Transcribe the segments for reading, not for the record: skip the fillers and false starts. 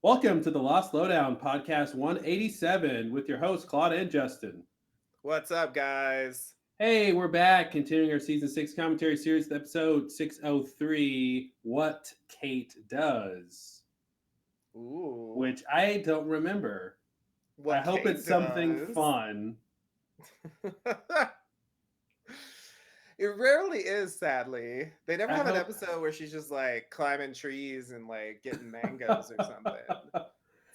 Welcome to the Lost Lowdown podcast 187 with your hosts Claude and Justin. What's up, guys? Hey, we're back continuing our season 6 commentary series with episode 603 What Kate Does, Ooh, which I don't remember. I what hope Kate it's something does. fun. It rarely is, sadly. They never I have an hope episode where she's just like climbing trees and like getting mangoes or something. It's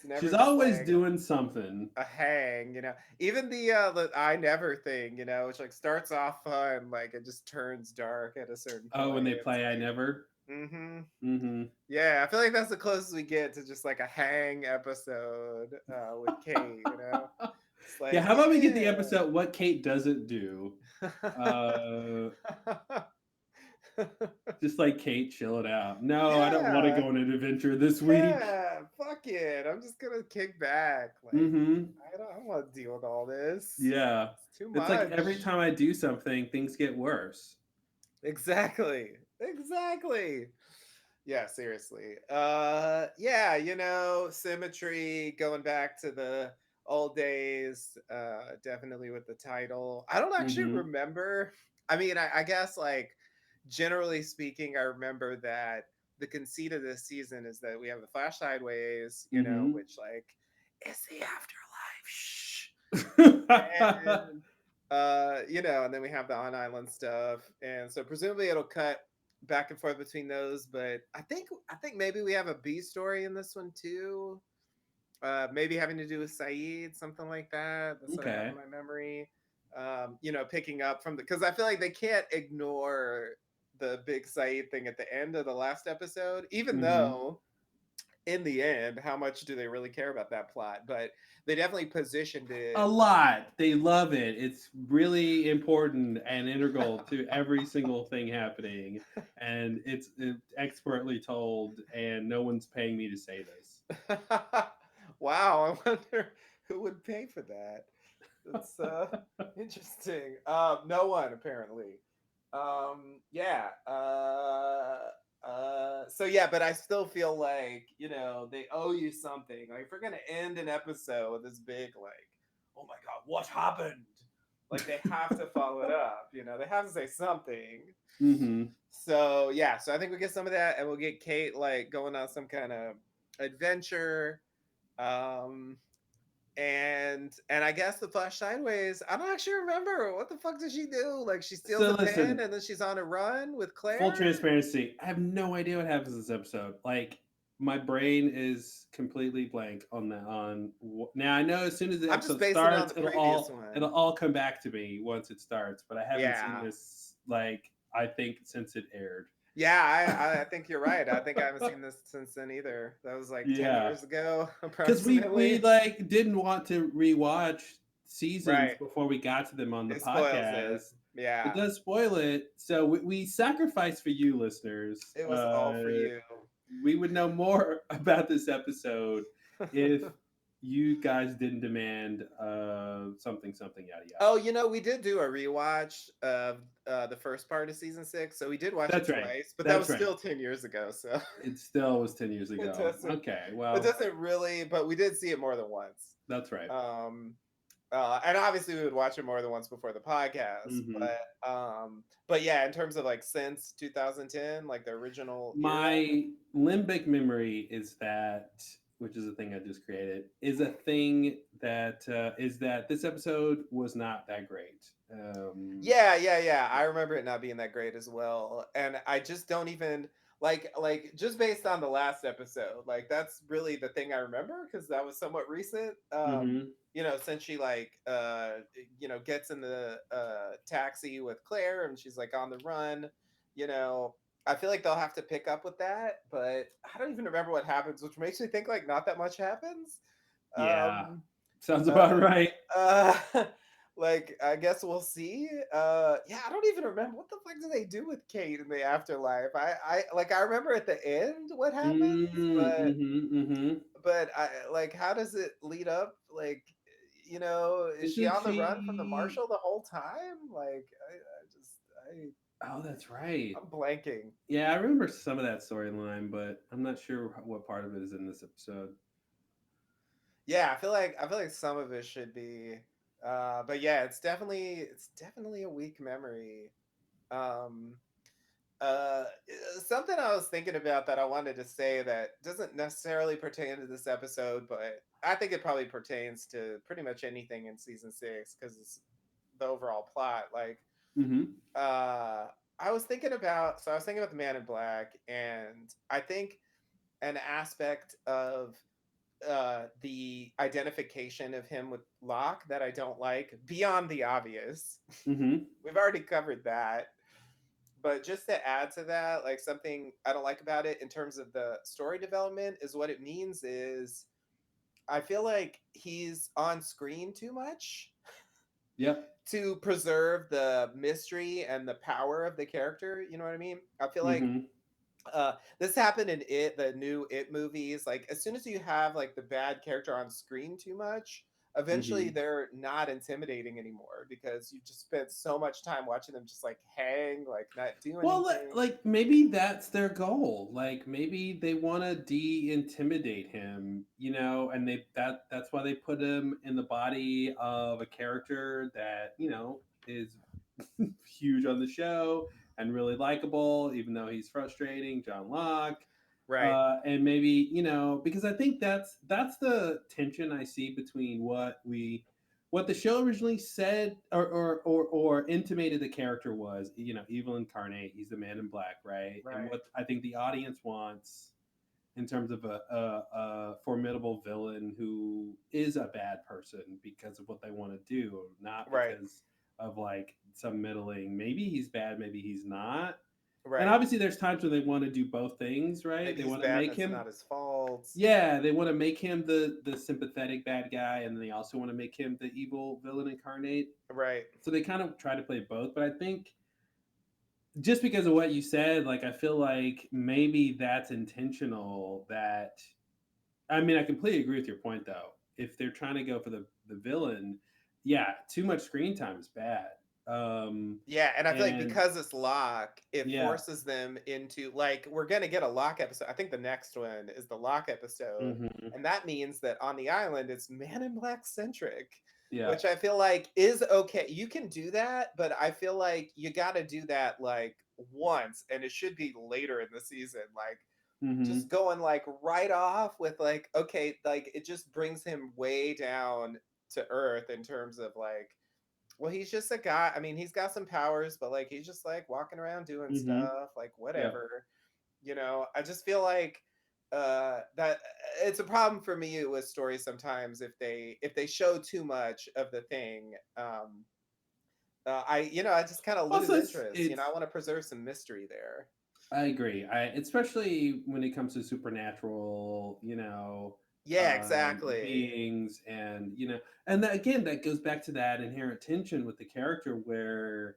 she's never just always like doing something. a hang. Even the I never thing, which like starts off fun, like it just turns dark at a certain Oh, when point. they It's play I Never. mm-hmm. Mm-hmm. Yeah, I feel like that's the closest we get to just like a hang episode with Kate. It's Yeah, like, how about we get the yeah. episode What Kate Doesn't Do? Uh, Just like Kate, chill it out. No, I don't want to yeah, go on an adventure this week. yeah, fuck it. I'm just gonna kick back. Like, Mm-hmm. I don't want to deal with all this. Yeah. It's too It's like much. every time I do something, things get worse. Exactly. Exactly. Yeah, seriously. Yeah, symmetry, going back to the old days, definitely with the title. I don't actually Mm-hmm. remember. I mean, I guess like generally speaking, I remember that the conceit of this season is that we have the Flash Sideways, Mm-hmm. which like is the afterlife. Shh. And and then we have the on island stuff. And so presumably it'll cut back and forth between those, but I think maybe we have a B story in this one too. Maybe having to do with Saeed, something like that. That's what I have in Okay. my memory. Picking up from the because I feel like they can't ignore the big Saeed thing at the end of the last episode, even Mm-hmm. though in the end, how much do they really care about that plot? But they definitely positioned A it. lot. They love it. It's really important and integral to every single thing happening. And it's expertly told, and no one's paying me to say this. Wow, I wonder who would pay for that. That's interesting. No one apparently. Yeah. So yeah, but I still feel like they owe you something. Like if we're gonna end an episode with this big like, oh my god, what happened? Like they have to follow it up. They have to say something. Mm-hmm. So yeah, so I think we get some of that, and we'll get Kate like going on some kind of adventure. Um, and I guess the Flash Sideways. I don't actually remember what the fuck did she do. Like she steals So a pen, listen, and then she's on a run with full Claire. transparency, I have no idea what happens in this episode. Like my brain is completely blank on that. Now I know as soon as the I'm just episode basing it on starts, the it'll previous all it'll one. all come back to me once it starts. But I haven't seen Yeah, this like I think since it aired. yeah. I think you're right. I think I haven't seen this since then either. That was like 10 Yeah, years ago, because we approximately. like didn't want to rewatch seasons Right. before we got to them on the It spoils it. podcast. It Yeah. does spoil it, so we sacrifice for you listeners. It was all for you. We would know more about this episode if you guys didn't demand something something yada Oh, yada. we did do a rewatch of the first part of season 6, so we did watch That's it right. twice, but that That's was right. still 10 years ago. So It still was 10 years it ago. doesn't, Okay, it well, doesn't really. But we did see it more than once. that's right. Um, and obviously we would watch it more than once before the podcast. Hmm. But yeah, in terms of like since 2010, like the original era. My limbic memory is that, which is a thing I just created, is a thing that is that this episode was not that great. Yeah, yeah, yeah. I remember it not being that great as well. And I just don't even like just based on the last episode, like that's really the thing I remember because that was somewhat recent. Hmm. Since she like gets in the taxi with Claire and she's like on the run, you know, I feel like they'll have to pick up with that, but I don't even remember what happens, which makes me think like not that much happens. Yeah, Um sounds uh, about right. uh, like I guess we'll see. Yeah, I don't even remember what the fuck do they do with Kate in the afterlife. I remember at the end what happens, but Mm-hmm, mm-hmm. how does it lead up? Like, is she Isn't on the run from the she? marshal the whole time? Like, I just Oh, that's right. I'm blanking. Yeah, I remember some of that storyline, but I'm not sure what part of it is in this episode. Yeah, I feel like some of it should be, but yeah, it's definitely a weak memory. Um, Something I was thinking about that I wanted to say that doesn't necessarily pertain to this episode, but I think it probably pertains to pretty much anything in season 6 because it's the overall plot. Like, Mm-hmm. uh, I was thinking about the Man in Black, and I think an aspect of the identification of him with Locke that I don't like beyond the obvious. Mm-hmm. We've already covered that. But just to add to that, like something I don't like about it in terms of the story development is what it means is I feel like he's on screen too much Yep. to preserve the mystery and the power of the character. You know what I mean? I feel like Mm-hmm. this happened in the new It movies. Like as soon as you have like the bad character on screen too much, eventually Mm-hmm. they're not intimidating anymore because you just spent so much time watching them just like hang, like not do Well, anything. like maybe that's their goal. Like maybe they want to de-intimidate him, and that's why they put him in the body of a character that is huge on the show and really likable, even though he's frustrating, John Locke. Right. And maybe because I think that's the tension I see between what the show originally said or intimated the character was, evil incarnate, he's the Man in Black, right? And Right. what I think the audience wants in terms of a formidable villain who is a bad person because of what they want to do, not Right. because of like some middling. Maybe he's bad, maybe he's not. And Right. obviously, there's times when they want to do both things, right? Maybe They he's want to bad and make it's him, not his fault. yeah, they want to make him the sympathetic bad guy, and then they also want to make him the evil villain incarnate. Right. So they kind of try to play both. But I think just because of what you said, like I feel like maybe that's intentional. That I mean, I completely agree with your point, though. If they're trying to go for the villain, yeah, too much screen time is bad. Yeah, and I feel like And because it's Locke, it yeah, forces them into like we're gonna get a Locke episode. I think the next one is the Locke episode, hmm, and that means that on the island it's Man in Black centric, yeah, which I feel like is okay. You can do that, but I feel like you got to do that like once, and it should be later in the season. Like just hmm, going like right off with like okay, like it just brings him way down to earth in terms of like well, he's just a guy. I mean, he's got some powers, but like he's just like walking around doing hmm, stuff, like yeah. whatever. I just feel like that it's a problem for me with stories sometimes if they show too much of the thing. I just kind of lose Also, interest. it's I want to preserve some mystery there. I agree. I especially when it comes to supernatural, Yeah, exactly. beings, and and that, again, that goes back to that inherent tension with the character where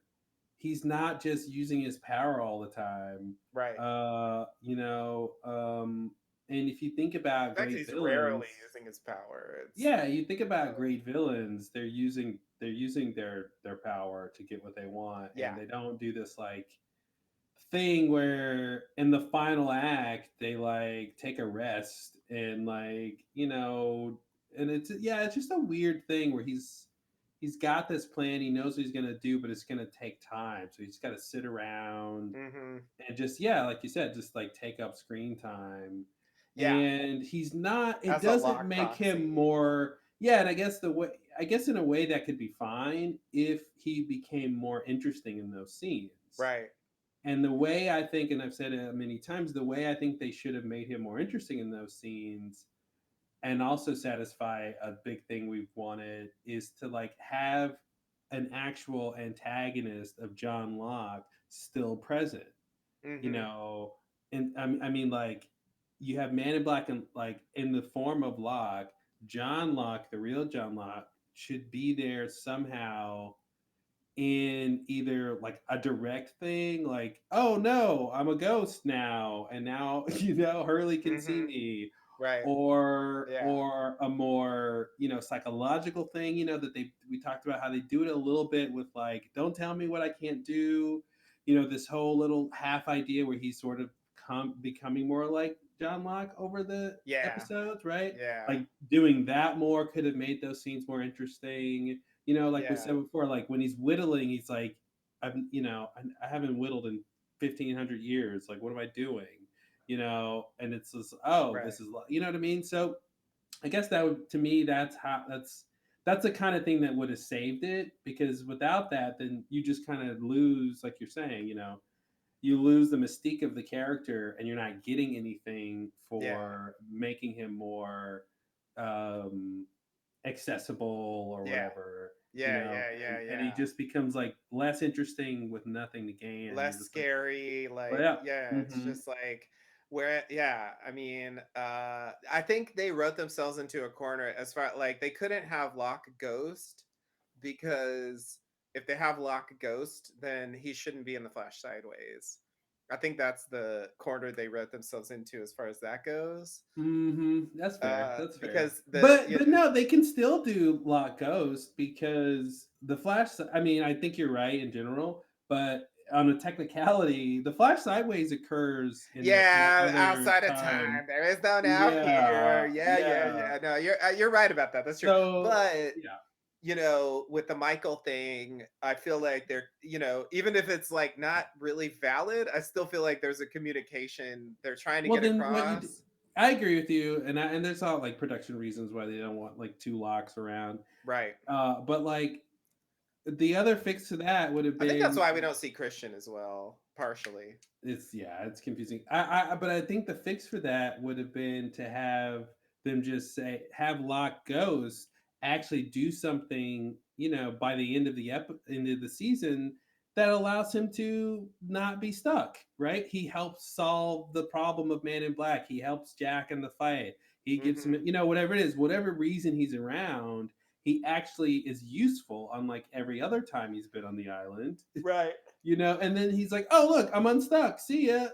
he's not just using his power all the time. Right. And if you think In about fact, great he's rarely villains, using his power. It's yeah, you think about great villains, they're using their power to get what they want, yeah. and they don't do this like thing where in the final act they like take a rest and like and it's, yeah, it's just a weird thing where he's got this plan, he knows what he's gonna do, but it's gonna take time, so he's got to sit around Hmm. and just, yeah, like you said, just like take up screen time. Yeah, And he's not, it as a doesn't lock make him proxy. more, yeah, and I guess in a way that could be fine if he became more interesting in those scenes. Right. And the way I think, and I've said it many times, the way I think they should have made him more interesting in those scenes and also satisfy a big thing we've wanted is to like have an actual antagonist of John Locke still present, you Hmm. know, and I mean, like, you have Man in Black and like in the form of Locke, John Locke, the real John Locke, should be there somehow in either like a direct thing, like, oh no, I'm a ghost now, and now Hurley can see Hmm. me, Right. Yeah. or a more psychological thing, that we talked about how they do it a little bit with like, don't tell me what I can't do, this whole little half idea where he's sort of becoming more like John Locke over the Yeah. episodes, right? Yeah. Like doing that more could have made those scenes more interesting. You know, like we Yeah. said before, like when he's whittling, he's like, I haven't whittled in 1500 years. Like, what am I doing? You know, and it's just, oh, Right. this is, you know what I mean? So I guess that would, to me, that's the kind of thing that would have saved it, because without that, then you just kind of lose, like you're saying, you lose the mystique of the character, and you're not getting anything Yeah. for making him more um, accessible or Yeah. whatever, Yeah. Yeah. Yeah. and he Yeah. just becomes like less interesting with nothing to gain, and you're Less just like, scary, well, like, yeah, yeah, it's mm-hmm. just like where, yeah, I mean, I think they wrote themselves into a corner as far like they couldn't have Locke Ghost because if they have Locke Ghost, then he shouldn't be in the Flash Sideways. I think that's the corner they wrote themselves into as far as that goes. That's fair. That's fair. Because the But you but no, they can still do Lock Ghost, because the Flash. I mean, I think you're right in general, but on a technicality, the Flash Sideways occurs in that Yeah, other outside of time. time, there is no now here. Yeah, Yeah, yeah, yeah. yeah. No, you're right about that. That's true. So But yeah. with the Michael thing, I feel like even if it's like not really valid, I still feel like there's a communication they're trying to Well, get then what you? across. I agree with you, and there's all like production reasons why they don't want like two locks around. Right. But like the other fix to that would have I think that's been, why we don't see Christian as well, partially. it's confusing. But I think the fix for that would have been to have them just say, have Lock Ghost actually do something, by the end of end of the season, that allows him to not be stuck. Right? He helps solve the problem of Man in Black. He helps Jack in the fight. He gives him, Hmm. whatever it is, whatever reason he's around. He actually is useful, unlike every other time he's been on the island. Right. And then he's like, "Oh, look, I'm unstuck. See ya."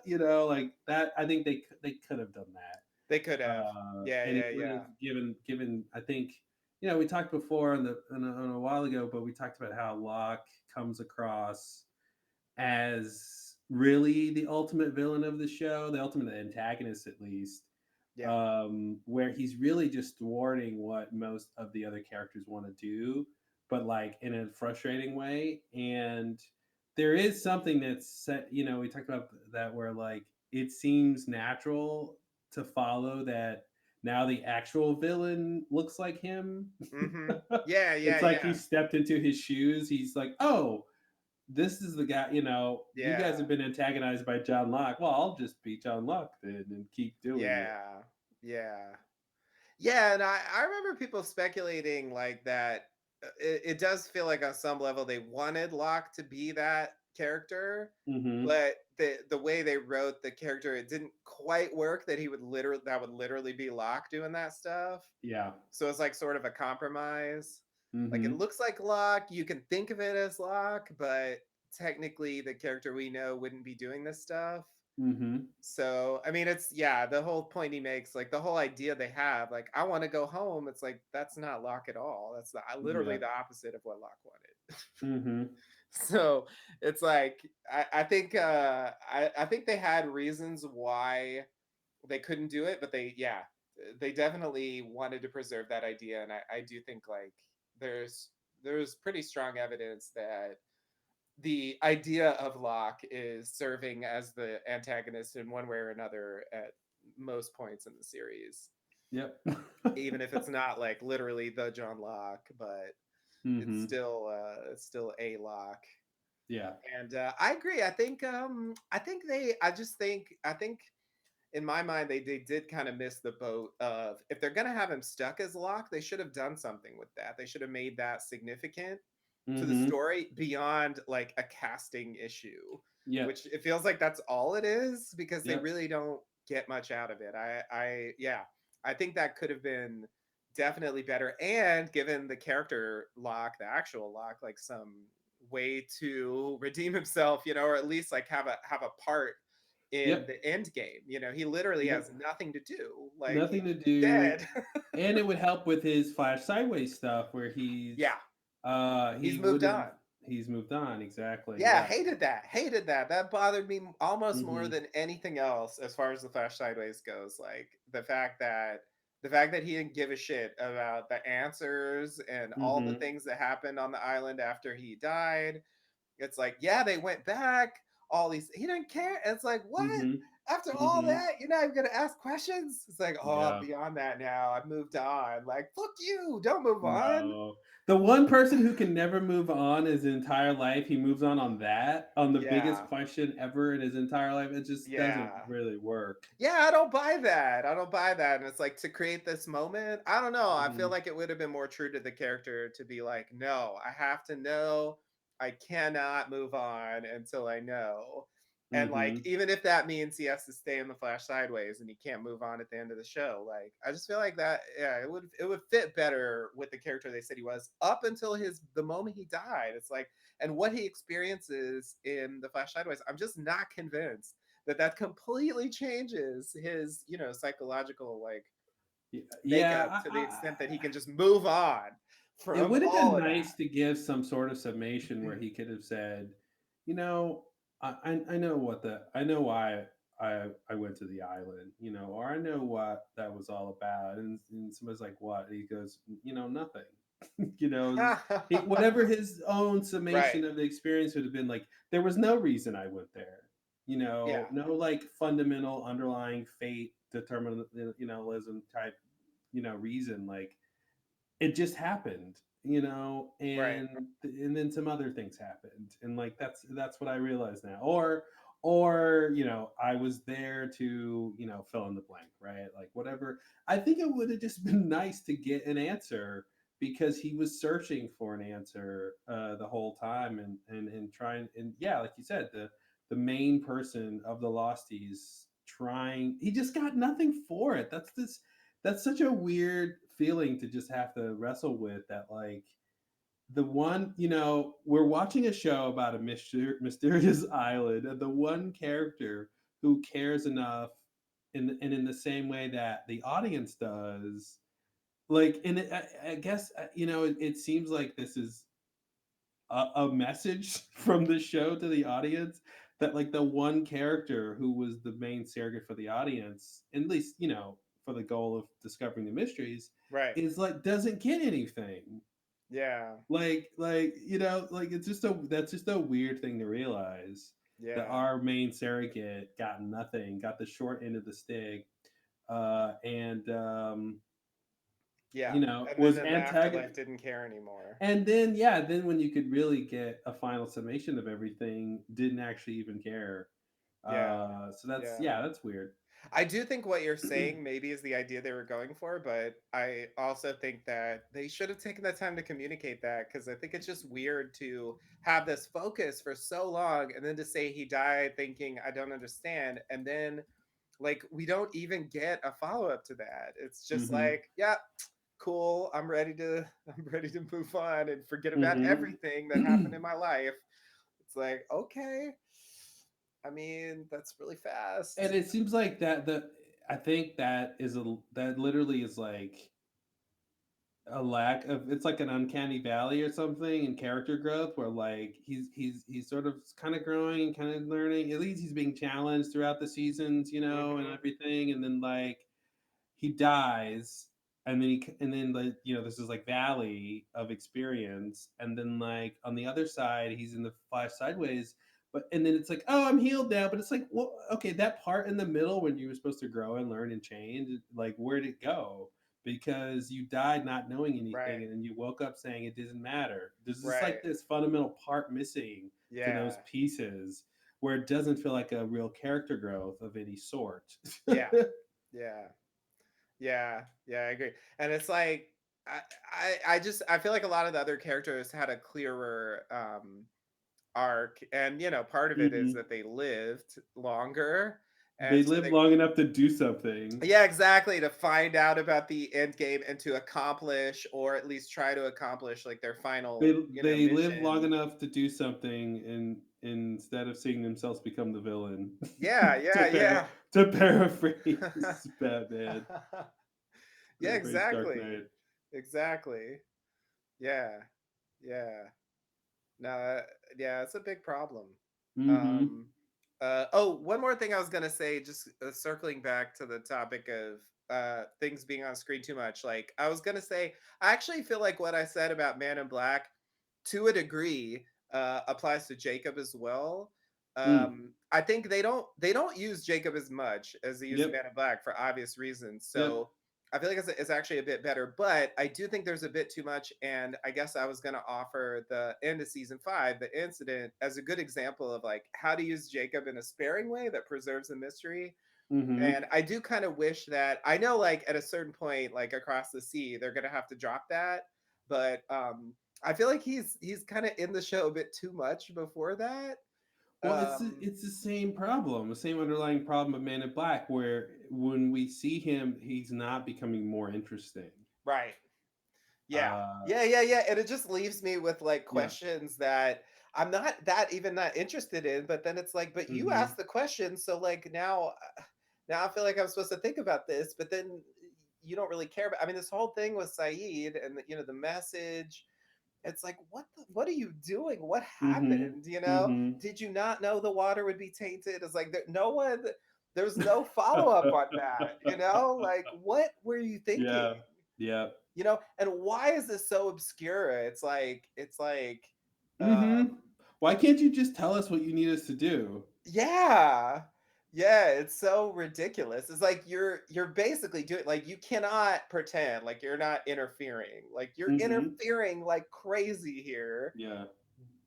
Like that. I think they could have done that, They could have. Yeah, and yeah, it would have yeah. given. I think, we talked before on a while ago, but we talked about how Locke comes across as really the ultimate villain of the show, the ultimate antagonist, at least. Yeah. Where he's really just thwarting what most of the other characters want to do, but like in a frustrating way. And there is something that's set, we talked about that, where like it seems natural to follow that now the actual villain looks like him. Hmm. Yeah, yeah, It's like he yeah. stepped into his shoes. He's like, oh, this is the guy, you guys Yeah. have been antagonized by John Locke. Well, I'll just be John Locke then and keep doing it. Yeah. Yeah. Yeah, and I remember people speculating like that. It does feel like on some level they wanted Locke to be that character, Mm-hmm. but the way they wrote the character, it didn't quite work. That would literally be Locke doing that stuff. Yeah. So it's like sort of a compromise. Like it Mm-hmm. looks like Locke, you can think of it as Locke, but technically the character we know wouldn't be doing this stuff. Mm-hmm. So, I mean, it's yeah, the whole point he makes, like the whole idea they have, like, I want to go home. It's like, that's not Locke at all. That's literally Yeah. the opposite of what Locke wanted. Mm-hmm. So it's like, I think, I think they had reasons why they couldn't do it, but yeah, they definitely wanted to preserve that idea. And I do think like there's, there's pretty strong evidence that the idea of Locke is serving as the antagonist in one way or another at most points in the series, Yep. even if it's not like literally the John Locke, but Mm-hmm. it's still a Locke. Yeah. And I agree. I think in my mind they did kind of miss the boat of if they're gonna have him stuck as Locke, they should have done something with that. They should have made that significant to the Mm-hmm. story beyond like a casting issue, Yep. which it feels like that's all it is because they Yep. really don't get much out of it. Yeah, I think that could have been definitely better and given the character Locke, the actual Locke, like some way to redeem himself, or at least like have a part in Yep. the end game. He literally has Yep. nothing to do. Like he's Nothing to do. dead. And it would help with his Flash Sideways stuff, where Yeah, he he's moved would have on. he's moved on. Exactly. Yeah, Yeah. hated that. Hated that. That bothered me almost more Hmm. than anything else as far as the Flash Sideways goes. Like the fact that he didn't give a shit about the answers and all the Hmm. things that happened on the island after he died. It's like, yeah, they went back. All these, he didn't care. It's like, what? Hmm. After all Hmm. that, you're not even gonna ask questions. It's like, oh, I'm Yeah. beyond that now. I've moved on. Like, fuck you. Don't move on. No. The one person who can never move on his entire life, he moves on that, on the biggest Yeah, question ever in his entire life. It just doesn't yeah. really work. Yeah, I don't buy that. I don't buy that. And it's like to create this moment. I don't know. I feel Hmm. like it would have been more true to the character to be like, no, I have to know. I cannot move on until I know. And like, Hmm. even if that means he has to stay in the Flash sideways and he can't move on at the end of the show, like I just feel like that, yeah, it would fit better with the character they said he was up until the moment he died. It's like, and what he experiences in the Flash sideways, I'm just not convinced that completely changes his psychological like Yeah. makeup to the extent that he can just move on It from would have all been of that. nice to give some sort of summation where he could have said, you know, I know I know why I went to the island, or I know what that was all about. And somebody's like, what? And he goes, nothing. you know, whatever his own Right. summation of the experience would have been like, there was no reason I went there. Yeah. No like fundamental underlying fate determinism type, reason. Like it just happened, Right. and then some other things happened, and like that's what I realize now. Or I was there to fill in the blank, right? Like whatever. I think it would have just been nice to get an answer, because he was searching for an answer the whole time, and trying, and yeah, like you said, the main person of the Losties trying, he just got nothing for it. That's such a weird feeling to just have to wrestle with, that like the one, we're watching a show about a mysterious island, and the one character who cares enough, and in the same way that the audience does, like, and I guess it seems like this is a message from the show to the audience, that like the one character who was the main surrogate for the audience, at least for the goal of discovering the mysteries, Right. is like doesn't get anything. Yeah. Like it's just a that's just a weird thing to realize, that Yeah. our main surrogate got nothing, got the short end of the stick, and Yeah. And then was in the afterlife antagonist. didn't care anymore. And then, yeah, then when you could really get a final summation of everything, didn't actually even care. Yeah. So that's, Yeah. yeah, that's weird. I do think what you're saying maybe is the idea they were going for, but I also think that they should have taken the time to communicate that, because I think it's just weird to have this focus for so long and then to say he died thinking I don't understand, and then like we don't even get a follow up to that. It's just Hmm. like, yeah, cool. I'm ready to move on and forget about Hmm. everything that happened in my life. It's like, okay. I mean, that's really And fast. it seems like I think that literally is like a lack of, it's like an uncanny valley or something in character growth, where like he's sort of kind of growing and kind of learning. At least he's being challenged throughout the seasons, and Hmm. everything. And then like he dies, and then like this is like valley of experience, and then like on the other side he's in the Flash sideways, and then it's like, oh, I'm healed now, but it's like, well, okay, that part in the middle when you were supposed to grow and learn and change, like where'd it go? Because you died not knowing anything, Right. and then you woke up saying it doesn't matter. There's just like Right. this fundamental part missing to those Yeah. pieces, where it doesn't feel like a real character growth of any sort. Yeah. Yeah. Yeah. Yeah. I agree. And it's like I feel like a lot of the other characters had a clearer arc, and part of it is Hmm. that they lived longer, They and so live they, long enough to do something. yeah, exactly, to find out about the end game and to accomplish, or at least try to accomplish, like their They final they live long mission. enough to do something, and instead of seeing themselves become the villain. Yeah. to Yeah. par- Yeah. to paraphrase Batman, Yeah, paraphrase Dark exactly. Knight. Exactly. Yeah. Yeah. No, yeah, it's a big problem. Mm-hmm. Um, oh, one more thing I was gonna say, just circling back to the topic of things being on screen too much. Like, I was gonna say, I actually feel like what I said about Man in Black, to a degree, applies to Jacob as well. Mm. I think they don't use Jacob as much as they use Yep. Man in Black for obvious reasons. Yep. So I feel like it's actually a bit better, but I do think there's a bit too much. And I guess I was going to offer the end of season 5, the incident, as a good example of like how to use Jacob in a sparing way that preserves the mystery. Mm-hmm. And I do kind of wish that, I know like at a certain point, like across the sea, they're going to have to drop that. But I feel like he's kind of in the show a bit too much before that. Well, Um, it's the same problem, the same underlying problem of Man in Black, where when we see him, he's not becoming more interesting. right. Yeah. Uh, Yeah. And it just leaves me with like yeah. questions that I'm not that interested in, but then it's like, but you Mm-hmm. asked the question, so like now I feel like I'm supposed to think about this, but then you don't really care about. I mean, this whole thing with Saeed and the message, it's like, what are you doing? What Mm-hmm. happened? Mm-hmm. Did you not know the water would be tainted? It's like no one there's no follow-up on that, like what were you thinking? Yeah. Yeah. And why is this so obscure? It's like Mm-hmm. um Why can't you just tell us what you need us to do? yeah. Yeah, it's so ridiculous. It's like you're basically doing, like, you cannot pretend like you're not interfering. Like, you're Mm-hmm. interfering like crazy here. Yeah.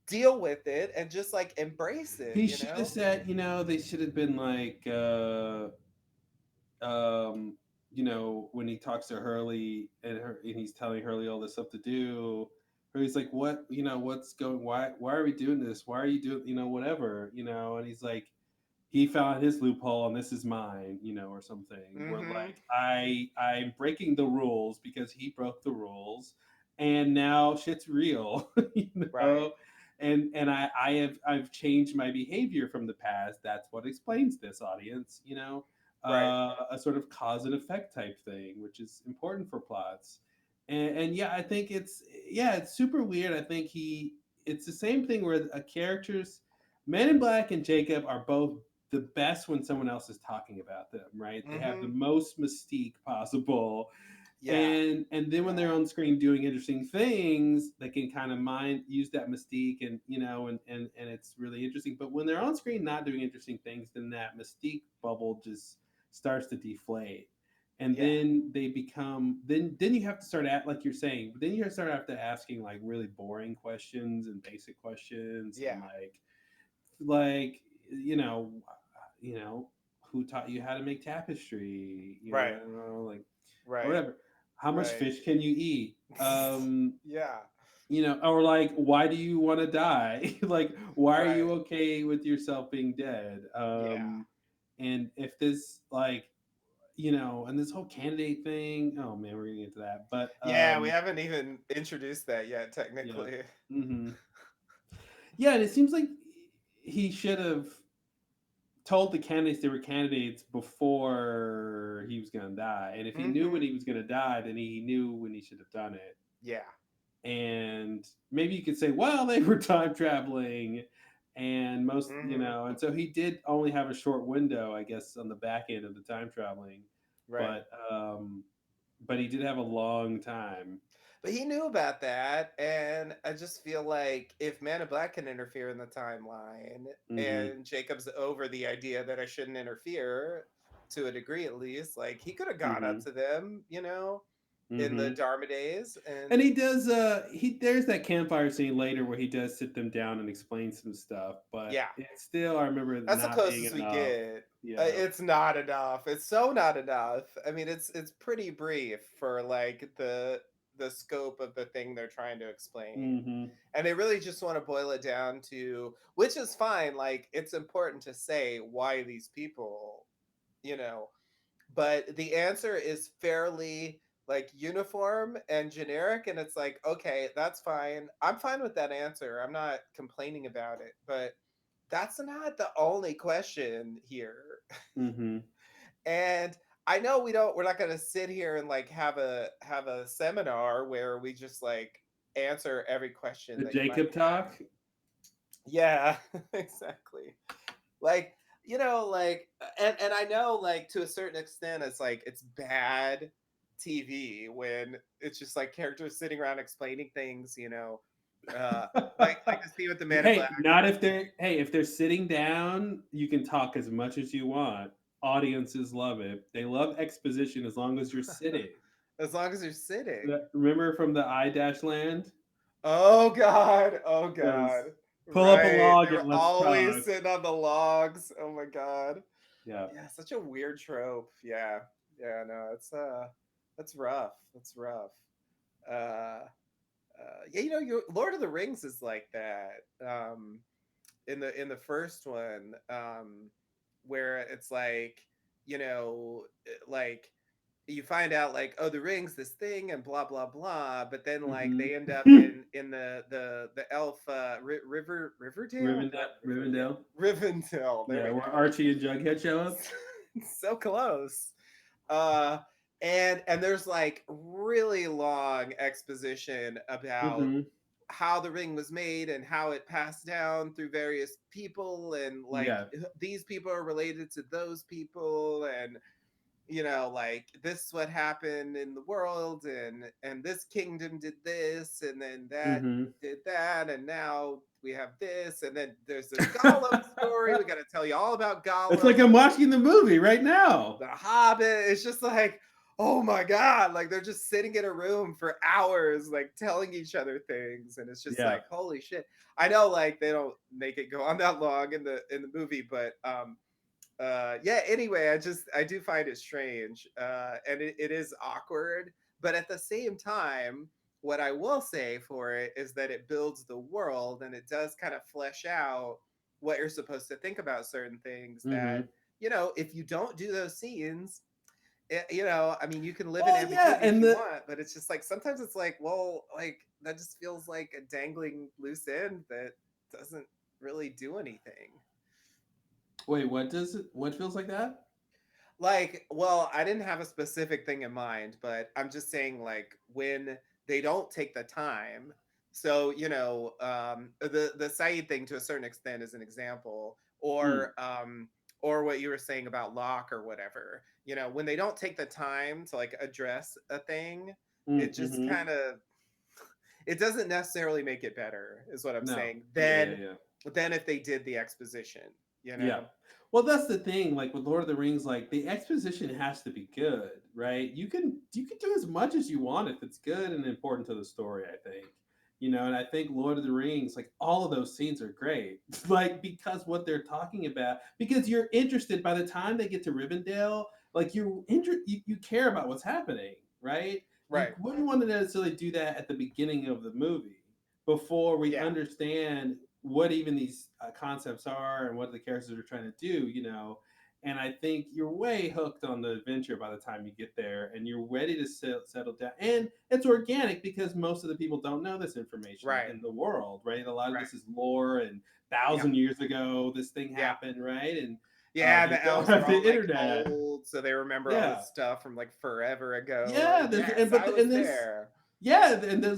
Deal with it and just like embrace He should have it. said, they should have been like, um, when he talks to Hurley and he's telling Hurley all this stuff to do, Hurley's like, "What? What's going? Why are we doing this? Why are you doing? Whatever. And he's like, he found his loophole and this is mine. Or something. Where Mhm. like I'm breaking the rules because he broke the rules, and now shit's real. Right. And I've changed my behavior from the past. That's what explains this, audience. Right. A sort of cause and effect type thing, which is important for plots. And yeah, I think it's super weird. I think it's the same thing where a character's Men in Black and Jacob are both the best when someone else is talking about them, right? They have the Mhm. most mystique possible, Yeah. and then when they're Yeah. on screen doing interesting things, they can kind of use that mystique, and and it's really interesting. But when they're on screen not doing interesting things, then that mystique bubble just starts to deflate, and Yeah. then they become then you have to start at like you're saying. Then you start after asking like really boring questions and basic questions, and Yeah. like you know you know who taught you how to make tapestry, Right. like or Right. whatever. How much Right. fish can you eat? Yeah. Or like, why do you want to die? Like, why are Right. you okay with yourself being dead? Yeah. And if this, like, and this whole candidate thing, oh man, we're gonna get to that. But Yeah, we haven't even introduced that yet yeah. technically. Hmm. Yeah, and it seems like he should have told the candidates they were candidates before he was gonna die. And if he knew when Mhm. he was gonna die, then he knew when he should have done it. Yeah. And maybe you could say, well, they were time traveling, and Mhm. and so he did only have a short window, I guess, on the back end of the time traveling, Right. but he did have a long time. But he knew about that, and I just feel like if Man in Black can interfere in the timeline, Mm-hmm. and Jacob's over the idea that I shouldn't interfere, to a degree at least, like he could have gone up Mm-hmm. to them, in the Mm-hmm. Dharma days, And and he does. There's that campfire scene later where he does sit them down and explain some stuff, but yeah, it's still, I remember it that's the not being closest we enough. get. Yeah. It's not enough. It's so not enough. I mean, it's pretty brief for like the scope of the thing they're trying to explain. Mm-hmm. And they really just want to boil it down to, which is fine, like it's important to say why these people, you know, but the answer is fairly like uniform and generic, and it's like, okay, that's fine. I'm fine with that answer. I'm not complaining about it, but that's not the only question here. Mm-hmm. And I know we're not going to sit here and like have a seminar where we just like answer every question The that you might Jacob have. talk. Yeah, exactly. Like, like, and I know, like, to a certain extent, it's like it's bad TV when it's just like characters sitting around explaining things, uh, like the scene with the Man in Black. Hey, not if they're hey, if they're sitting down, you can talk as much as you want. Audiences love it. They love exposition as long as you're sitting. As long as you're sitting. Remember from the I Dash Land? Oh God. Oh Says, God. pull up a Right. log They were and let's always talk. sitting on the logs. Oh my God. Yeah. Yeah, such a weird trope. Yeah. Yeah, no, it's that's rough. That's rough. Uh yeah, Lord of the Rings is like that. In the first one, where it's like, like you find out like, oh, the ring's this thing and blah blah blah, but then like Hmm. they end up in the elf Riverdale, not Rivendell. Riverdale, Rivendell. Rivendell. There Yeah, we where go. Archie and Jughead show up. So close. uh and there's like really long exposition about Hmm. how the ring was made and how it passed down through various people, and like Yeah. these people are related to those people, and like this is what happened in the world, and this kingdom did this, and then that Hmm. did that, and now we have this, and then there's this Gollum story. We got to tell you all about It's Gollum, like I'm watching the movie right now. the Hobbit. It's just like, oh my God, like they're just sitting in a room for hours, like telling each other things, and it's just Yeah. like, holy shit. I know, like they don't make it go on that long in the movie, but yeah, anyway, I do find it strange, and it is awkward, but at the same time, what I will say for it is that it builds the world, and it does kind of flesh out what you're supposed to think about certain things, that Hmm. if you don't do those scenes, I mean, you can live in Well, yeah, ambiguity if and you the want, but it's just like sometimes it's like, well, like that just feels like a dangling loose end that doesn't really do anything. wait, what does it? What feels like that? Like, well, I didn't have a specific thing in mind, but I'm just saying, like, when they don't take the time. So, the Saeed thing to a certain extent is an example, Mm, or what you were saying about Locke or whatever. When they don't take the time to like address a thing, it just mm-hmm. kind of it doesn't necessarily make it better, is what I'm No. saying. Yeah, yeah, Then yeah. then if they did the exposition, you Yeah. know. Well, that's the thing. Like with Lord of the Rings, like the exposition has to be good, right? You can do as much as you want if it's good and important to the story. I think, and I think Lord of the Rings, like all of those scenes are great, like because what they're talking about, because you're interested by the time they get to Rivendell, like you care about what's happening, right? You Right. wouldn't want to necessarily do that at the beginning of the movie before we Yeah. understand what even these concepts are and what the characters are trying to do, and I think you're way hooked on the adventure by the time you get there and you're ready to settle down, and it's organic because most of the people don't know this information Right. in the world, right? A lot of Right. this is lore, and Yeah. 1,000 years ago this thing Yeah. happened, right? And Yeah, they the don't elves are have the all like internet. old, so they remember all Yeah. this stuff from like forever ago. Yeah, And yes, I was and there's there.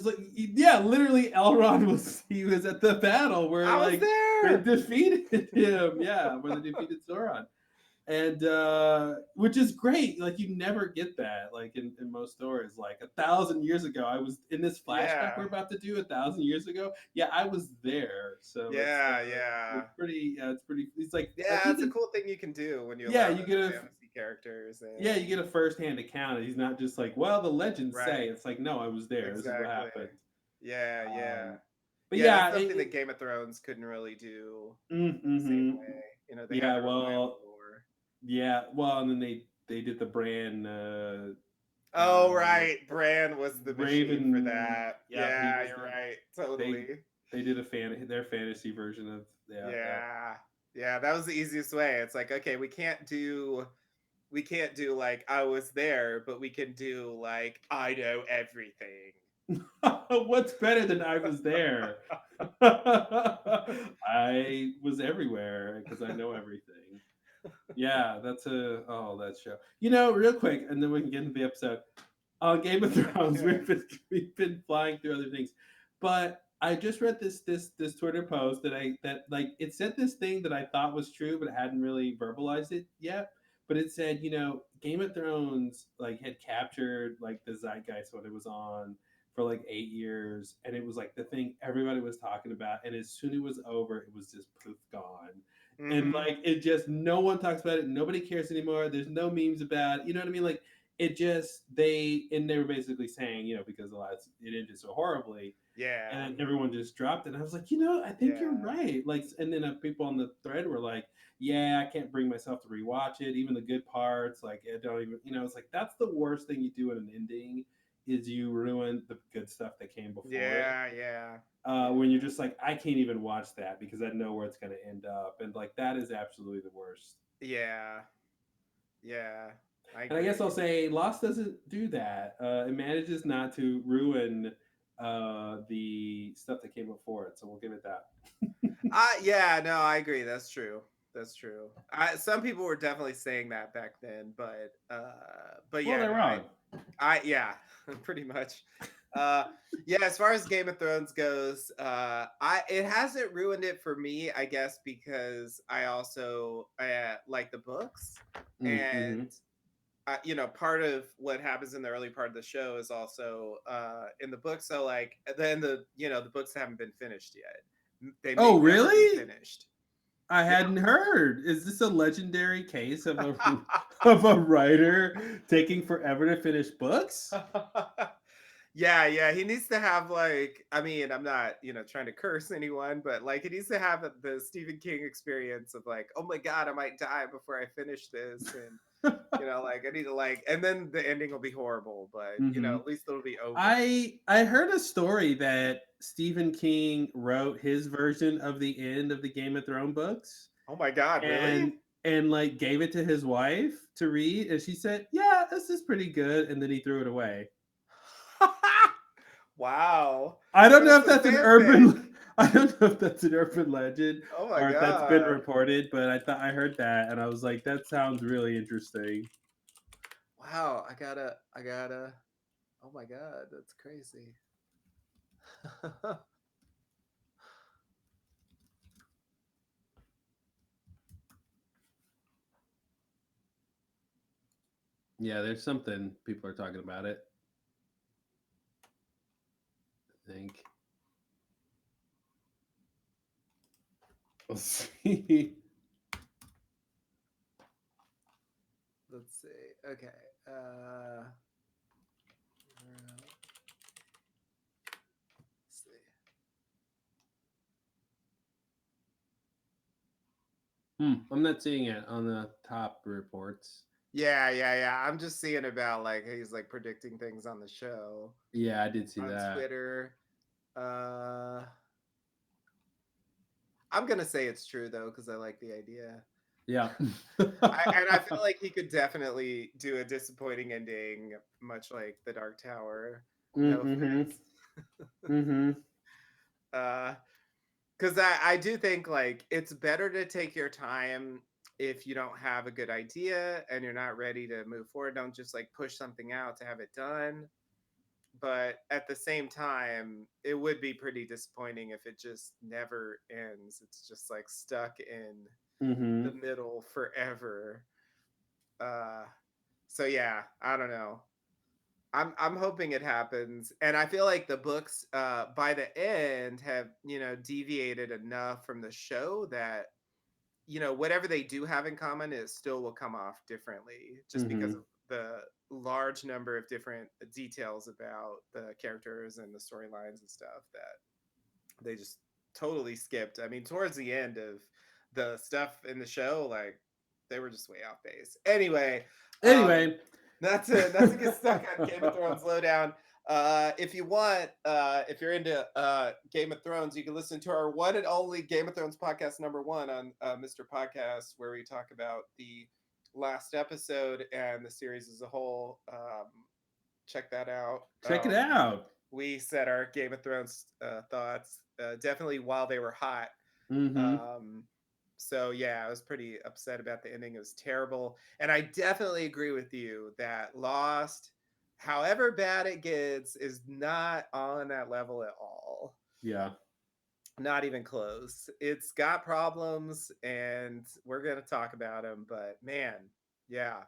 like, yeah, literally Elrond he was at the battle where I was like they there. defeated him. Yeah, where they defeated Sauron. And which is great. Like you never get that like in most stories. Like 1,000 years ago, I was in this flashback we're Yeah. about to do 1,000 years ago. Yeah, I was there. So Yeah, yeah. it's pretty it's pretty it's like Yeah, it's a even cool thing you can do when you yeah, allow you get those a fantasy characters, yeah, you and get a first-hand account. He's not just like, well, the legends say. right. It's like, no, I was there. This is what Exactly. happened. Yeah, yeah. Um, but Yeah, that's yeah, something that Game of Thrones couldn't really do the same mm-hmm. way. They had Yeah, to rely on well, the lore. yeah, well, and then they did the brand Oh, right. Bran was the machine for Raven. that. Yeah, he Yeah, was you're the right. they Totally. they did their fantasy version of yeah. Yeah. Yeah, that was the easiest way. It's like, okay, we can't do like I was there, but we can do like I know everything. What's better than I was there? I was everywhere because I know everything. Yeah, that's that show. Real quick, and then we can get into the episode. On Game of Thrones, Yeah. we've been flying through other things, but I just read this Twitter post that like it said this thing that I thought was true, but I hadn't really verbalized it yet. But it said, Game of Thrones like had captured like the zeitgeist when it was on for like 8 years, and it was like the thing everybody was talking about. And as soon as it was over, it was just poof gone. And Mm-hmm. like it just no one talks about it, nobody cares anymore. There's no memes about it. You know what I mean? Like it just they were basically saying, because the last it ended so horribly Yeah. and everyone just dropped it. And I was like, I think you're Yeah. right. Like, and then people on the thread were like, yeah, I can't bring myself to rewatch it, even the good parts. Like, I don't even, it's like that's the worst thing you do in an ending is you ruin the good stuff that came before it. Yeah. Yeah. When you're Yeah. just like, I can't even watch that because I know where it's going to end up, and like that is absolutely the worst. Yeah. Yeah. I And I guess agree. I'll say Lost doesn't do that. It manages not to ruin the stuff that came before it. So we'll give it that. Yeah, no, I agree. That's true. That's true. Some people were definitely saying that back then, but Well, yeah, they're no, wrong. yeah, pretty much. Uh, yeah, as far as Game of Thrones goes, it hasn't ruined it for me, I guess, because I also like the books, Mm-hmm. and part of what happens in the early part of the show is also in the book. So like then the books haven't been finished yet. They may Oh, never be really? finished. I Yeah. hadn't heard. Is this a legendary case of a of a writer taking forever to finish books? Yeah, yeah, he needs to have like, I mean, I'm not, trying to curse anyone, but like he needs to have the Stephen King experience of like, oh my god, I might die before I finish this, and like I need to like, and then the ending will be horrible, but Mm-hmm. at least it'll be over. I heard a story that Stephen King wrote his version of the end of the Game of Thrones books Oh my god, and really? like gave it to his wife to read, and she said, "Yeah, this is pretty good," and then he threw it away. Wow. I So don't know that's if a that's an fanfic. urban. I don't know if that's an urban legend Oh my or if that's been god. reported, but I thought I heard that, and I was like, that sounds really interesting. Wow, I gotta. Oh my god, that's crazy. Yeah, there's something people are talking about it. I think. Let's see. Let's see. Okay. Uh, let's see. I'm not seeing it on the top reports. Yeah, yeah, yeah. I'm just seeing about like he's like predicting things on the show Yeah, I did see on that. Twitter. Uh, I'm gonna say it's true though because I like the idea. Yeah. And I feel like he could definitely do a disappointing ending, much like the Dark Tower. No mm-hmm. offense. Mm-hmm. Uh, because I do think like it's better to take your time if you don't have a good idea and you're not ready to move forward. Don't just like push something out to have it done. But at the same time, it would be pretty disappointing if it just never ends. It's just like stuck in Mm-hmm. the middle forever. Uh, so yeah, I don't know. I'm hoping it happens, and I feel like the books by the end have deviated enough from the show that whatever they do have in common, it still will come off differently, just because Mm-hmm. of the large number of different details about the characters and the storylines and stuff that they just totally skipped. I mean, towards the end of the stuff in the show, like they were just way off base. Anyway, um, Anyway. not to get stuck on Game of Thrones lowdown. If you want, if you're into Game of Thrones, you can listen to our one and only Game of Thrones podcast #1 on Mr. Podcast, where we talk about the last episode and the series as a whole. Check that out. Check it out. We said our Game of Thrones thoughts definitely while they were hot. Mm-hmm. Um, so yeah, I was pretty upset about the ending. It was terrible, and I definitely agree with you that Lost, however bad it gets, is not on that level at all. Yeah. Not even close. It's got problems, and we're gonna talk about them. But man, yeah,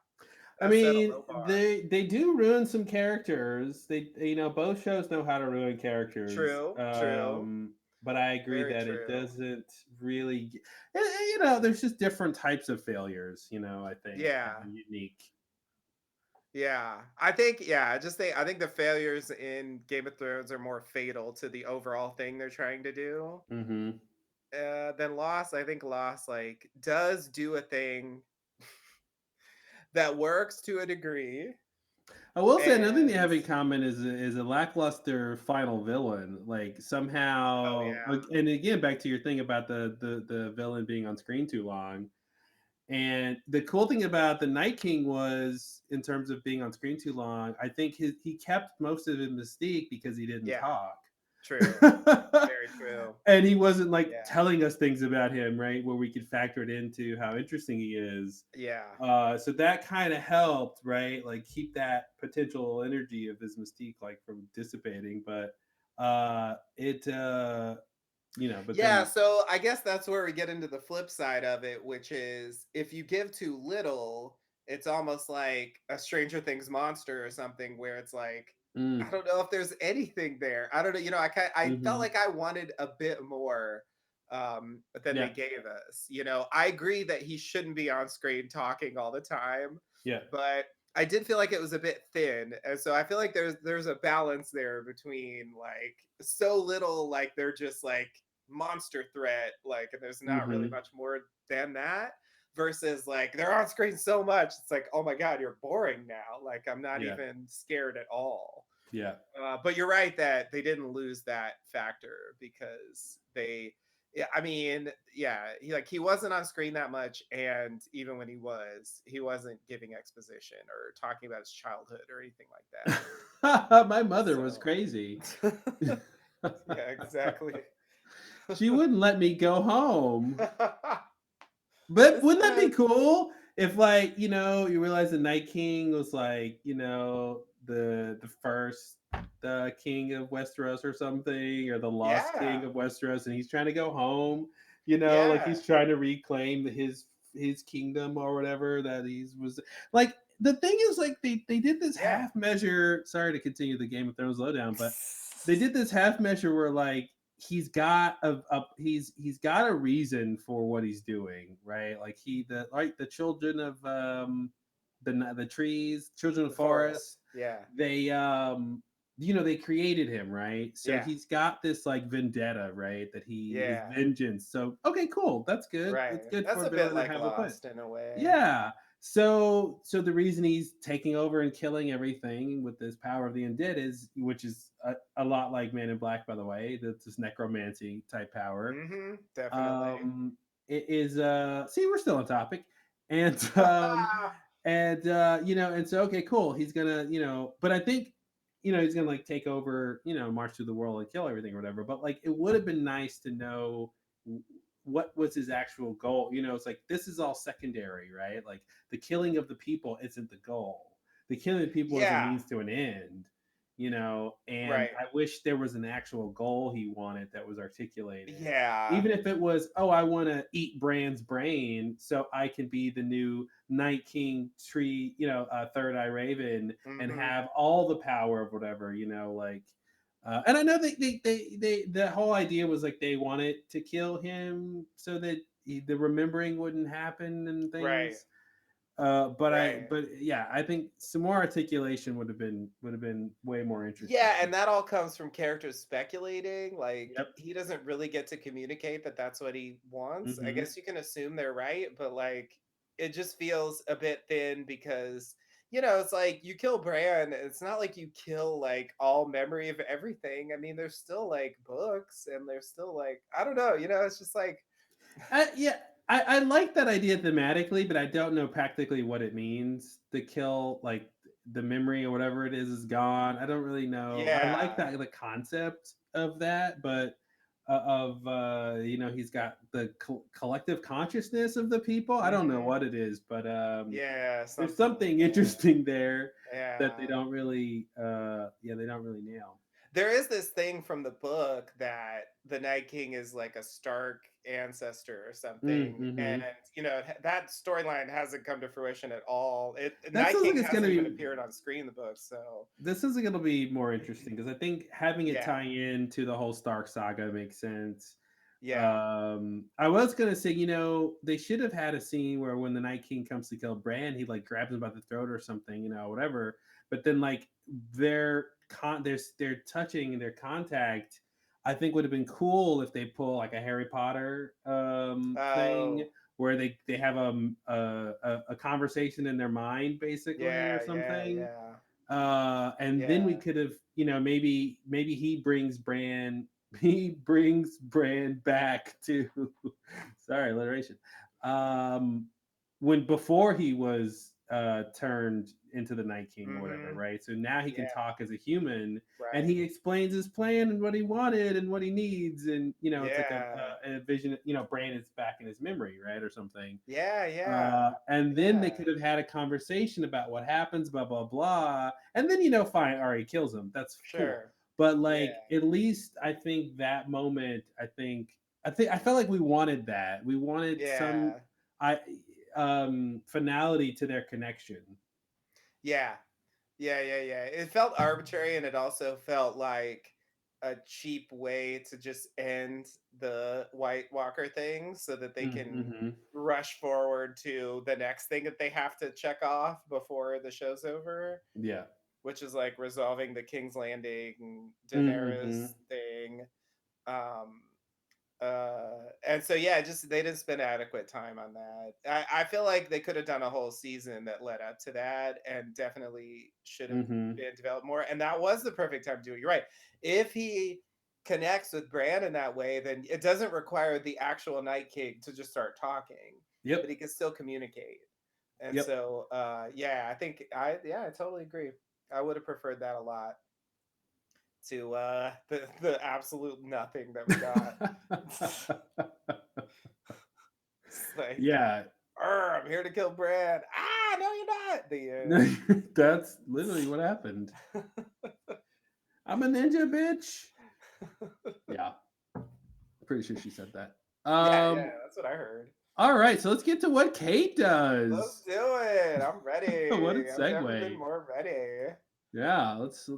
I that set a mean, low bar. they do ruin some characters. They both shows know how to ruin characters. True, true, But I agree very that it true. doesn't really. There's just different types of failures. I think that Yeah, are unique. yeah. I think yeah. I think the failures in Game of Thrones are more fatal to the overall thing they're trying to do. Hmm. Than Lost. I think Lost like does do a thing that works to a degree, I will say another thing they and have in common is a lackluster final villain. Like oh somehow, yeah, and again, back to your thing about the villain being on screen too long. And the cool thing about the Night King was, in terms of being on screen too long, I think he kept most of his mystique because he didn't yeah, talk. true, very true. And he wasn't like Yeah, telling us things about him, right? Where we could factor it into how interesting he is. yeah, So that kind of helped, right? Like keep that potential energy of his mystique like from dissipating. But it but yeah. then So I guess that's where we get into the flip side of it, which is if you give too little, it's almost like a Stranger Things monster or something, where it's like I mm, don't know if there's anything there. I don't know. I felt hmm like I wanted a bit more than they yeah, gave us. I agree that he shouldn't be on screen talking all the time, yeah. but I did feel like it was a bit thin, and so I feel like there's a balance there between like so little, like they're just like monster threat, like and there's not really Hmm. much more than that, versus like they're on screen so much, it's like oh my god, you're boring now. Like I'm not Yeah, even scared at all. yeah. But you're right that they didn't lose that factor because they, yeah, I mean, yeah, he wasn't on screen that much, and even when he wasn't giving exposition or talking about his childhood or anything like that. My mother was So, crazy. yeah, exactly. She wouldn't let me go home. But This wouldn't that be man, cool if, like, you realize the Night King was like, the first king of Westeros or something, or the lost yeah, king of Westeros, and he's trying to go home. Like yeah, he's trying to reclaim his kingdom or whatever that he's was like. The thing is, like they did this yeah, half measure. Sorry to continue the Game of Thrones lowdown, but they did this half measure where like he's got a reason for what he's doing, right? Like the children of the trees, children of the forest, forest, yeah, they they created him, right? So yeah, he's got this like vendetta, right? That he is yeah. vengeance. So okay, cool. That's good. That's Right. good That's for a a bit villain to like have a plan. Lost in a way. Yeah. So the reason he's taking over and killing everything with this power of the undead is, which is a lot like Man in Black, by the way. That's this necromancy type power. Mm-hmm. Definitely. Um, it is see, we're still on topic, and and so okay, cool. He's gonna but I think he's gonna like take over, march through the world and kill everything or whatever. But like it would have been nice to know what was his actual goal. It's like this is all secondary, right? Like the killing of the people isn't the goal. The killing of people is a Yeah. means to an end. And Right. I wish there was an actual goal he wanted that was articulated, Yeah. even if it was, oh, I want to eat Bran's brain so I can be the new Night King tree, Third Eye Raven, and Mm-hmm. have all the power of whatever, like. And I know the whole idea was like they wanted to kill him so that the remembering wouldn't happen and Right. things. Right. But yeah, I think some more articulation would have been way more Yeah, interesting. and that all comes from characters speculating. Like Yep. he doesn't really get to communicate that that's what he wants. I Hmm. guess you can assume they're right, but like it just feels a bit thin because it's like you kill Bran. It's not like you kill like all memory of everything. I mean, there's still like books, and there's still like I don't know. It's just like Yeah, I like that idea thematically, but I don't know practically what it means. The kill, like the memory or whatever it is gone. I don't really know. I like yeah, that the concept of that, but he's got the collective consciousness of the people. I don't know hmm, what it is, but yeah, there's something like something that. interesting there that they Yeah. don't really they don't really nail. There is this thing from the book that the Night King is like a Stark ancestor or something, and Mm-hmm. that storyline hasn't come to fruition at all. That Night sounds like King it's gonna hasn't even be. appeared on screen in the book, so This is going to be more interesting because I think having it yeah, tie into the whole Stark saga makes sense. yeah, I was gonna say, they should have had a scene where when the Night King comes to kill Bran, he like grabs him by the throat or something, whatever. But then like their touching and their contact, I think would have been cool if they pull like a Harry Potter thing oh where they have a conversation in their mind basically or yeah, yeah, something. yeah, And then we yeah, could have, maybe he brings Bran back to sorry, alliteration. Um, when before he was turned into the Night King or whatever, mm-hmm, right? So now he can yeah, talk as a human, and right, he explains his plan and what he wanted and what he needs, and it's like yeah, a vision. Bran is back in his memory, right, or something. yeah, yeah, And then they yeah, could have had a conversation about what happens, blah blah blah, and then fine, all right, kills him. That's cool. sure, But yeah, like, at least I think that moment, I felt like we wanted that. We wanted some yeah. I finality to their connection. Yeah. Yeah, yeah, yeah. It felt arbitrary and it also felt like a cheap way to just end the White Walker thing so that they can Mm-hmm. rush forward to the next thing that they have to check off before the show's over, Yeah. which is like resolving the King's Landing Mm-hmm. Daenerys thing. Um and so yeah, just they didn't spend adequate time on that. I feel like they could have done a whole season that led up to that and definitely should have Mm-hmm. been developed more, and that was the perfect time to do it. You're right. If he connects with Bran in that way, then it doesn't require the actual Night King to just start talking, but Yep. he can still communicate. And Yep. so yeah, I totally agree. I would have preferred that a lot to the absolute nothing that we got. It's like, Yeah. I'm here to kill Brad. Ah, no, you're not. The That's literally what happened. I'm a ninja, bitch. Yeah, pretty sure she said that. yeah, yeah, that's what I heard. All right, so let's get to what Kate Let's does. do it. I'm What a ready. I've never been segue. more ready. Yeah, let's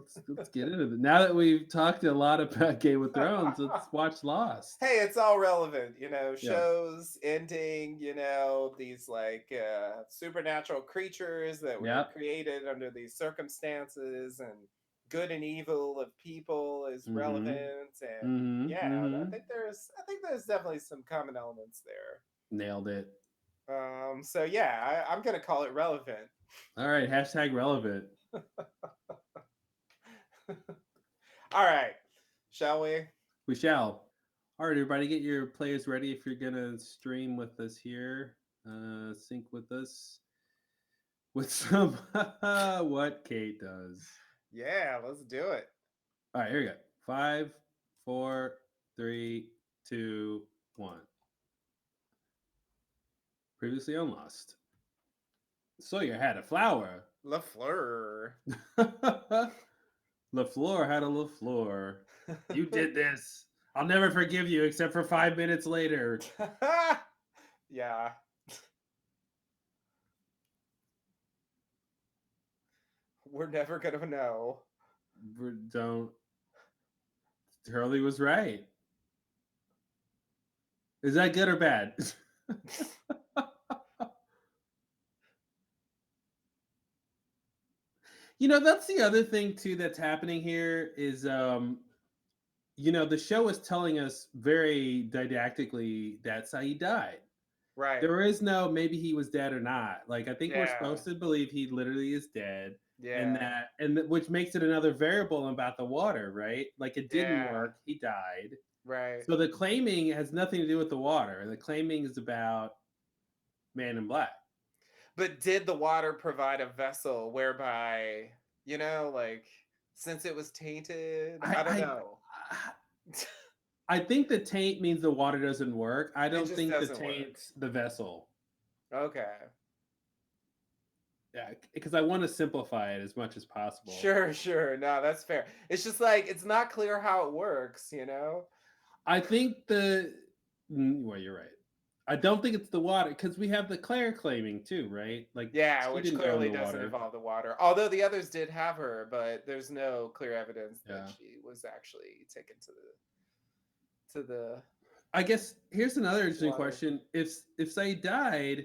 get into it. Now that we've talked a lot about Game of Thrones, let's watch Lost. Hey, it's all relevant, Yeah. shows ending, these like supernatural creatures that were Yep. created under these circumstances, and good and evil of people is Mm-hmm. relevant, and Mm-hmm. yeah, Mm-hmm. I think there's definitely some common elements there. Nailed it. So yeah, I'm gonna call it relevant. All right, hashtag relevant. All right, shall we? We shall. All right, everybody, get your players ready if you're gonna stream with us here. Sync with us with some what Kate does. Yeah, let's do it. All right, here we go. 5, 4, 3, 2, 1. Previously on Lost. Sawyer had a flower. Lafleur. LaFleur had a LaFleur. You did this. I'll never forgive you except for 5 minutes later. Yeah. We're never gonna know. Don't. Hurley was right. Is that good or bad? That's the other thing too that's happening here is the show is telling us very didactically that Saeed died. Right. There is no maybe he was dead or not. Like I think we're Yeah. supposed to believe he literally is dead, and Yeah. which makes it another variable about the water, right? Like it didn't Yeah. work. He died. Right. So the claiming has nothing to do with the water. The claiming is about Man in Black. But did the water provide a vessel whereby, like, since it was tainted? I don't I know. I think the taint means the water doesn't work. I It don't just think the doesn't work. taint's the vessel. Okay. Yeah, because I want to simplify it as much as possible. Sure, sure. No, that's fair. It's just like it's not clear how it works, you know? I think well, you're right. I don't think it's the water because we have the Claire claiming too, right? Like Yeah, she which didn't go in clearly the doesn't water. involve the water. Although the others did have her, but there's no clear evidence that Yeah. she was actually taken to the I guess here's another interesting water. question: if Said died,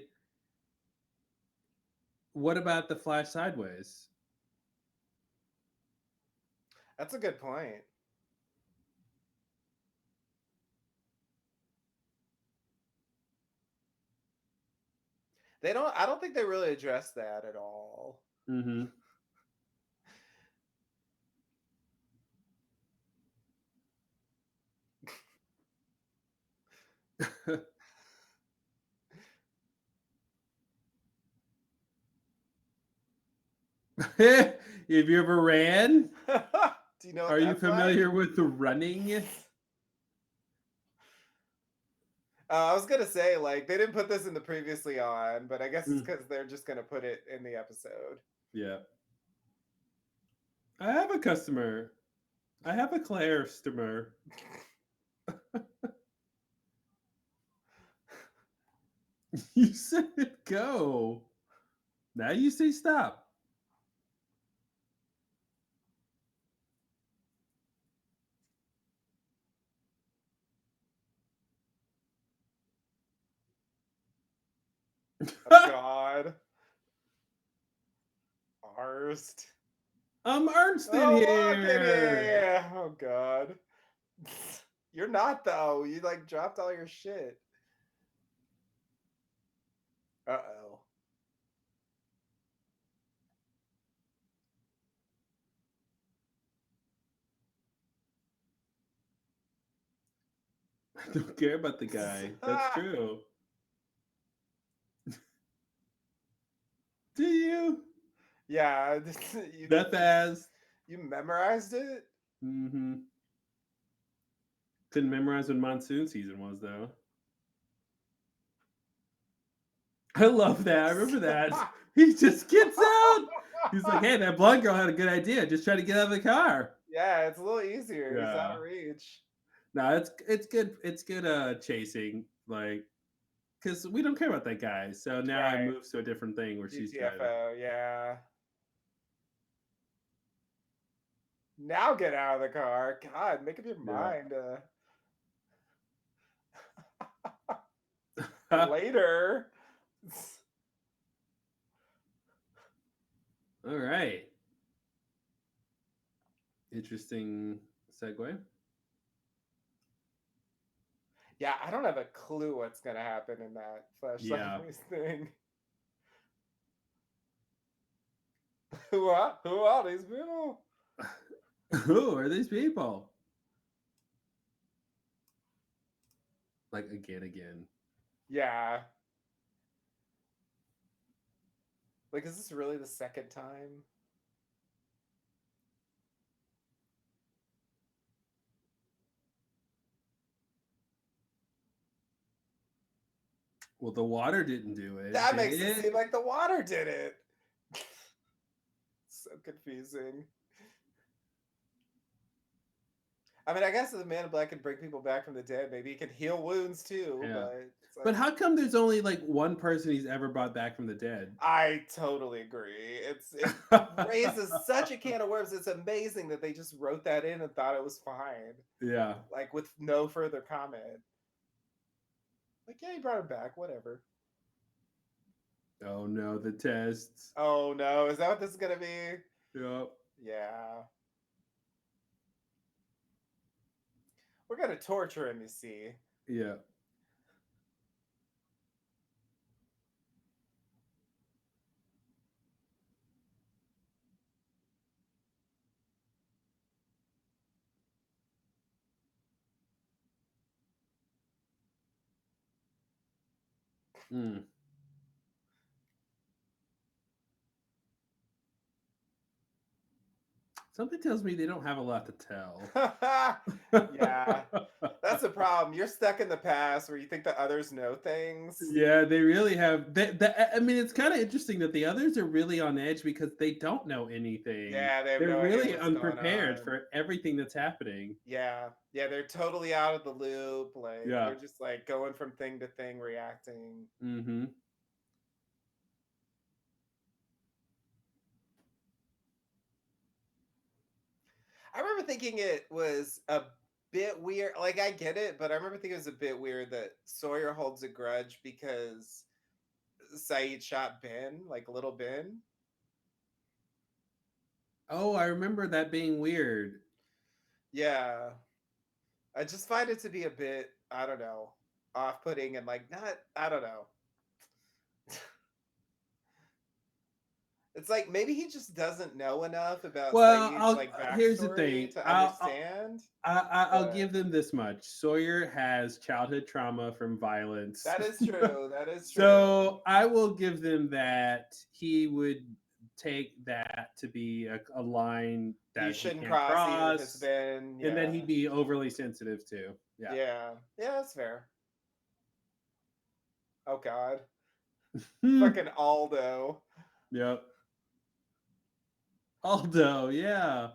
what about the Flash sideways? That's a good point. They don't I don't think they really address that at all. Mm-hmm. Have you ever ran? Do you know what Are you that's like? familiar with the running? I was gonna say, like, they didn't put this in the previously on, but I guess it's Mm, because they're just gonna put it in the episode. yeah. I have a customer. I have a Claire customer. You said go. Now you say stop. Oh God. Arst. Ernst in Oh, look at here. yeah. Oh God. You're not though. You like dropped all your shit. Uh-oh. I don't care about the guy. That's true. Do you? Yeah, you That fast? you memorized it? Mm-hmm. Couldn't memorize when monsoon season was though. I love that. I remember that. He just gets out. He's like, "Hey, that blonde girl had a good idea. Just try to get out of the car." Yeah, it's a little easier. He's out Yeah. of reach. No, it's good. It's good. Chasing like because we don't care about that guy. So now I Right. moves to a different thing where she's driving. GTFO, yeah. Now get out of the car. God, make up your Yeah. mind. Later. All right. Interesting segue. Yeah, I don't have a clue what's gonna happen in that Flash Yeah. Sideways thing. Who are these people? Who are these people? Like again. Yeah. Like, is this really the second time? Well, the water didn't do it, That did makes it seem it? like the water did it. So confusing. I mean, I guess if the Man in Black can bring people back from the dead, maybe he can heal wounds too, Yeah. but it's But like how come there's only like one person he's ever brought back from the dead? I totally agree. It raises such a can of worms. It's amazing that they just wrote that in and thought it was fine, Yeah. like with no further comment. Like, yeah, he brought him back. Whatever. Oh no, the tests. Oh no, is that what this is gonna be? Yep. Yeah, we're gonna torture him. You see. Yeah. Mm. Something tells me they don't have a lot to tell. Yeah, that's that's a problem. You're stuck in the past where you think the others know things. Yeah, they really have. I mean, it's kind of interesting that the others are really on edge because they don't know anything. Yeah, they have They're no idea really what's going unprepared on. for everything that's happening. Yeah, yeah, they're totally out of the loop. Like Yeah. they're just like going from thing to thing, reacting. Mm-hmm. I remember thinking it was a bit weird. Like I get it, but I remember thinking it was a bit weird that Sawyer holds a grudge because Saeed shot Ben, like little Ben. Oh, I remember that being weird. Yeah, I just find it to be a bit, I don't know, off-putting and like not, I don't know. It's like maybe he just doesn't know enough about Well, Saeed's I'll like here's the backstory thing. to understand. I'll But give them this much. Sawyer has childhood trauma from violence. that is true. That is true. So I will give them that he would take that to be a line You that he shouldn't can't cross even if it's cross, been, and that yeah. he'd be overly sensitive to. Yeah. Yeah. Yeah, that's fair. Oh God. Hmm. Fucking Aldo. Yep. Aldo, yeah.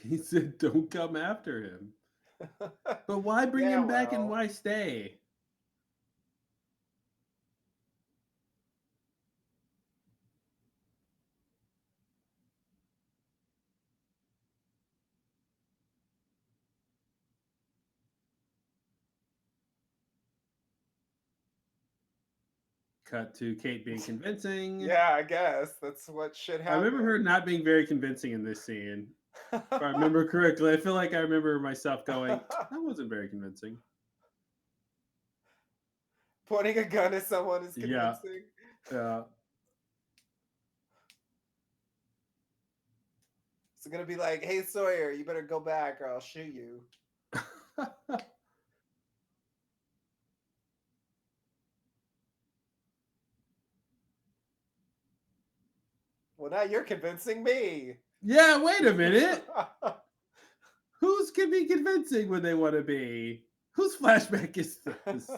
He said, "Don't come after him." But why bring Yeah, him back and well. why stay? Cut to Kate being convincing. Yeah, I guess that's what should I remember her happen. not being very convincing in this scene. If I remember correctly, I feel like I remember myself going, "That wasn't very convincing." Pointing a gun at someone is Yeah, convincing. yeah. It's gonna be like, hey Sawyer, you better go back or I'll shoot you. Well, now you're convincing me. Yeah, wait a minute. Who's can be convincing when they want to be? Whose flashback is this?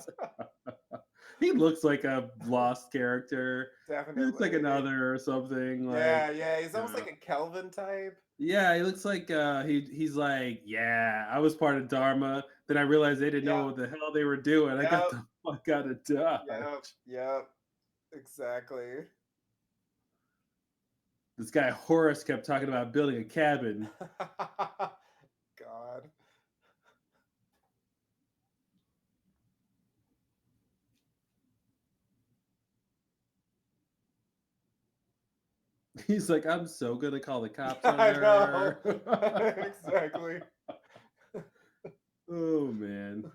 He looks like a lost character. He looks like Definitely. another or something. Like, Yeah, yeah. He's almost yeah, like a Kelvin type. yeah. He looks like he's like, yeah. I was part of Dharma. Then I realized they didn't know Yep. what the hell they were doing. I got Yep. the fuck out of Dodge. Yep. Yep. Exactly. This guy Horace kept talking about building a cabin. God. He's like, I'm so gonna call the cops on I know. her. Exactly. Oh man.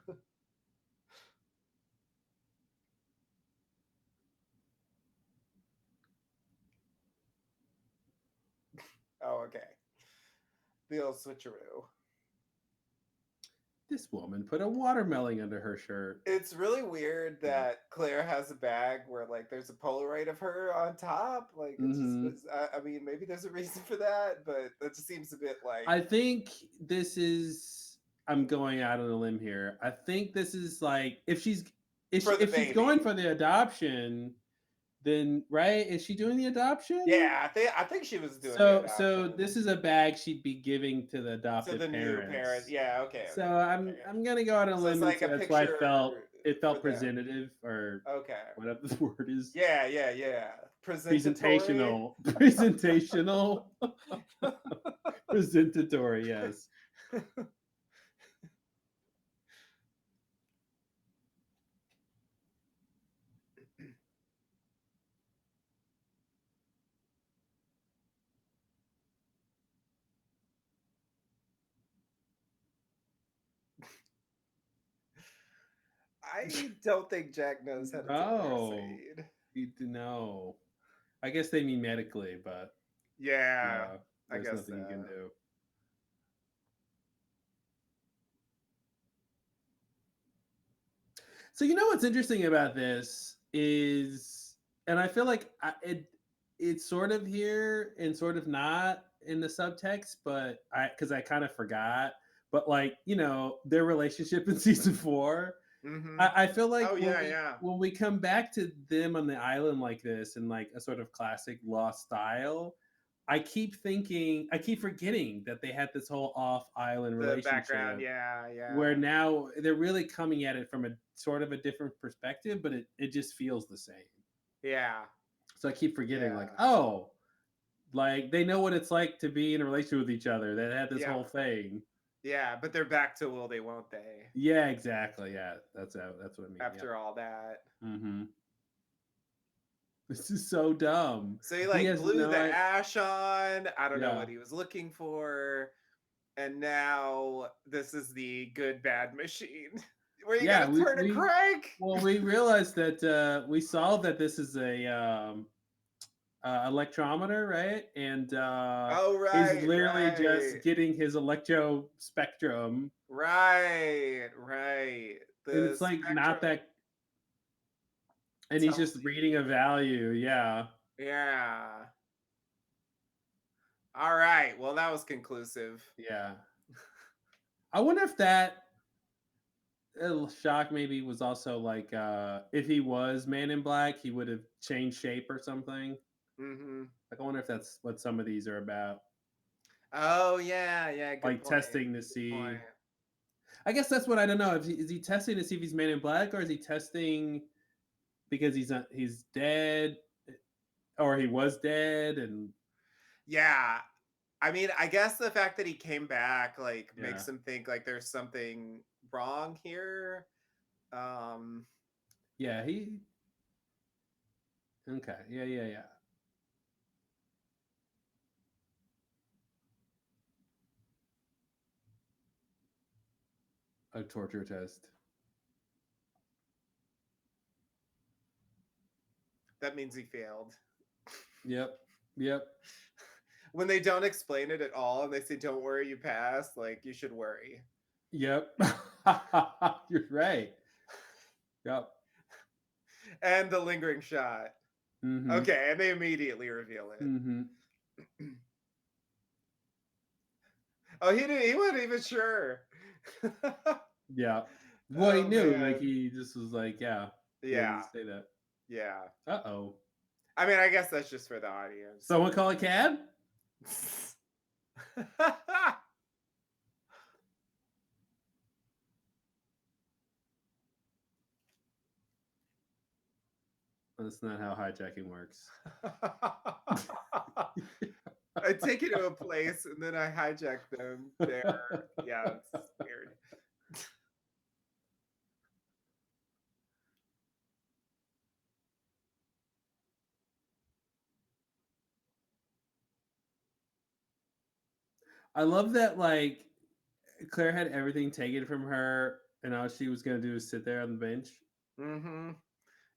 Oh, okay. The old switcheroo. This woman put a watermelon under her shirt. It's really weird Yeah. that Claire has a bag where like there's a Polaroid of her on top. Like it just Hmm. was. I mean, maybe there's a reason for that, but that just seems a bit like I think this is. I'm going out on a limb here. I think this is like for the if she's going baby. for the adoption, then right? Is she doing the adoption? Yeah, I think she was doing the So adoption this is a bag she'd be giving to the to the adoptive new parent. parents. Yeah, okay, So okay, I'm okay. I'm gonna go out on a So it's limb and like say a that's why picture it for felt them. presentative or Okay. whatever the word is. Yeah, yeah, yeah. Presentatory. Presentational. Presentational. Presentatory, yes. I don't think Jack knows how to take care of No. Saeed. No. I guess they mean medically, but Yeah, yeah, I there's guess so. nothing you can do. So you know what's interesting about this is and I feel like it's sort of here and sort of not in the subtext, but I kind of forgot. But like their relationship in season four, Mm-hmm. I feel like Oh yeah, yeah. when we come back to them on the island like this in like a sort of classic Lost style, I keep forgetting that they had this whole off island The background, relationship yeah, yeah. where now they're really coming at it from a sort of a different perspective, but it just feels the same. Yeah. So I keep forgetting, like, Yeah. oh, like they know what it's like to be in a relationship with each other. They had this Yeah. whole thing. Yeah, but they're back to will they won't they Yeah, exactly. Yeah, that's what I mean. Yeah. after all that. Mm-hmm. This is so dumb. So he He like has blew no the idea. ash on. I don't know Yeah. what he was looking for. And now this is the good bad machine. Where you Yeah, gotta we turn a we crank. well we realized that we solved that this is a electrometer, right? And Oh he's right, literally just right. getting his electro spectrum, Right, right. and The it's like not spectrum that, and he's tells just you. reading a value. Yeah, Yeah. All right. Well, that was conclusive. yeah. I wonder if that shock maybe was also like if he was Man in Black, he would have changed shape or something. Mm-hmm. Like I wonder if that's what some of these are about, Oh yeah, yeah. Good like point. testing to Good point. see. I guess that's what I don't know. If is he testing to see if he's Man in Black, or is he testing because he's not, he's dead, or he was dead, and Yeah. I mean, I guess the fact that he came back like yeah, makes him think like there's something wrong here. Um yeah, he okay, yeah, yeah, yeah. A torture test. that means he failed. Yep, yep, When they don't explain it at all and they say don't worry you passed, like you should worry. yep. You're right. Yep. And the lingering shot. Mm-hmm. Okay, and they immediately reveal it. Mm-hmm. Oh, he wasn't even sure. Yeah. Well, he Oh knew. Like man. he just was like, yeah. He had to Yeah. say that. Yeah. Uh-oh. I mean, I guess that's just for the audience. Someone call a cab? That's not how hijacking works. I take you to a place and then I hijack them there. Yeah, it's weird. I love that like Claire had everything taken from her and all she was gonna do is sit there on the bench. Mm-hmm.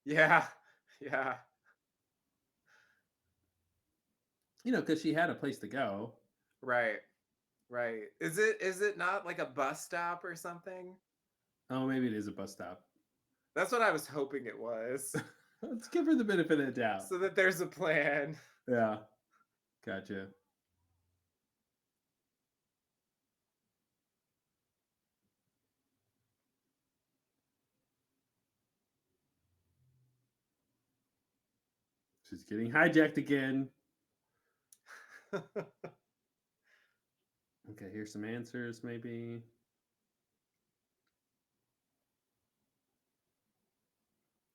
Yeah. Yeah. Because she had a place to go. Right. Right. Is it not like a bus stop or something? Oh, maybe it is a bus stop. That's what I was hoping it was. Let's give her the benefit of the doubt. So that there's a plan. Yeah. Gotcha. She's getting hijacked again. Okay, here's some answers, maybe.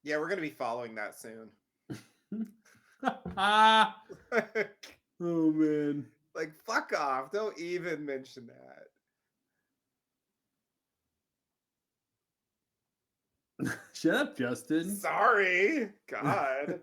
Yeah, we're gonna be following that soon. Oh man. Like fuck off. Don't even mention that. Shut up, Justin. Sorry. God.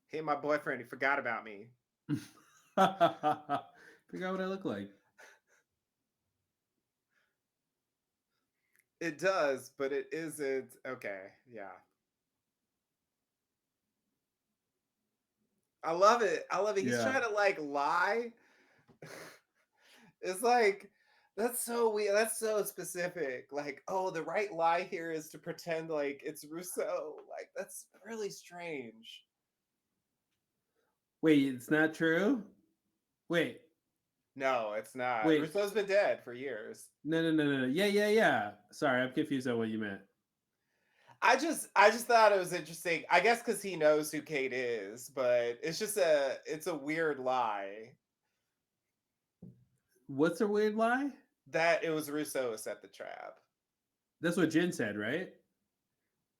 Hey, my boyfriend, he forgot about me. Figure out what I look like. It does, but it isn't. Okay, yeah. I love it. I love it. He's Yeah. trying to like lie. It's like that's so weird. That's so specific. Like, oh, the right lie here is to pretend like it's Rousseau. Like, that's really strange. Wait, it's not true? Wait, No, it's not. wait. Rousseau's been dead for years. No, no, no, no, no. Yeah, yeah, yeah. Sorry, I'm confused on what you meant. I just thought it was interesting. I guess because he knows who Kate is, but it's a weird lie What's a weird lie? that it was Rousseau who set the trap. That's what Jin said, right?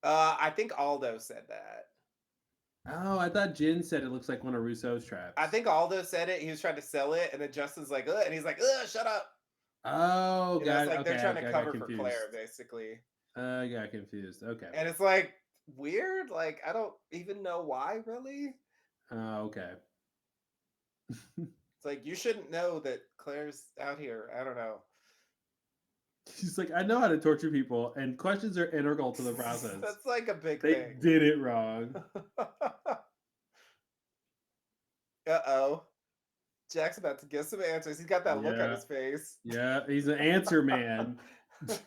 I think Aldo said that. Oh, I thought Jin said it looks like one of Russo's I traps. think Aldo said it. He was trying to sell it, and then Justin's like, ugh, and he's like, ugh, shut up. Oh, It's got it. like they're Okay, trying to okay, I got cover for Claire, confused. basically. I got confused. Okay. And it's like weird. Like, I don't even know why, really. Oh, okay. It's like you shouldn't know that Claire's out here. I don't know. She's like, I know how to torture people, and questions are integral to the process. That's like a big They thing. did it wrong. Uh-oh. Jack's about to get some answers. He's got that look on Yeah, his face. yeah. He's an answer man. He's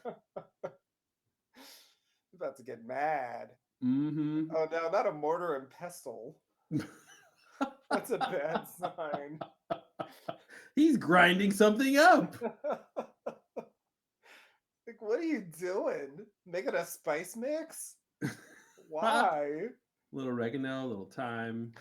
about to get mad. Mm-hmm. Oh no, not a mortar and pestle. That's a bad sign. He's grinding something up. Like, what are you doing? Making a spice mix? Why? Little oregano, a little thyme.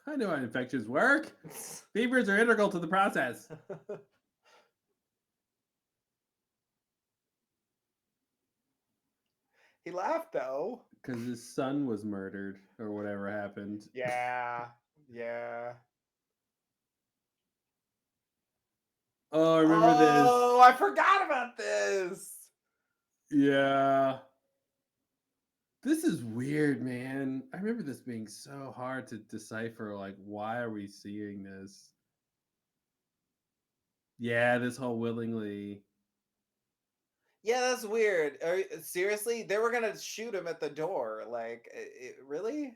I know how infections work. Fevers are integral to the process. He laughed though. Because his son was murdered or whatever happened. Yeah. Yeah. Oh, I remember this. Oh, I forgot about this. Yeah. This is weird, man. I remember this being so hard to decipher. Like, why are we seeing this? Yeah, this whole willingly. Yeah, that's weird. Seriously, they were gonna shoot him at the door. Like, really?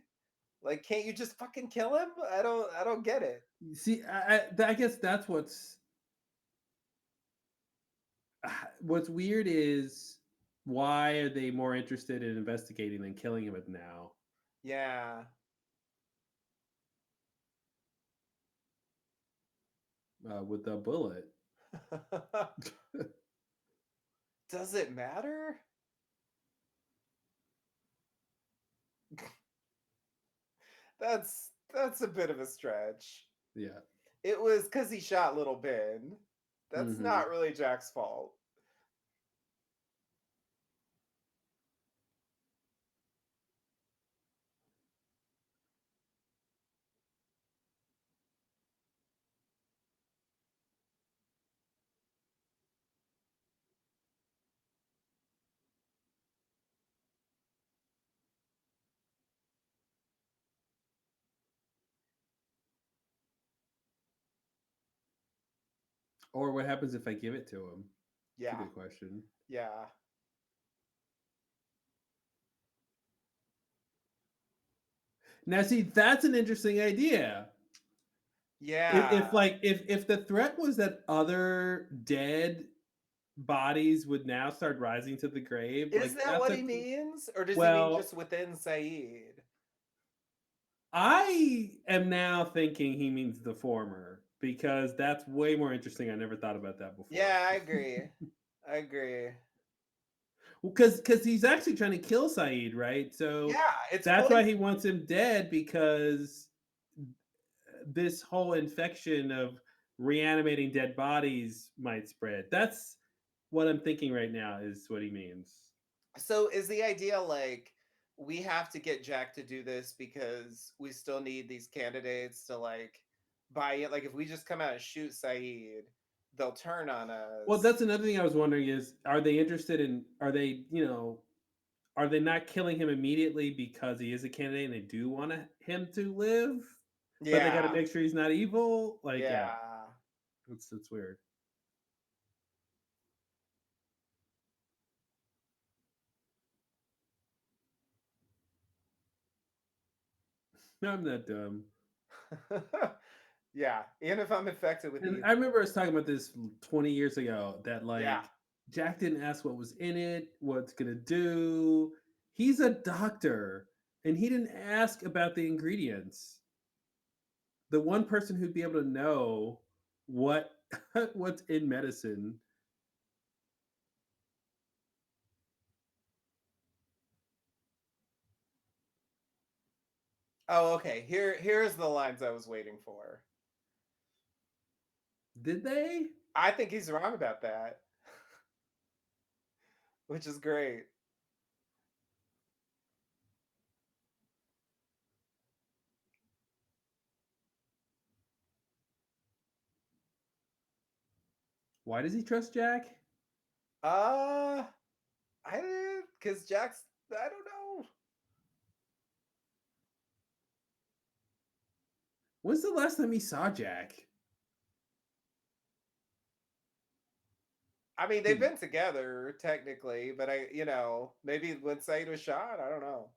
Like, can't you just fucking kill him? I don't get it. See, I guess that's what's weird is why are they more interested in investigating than killing him now? Yeah. With the bullet. Does it matter? That's a bit of a stretch. Yeah. It was because he shot little Ben. That's Hmm. not really Jack's fault. Or what happens if I give it to him? It's a Yeah. good question. Yeah. Now, see, that's an interesting idea. If Yeah. like if the threat was that other dead bodies would now start rising to the grave, Is like that that's what a he means? Or does he mean well. just within Saeed? I am now thinking he means the former because that's way more interesting. I never thought about that before. Yeah, I agree. I agree. Well, because he's actually trying to kill Saeed, right? So Yeah, it's that's why poison. he wants him dead because this whole infection of reanimating dead bodies might spread. That's what I'm thinking right now is what he means. So is the idea like we have to get Jack to do this because we still need these candidates to like buy it? Like if we just come out and shoot Saeed, they'll turn on Well, us. that's another thing I was wondering is, are they interested in? Are they, are they not killing him immediately because he is a candidate and they do want him to live, but they got to Yeah, make sure he's not evil? Like, yeah, yeah. it's weird. I'm not dumb. Yeah, even if I'm infected with And I evil. remember us talking about this 20 years ago that Yeah. like Jack didn't ask what was in it, what's gonna do. He's a doctor and he didn't ask about the ingredients. The one person who'd be able to know what what's in medicine. Oh, okay. Here's the lines I was waiting for. Did they? I think he's wrong about that, which is great. Why does he trust Jack? Uh, I did because Jack's. I don't know. When's the last time he saw Jack? I mean, they've Hmm. been together technically, but maybe when Said was shot, I don't know.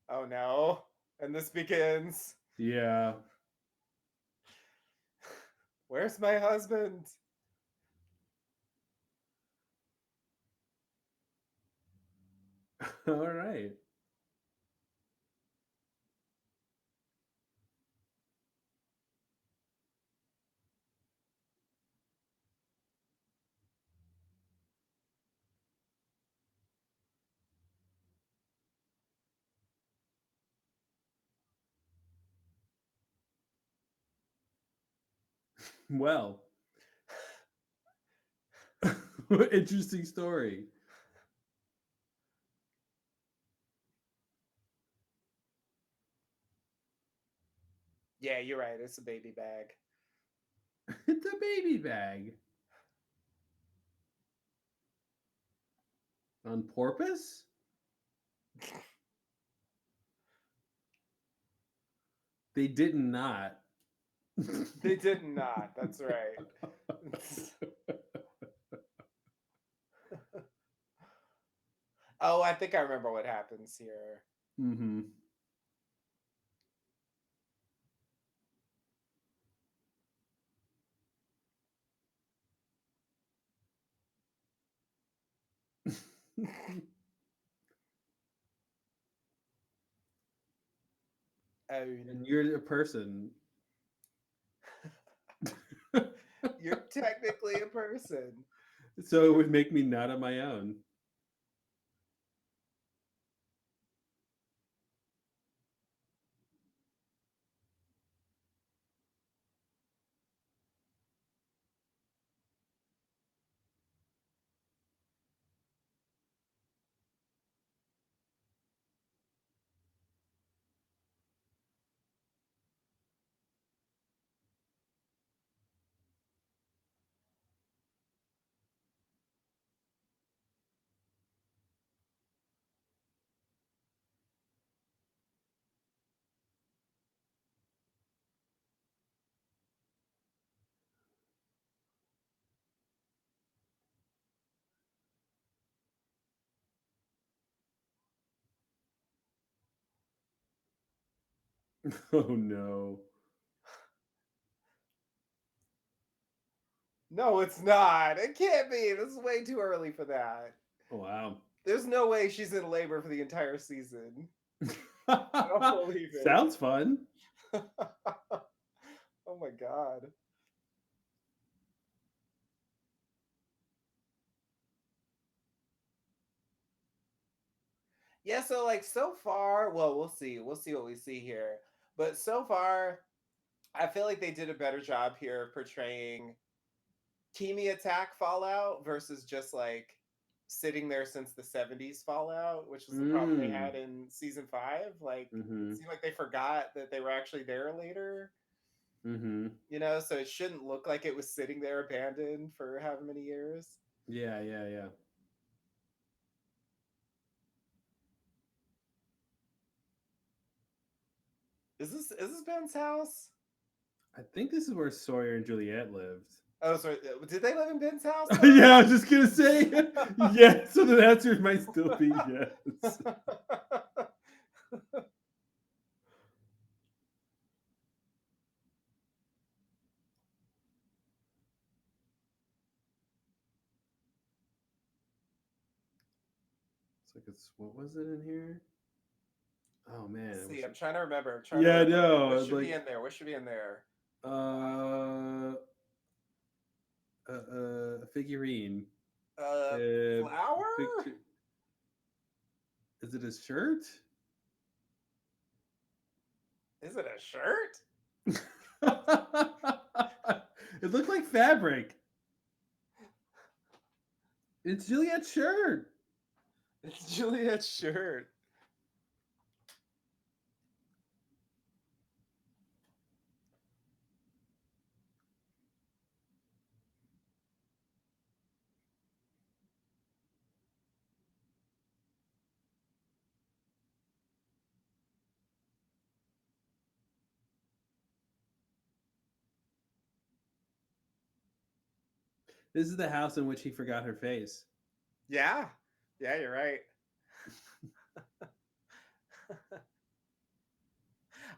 Oh no. And this begins. Yeah. Where's my husband? All right. Well, interesting story. Yeah, you're right. It's a baby bag. It's a baby bag on porpoise. They did not. They did not. That's right. Oh, I think I remember what happens here. Mm-hmm. And Oh, you're a person. you're technically a person. So it would make me not on my own. Oh no. No, it's not. It can't be. This is way too early for that. Wow. There's no way she's in labor for the entire season. I don't believe it. Sounds fun. Oh my god. Yeah, so like so far, well, we'll see. We'll see what we see here. But so far, I feel like they did a better job here of portraying Kimi attack Fallout versus just like sitting there since the 70s Fallout, which is the problem they Mm. had in season 5. Like, it Mm-hmm. seemed like they forgot that they were actually there later, Mm-hmm. so it shouldn't look like it was sitting there abandoned for however many years. Yeah, yeah, yeah. Is this Ben's house? I think this is where Sawyer and Juliet lived. Oh, sorry. Did they live in Ben's house though? Yeah, I was just gonna say yes. So the answer might still be yes. It's like it's what was it in here? Oh man, Let's we see, I'm should. trying to remember. I'm trying to Yeah, I remember. know. What It's should be like in there? What should be in there? uh, a figurine. Uh, Uh, flower? picture. Is it a shirt? Is it a shirt? It looked like fabric. It's Juliet's shirt. It's Juliet's shirt. This is the house in which he forgot her face. Yeah. Yeah, you're right.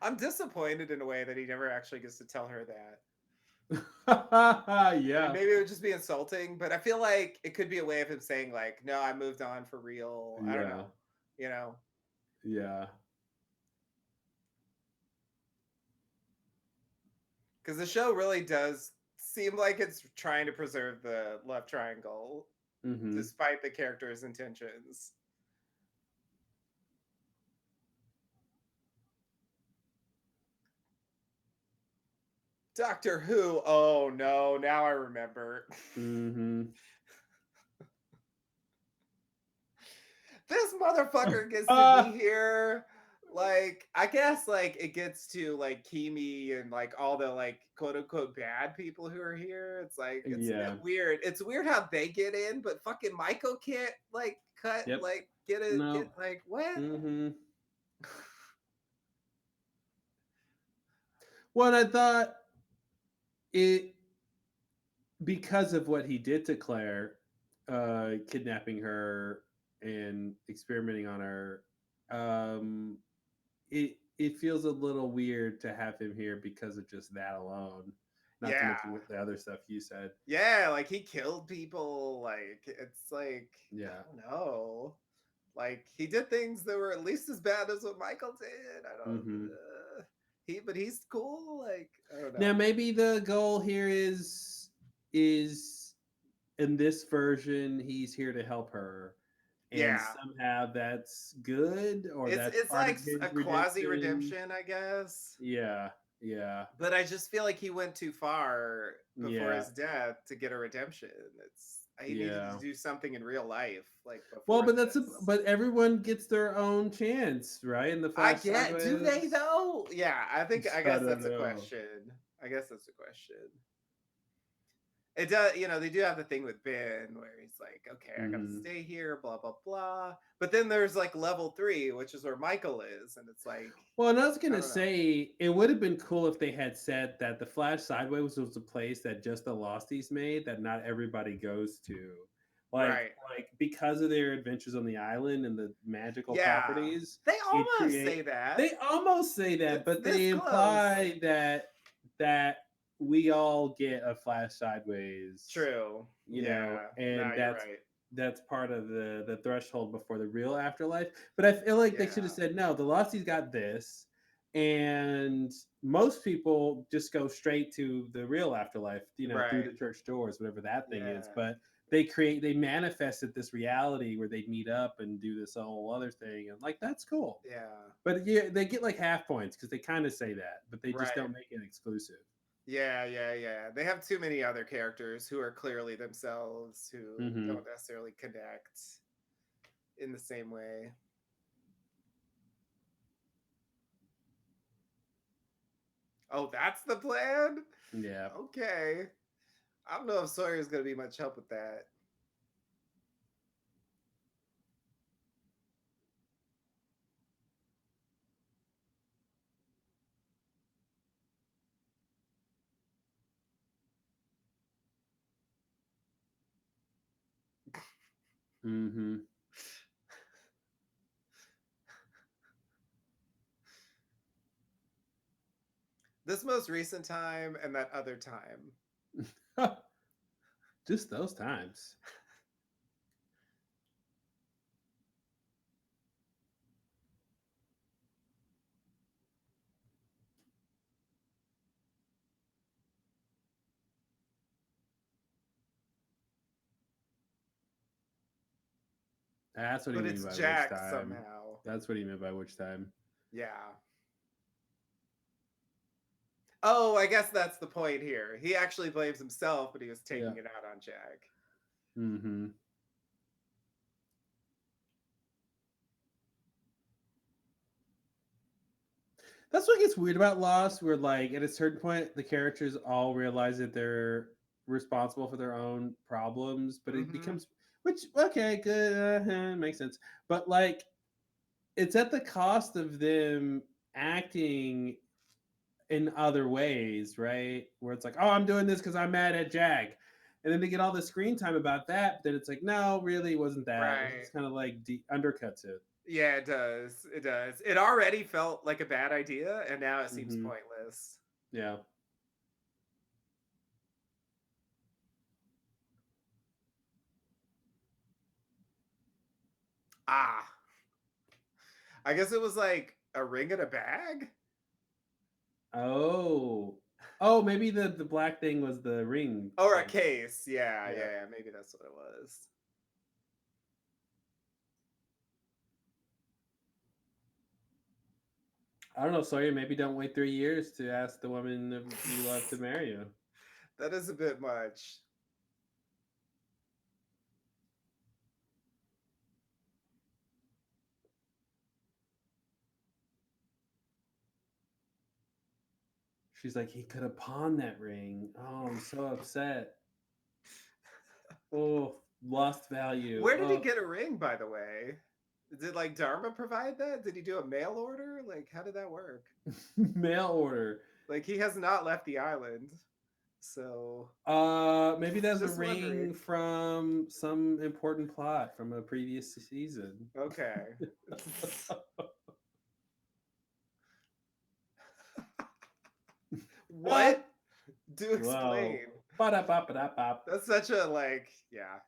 I'm disappointed in a way that he never actually gets to tell her that. And Yeah. maybe it would just be insulting, but I feel like it could be a way of him saying, like, no, I moved on for real. I don't Yeah. know. You know? Yeah. Because the show really does seem like it's trying to preserve the love triangle Mm-hmm. despite the character's intentions. Doctor Who. Oh no, now I remember. Mm-hmm. This motherfucker gets to be here. Like, I guess like it gets to like Kimi and like all the like quote unquote bad people who are here. It's like it's a bit Yeah. weird. It's weird how they get in, but fucking Michael can't like cut Yep. like get it get No. like what? Mm-hmm. Well, I thought it because of what he did to Claire, kidnapping her and experimenting on her, um, it feels a little weird to have him here because of just that alone. Not to Yeah. mention the other stuff you said. Yeah, like he killed people. Like it's like Yeah. I don't know. Like he did things that were at least as bad as what Michael did. I don't. Mm-hmm. But he's cool. Like I don't Now know. maybe the goal here is in this version he's here to help her, and Yeah, somehow that's good or it's that's it's part of like a his quasi redemption. redemption, I guess. Yeah, yeah, But I just feel like he went too far before yeah, his death to get a redemption. It's he needed to yeah. do something in real life, like Well, before but this. but everyone gets their own chance, right? In the I Flash get. Do they sideways. though? Yeah, I I guess don't that's a know. question. I guess that's a question. It does, they do have the thing with Ben where he's like, okay, I gotta Hmm. stay here, blah blah blah. But then there's like level 3, which is where Michael is, and it's like, Well, and I was I gonna don't know. say it would have been cool if they had said that the Flash Sideways was a place that just the Losties made, that not everybody goes to, Right. like because of their adventures on the island and the magical Yeah. properties. They It almost create say that. they almost say that, It's but this they close. imply that we all get a Flash Sideways, True. Yeah. No, and you're right. that's part of the threshold before the real afterlife. But I feel like they should have Yeah. said no. The Losties got this, and most people just go straight to the real afterlife. Through Right. the church doors, whatever that thing is. Yeah. But they manifested this reality where they meet up and do this whole other thing, and like that's cool. Yeah. But yeah, they get like half points because they kind of say that, but they just Right. don't make it exclusive. Yeah, yeah, yeah. They have too many other characters who are clearly themselves who Mm-hmm. don't necessarily connect in the same way. Oh, that's the plan? Yeah. Okay. I don't know if Sawyer's going to be much help with that. Mm-hmm. This most recent time and that other time. Just those times. That's what he But mean it's by which Jack time. somehow. That's what he meant by which time. Yeah. Oh, I guess that's the point here. He actually blames himself, but he was Yeah. taking it out on Jack. Mm-hmm. That's what gets weird about Lost, where like at a certain point the characters all realize that they're responsible for their own problems, but it Mm-hmm. becomes which okay, good, makes sense. But like it's at the cost of them acting in other ways, right? Where it's like, oh, I'm doing this because I'm mad at Jack. And then they get all the screen time about that, but then it's like, no, really, it wasn't that. It Right. just kind of like undercuts it. Yeah, it does. It does. It already felt like a bad idea, and now it seems Mm-hmm. pointless. Yeah. Ah, I guess it was like a ring in a bag? Oh. Oh, maybe the black thing was the ring Or a thing. case. Yeah, Yeah. yeah, maybe that's what it was. I don't know, Sawyer. Maybe don't wait 3 years to ask the woman if you love to marry you. That is a bit much. She's like, he could have pawned that ring. Oh, I'm so upset. Oh, lost value. Where did he Oh, get a ring, by the way? Did like Dharma provide that? Did he do a mail order? Like, how did that work? mail order. Like, he has not left the island. So, Maybe that's a just ring wondering. from some important plot from a previous season. Okay. Ah, What? Do wow. explain. Ba-da-ba-ba-da-bop. That's such a, like, yeah.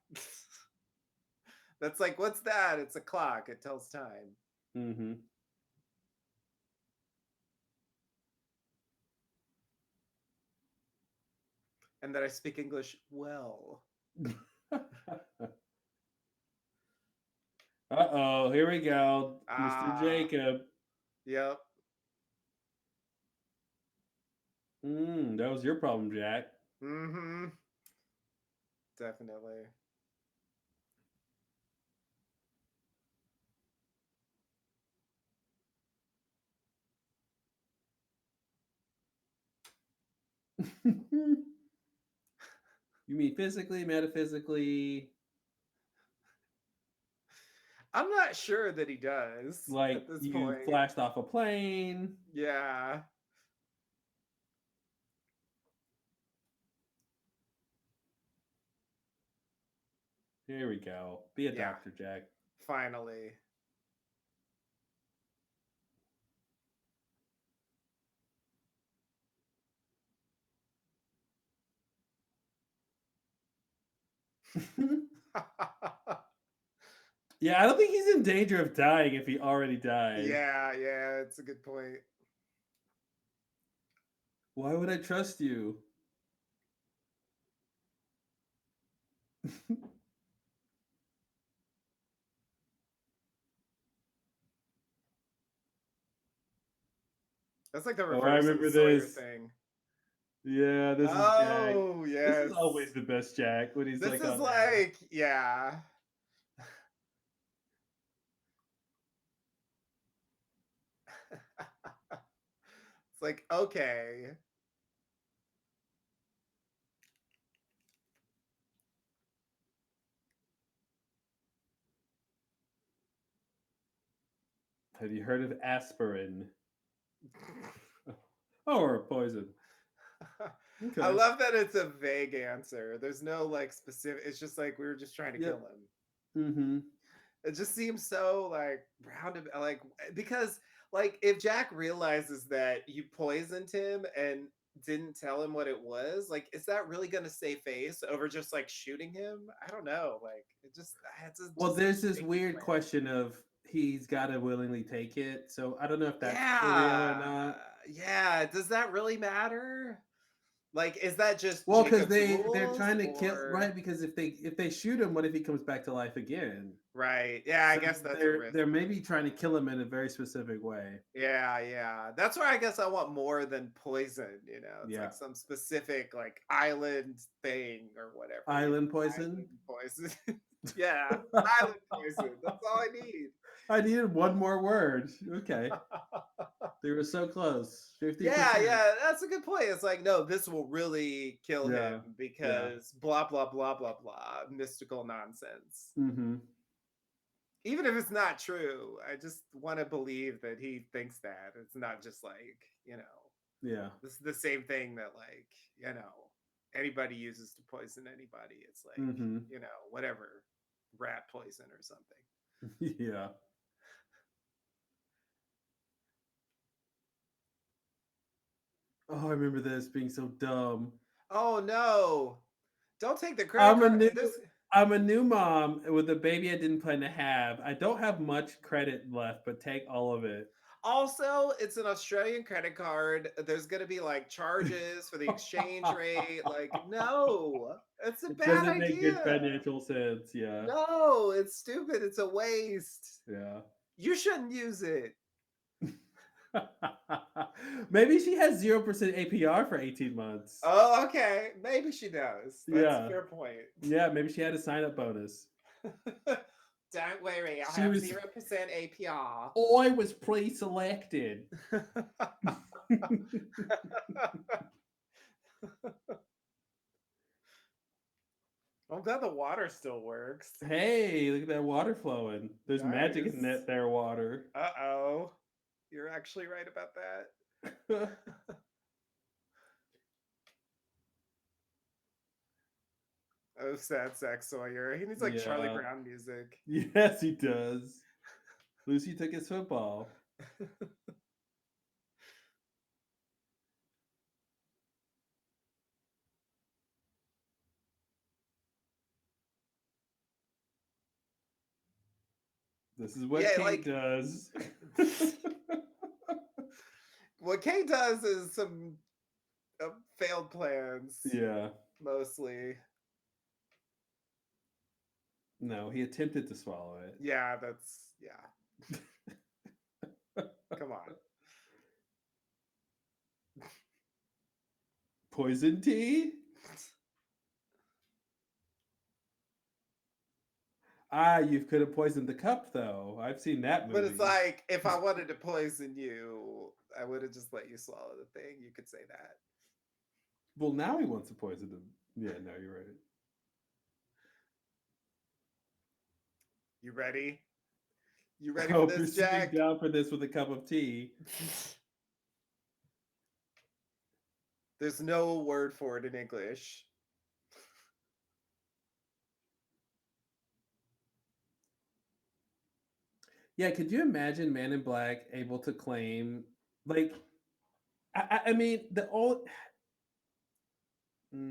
That's like, what's that? It's a clock. It tells time. Mm-hmm. And that I speak English well. Uh-oh, here we go. Mr. Ah, Jacob. yep. That was your problem, Jack. Mm-hmm. Definitely. You mean physically, metaphysically, I'm not sure that he does like at this you point. flashed off a plane? Yeah. Here we go. Be a Yeah. doctor, Jack. Finally. Yeah, I don't think he's in danger of dying if he already died. Yeah, yeah, it's a good point. Why would I trust you? That's like the Oh, I reverse of the remember Sawyer this. thing. Yeah, this is Jack. Oh, This is yes. always the best Jack when he's This like is on there. like, yeah. It's like, okay. Have you heard of aspirin? Or poison? I Okay. love that it's a vague answer. There's no like specific, it's just like we were just trying to kill Yep. him. Mm-hmm. It just seems so like roundabout, like because like if Jack realizes that you poisoned him and didn't tell him what it was, like is that really gonna save face over just like shooting him? I don't know. Like it just it's Well, just such there's a this shaky weird plan. question of he's got to willingly take it. So I don't know if that's for real or Yeah, not. yeah. Does that really matter? Like, is that just Well, because Jacob's they're rules trying to kill, or right? Because if they shoot him, what if he comes back to life again? right? Yeah, I So guess that's a they're risk. maybe trying to kill him in a very specific way. Yeah, yeah. That's where I guess I want more than poison, you know. It's Yeah. like some specific like island thing or whatever, you Island know, poison. island poison. Yeah, island poison. That's all I need. I needed one more word. Okay. They were so close. Yeah, 50%. yeah, that's a good point. It's like, no, this will really kill him Yeah. Yeah. because blah blah blah blah blah mystical nonsense. Mm-hmm. Even if it's not true, I just want to believe that he thinks that. It's not just like, you know, Yeah. this is the same thing that like, you know, anybody uses to poison anybody. It's like, Mm-hmm. you know, whatever, rat poison or something. Yeah. Oh, I remember this being so dumb. Oh no. Don't take the credit I'm a card. new This I'm a new mom with a baby I didn't plan to have. I don't have much credit left, but take all of it. also, it's an Australian credit card. There's going to be like charges for the exchange rate. Like, no, it's a It bad doesn't make good idea. financial sense. Yeah. No, it's stupid. It's a waste. Yeah. You shouldn't use it. Maybe she has 0% APR for 18 months. Oh, okay. Maybe she does. That's a Yeah. fair point. Yeah, maybe she had a sign up bonus. Don't worry, I'll She have was 0% APR. I was pre-selected. I'm glad the water still works. Hey, look at that water flowing. There's magic in Nice. that there water. Uh-oh. You're actually right about that. Oh, sad Zach Sawyer. He needs like Charlie Yeah. Brown music. Yes, he does. Lucy took his football. This is what Yeah, Kate like does. what Kate does is some failed plans Yeah. mostly. No, he attempted to swallow it. Yeah, that's yeah. Come on. Poison tea? Ah, you could have poisoned the cup, though. I've seen that But it's movie. like if I wanted to poison you, I would have just let you swallow the thing. You could say that. Well, now he wants to poison him. Yeah, no, you're right. You ready? You ready for Oh, this, you're sitting Jack? down for this with a cup of tea. There's no word for it in English. Yeah, could you imagine Man in Black able to claim, like, I mean, the old.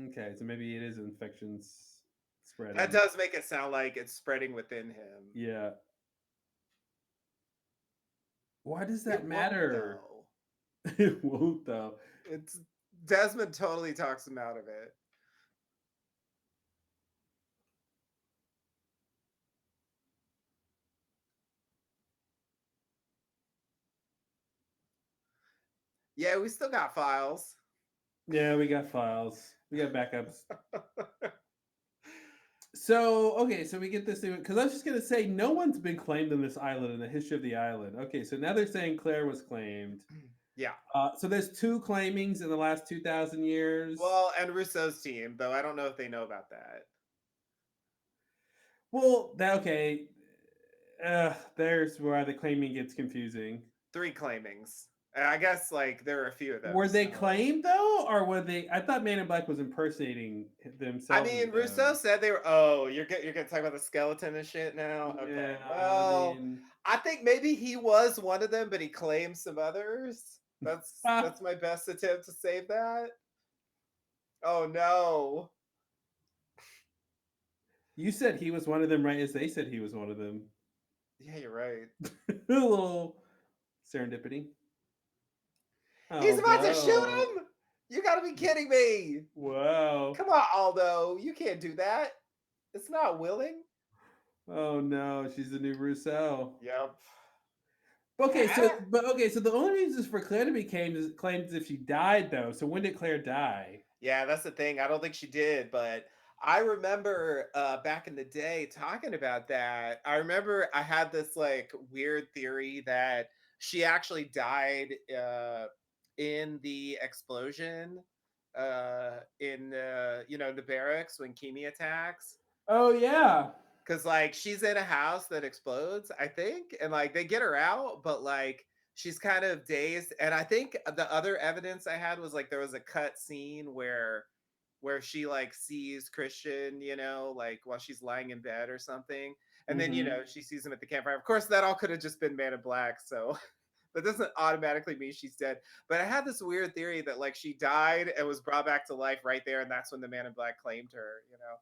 Okay, so maybe it is infections That spreading. does make it sound like it's spreading within him. Yeah. Why does It that won't matter? though. It won't, though. It's Desmond totally talks him out of it. Yeah, we still got files. Yeah, we got files. We got backups. So okay, so we get this thing because I was just gonna say no one's been claimed on this island in the history of the island. Okay, so now they're saying Claire was claimed. Yeah. So there's two claimings in the last 2,000 years. Well, and Rousseau's team, though I don't know if they know about that. Well, that okay. There's where the claiming gets confusing. Three claimings. And I guess like there are a few of Were those. they So claimed though, or were they? I thought Man in Black was impersonating I themselves as mean, Rousseau them. said they were. Oh, you're gonna talk about the skeleton and shit now. Okay. Yeah, I Well, mean, I think maybe he was one of them, but he claims some others. ah, That's my best attempt to save that. Oh no. you said he was one of them, right? As they said he was one of them. Yeah, you're right. A little serendipity. He's about to shoot Although, him. You gotta be kidding me. wow. Come on, Aldo. You can't do that. It's not willing. Oh no, she's the new Rousseau. Yep. Okay, so Ah. but okay, so the only reason for Claire to be claimed is if she died, though. So when did Claire die? Yeah, that's the thing. I don't think she did, but I remember back in the day talking about that. I remember I had this like weird theory that she actually died in the explosion in the barracks when Kimi attacks. Oh yeah. Cause like she's in a house that explodes, I think, and like they get her out, but like she's kind of dazed. And I think the other evidence I had was like there was a cut scene where she like sees Christian, like while she's lying in bed or something. And then, Mm-hmm. she sees him at the campfire. Of course, that all could have just been Man in Black. So that doesn't automatically mean she's dead. But I had this weird theory that like she died and was brought back to life right there, and that's when the Man in Black claimed her.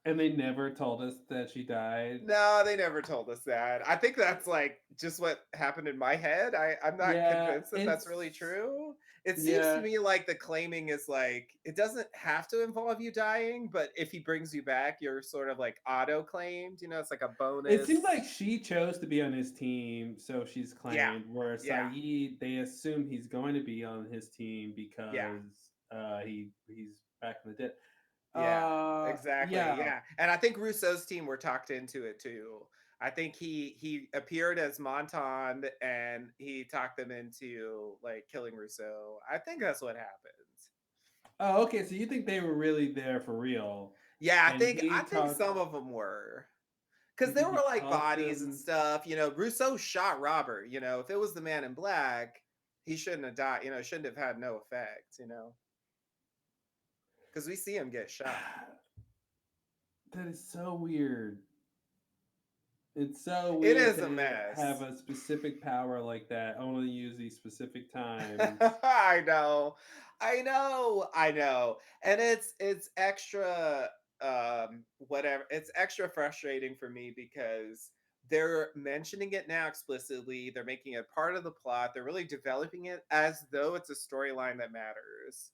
And they never told us that she died. No, they never told us that. I think that's like just what happened in my head. I'm not Yeah, convinced that that's really it's true. It seems to yeah. me like the claiming is like it doesn't have to involve you dying, but if he brings you back, you're sort of like auto claimed. It's like a It seems bonus. like she chose to be on his team, so she's Yeah, claimed. Where yeah, Saeed, they assume he's going to be on his team yeah, because he's back in the dead. yeah. Exactly. Yeah, Yeah, and I think Rousseau's team were talked into it too. I think he appeared as Montan and he talked them into like killing Rousseau. I think that's what happened. oh, okay. So you think they were really there for real, Yeah, I and think I think some of them were because you there think were he like taught bodies and them? stuff. Rousseau shot Robert. If it was the Man in Black, he shouldn't have died. It shouldn't have had no effect. Because we see him get shot. That is so weird. It's so It weird is a to have mess. a specific power like that, only use these specific times. I know, I know, and it's extra whatever. It's extra frustrating for me because they're mentioning it now explicitly. They're making it part of the plot. They're really developing it as though it's a storyline that matters.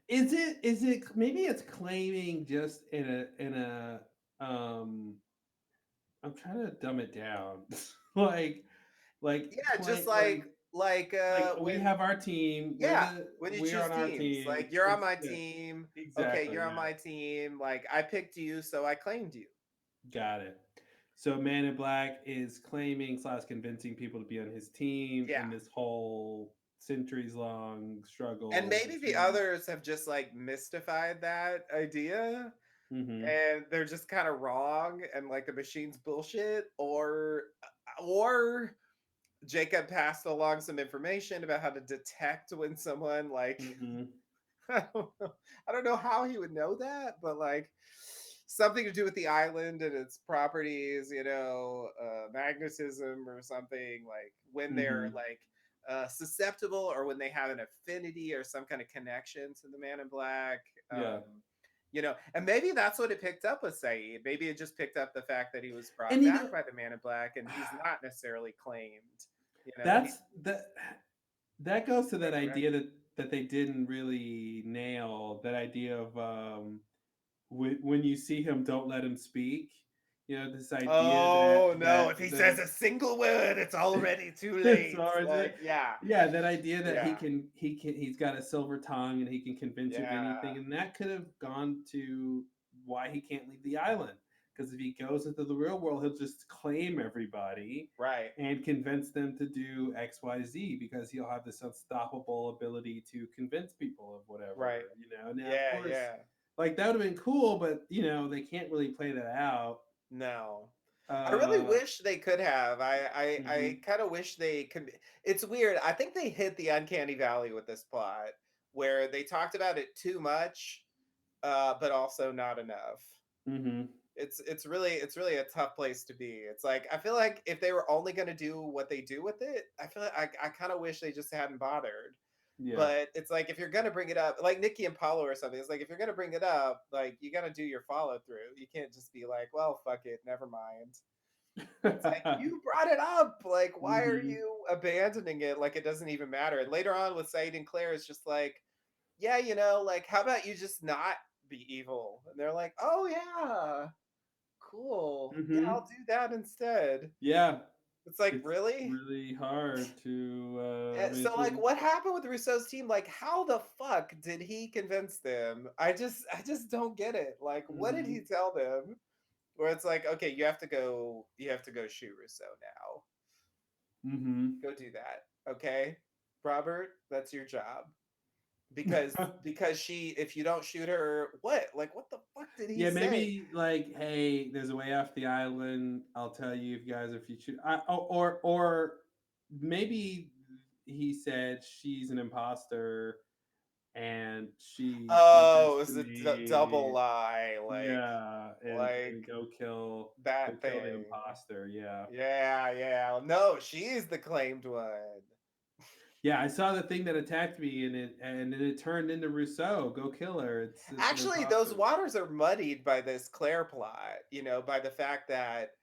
Is it maybe it's claiming just in a um I'm trying to dumb it down. like like Yeah, just claim like we when have our team, yeah, when you we're choose on our teams, team. like you're on It's my yeah, team. Okay, exactly, you're on yeah. my team. Like I picked you, so I claimed you. Got it. So Man in Black is claiming slash convincing people to be on his team Yeah. in this whole centuries long And struggle maybe the between. others have just like mystified that idea Hmm. and they're just kind of wrong and like the machine's bullshit or Jacob passed along some information about how to detect when someone like Hmm. I don't know how he would know that, but like something to do with the island and its properties, magnetism or something like when they're Hmm. like susceptible or when they have an affinity or some kind of connection to the Man in Black. Yeah. And maybe that's what it picked up with Saeed. Maybe it just picked up the fact that he was brought And back by the Man in Black and he's not necessarily claimed. He's that's that goes to that idea resurrected. that they didn't really nail, that idea of when you see him, don't let him speak. This idea Oh no, that if he says the a single word, it's already too it's late. always Like, yeah. yeah, that idea that Yeah. he's got a silver tongue and he can convince you of anything, Yeah. and that could have gone to why he can't leave the island. Because if he goes into the real world, he'll just claim everybody Right. and convince them to do X, Y, Z because he'll have this unstoppable ability to convince people of Right. whatever. Now, of Yeah, course, yeah. like that would have been cool, but they can't really play that out. No. I really Uh, wish they could have. I mhm. kind of wish they could. It's weird. I think they hit the uncanny valley with this plot where they talked about it too much, but also not enough. Mhm. It's really a tough place to be. It's like I feel like if they were only going to do what they do with it, I feel like I kind of wish they just hadn't bothered. Yeah. But it's like if you're gonna bring it up, like Nikki and Paulo or something, it's like if you're gonna bring it up, like you gotta do your follow through. You can't just be like, well, fuck it, never mind. It's like you brought it up. Like, why are Mhm. you abandoning it? Like it doesn't even matter. And later on with Said and Claire, it's just like, yeah, like how about you just not be evil? And they're like, oh yeah, cool. Yeah, I'll Mhm. do that instead. Yeah. It's like, It's really? really hard to I mean So it's like really what happened with Rousseau's team? Like how the fuck did he convince them? I just don't get it. Like what did he mhm. tell them? Where it's like, okay, you have to go shoot Rousseau now. Mhm. Go do that. Okay? Robert, that's your job. Because she if you don't shoot her, what? Like what the fuck did he Yeah, say? maybe like, hey, there's a way off the island. I'll tell you if you guys if you shoot. Or maybe he said she's an imposter and she Oh, it confessed to was a double me. lie, Yeah, and like go that kill the thing. imposter. Yeah. Yeah, yeah. No, she's the claimed one. Yeah, I saw the thing that attacked me, and then it turned into Rousseau. Go kill her. It's an Actually, those imposter. waters are muddied by this Claire plot, by the fact that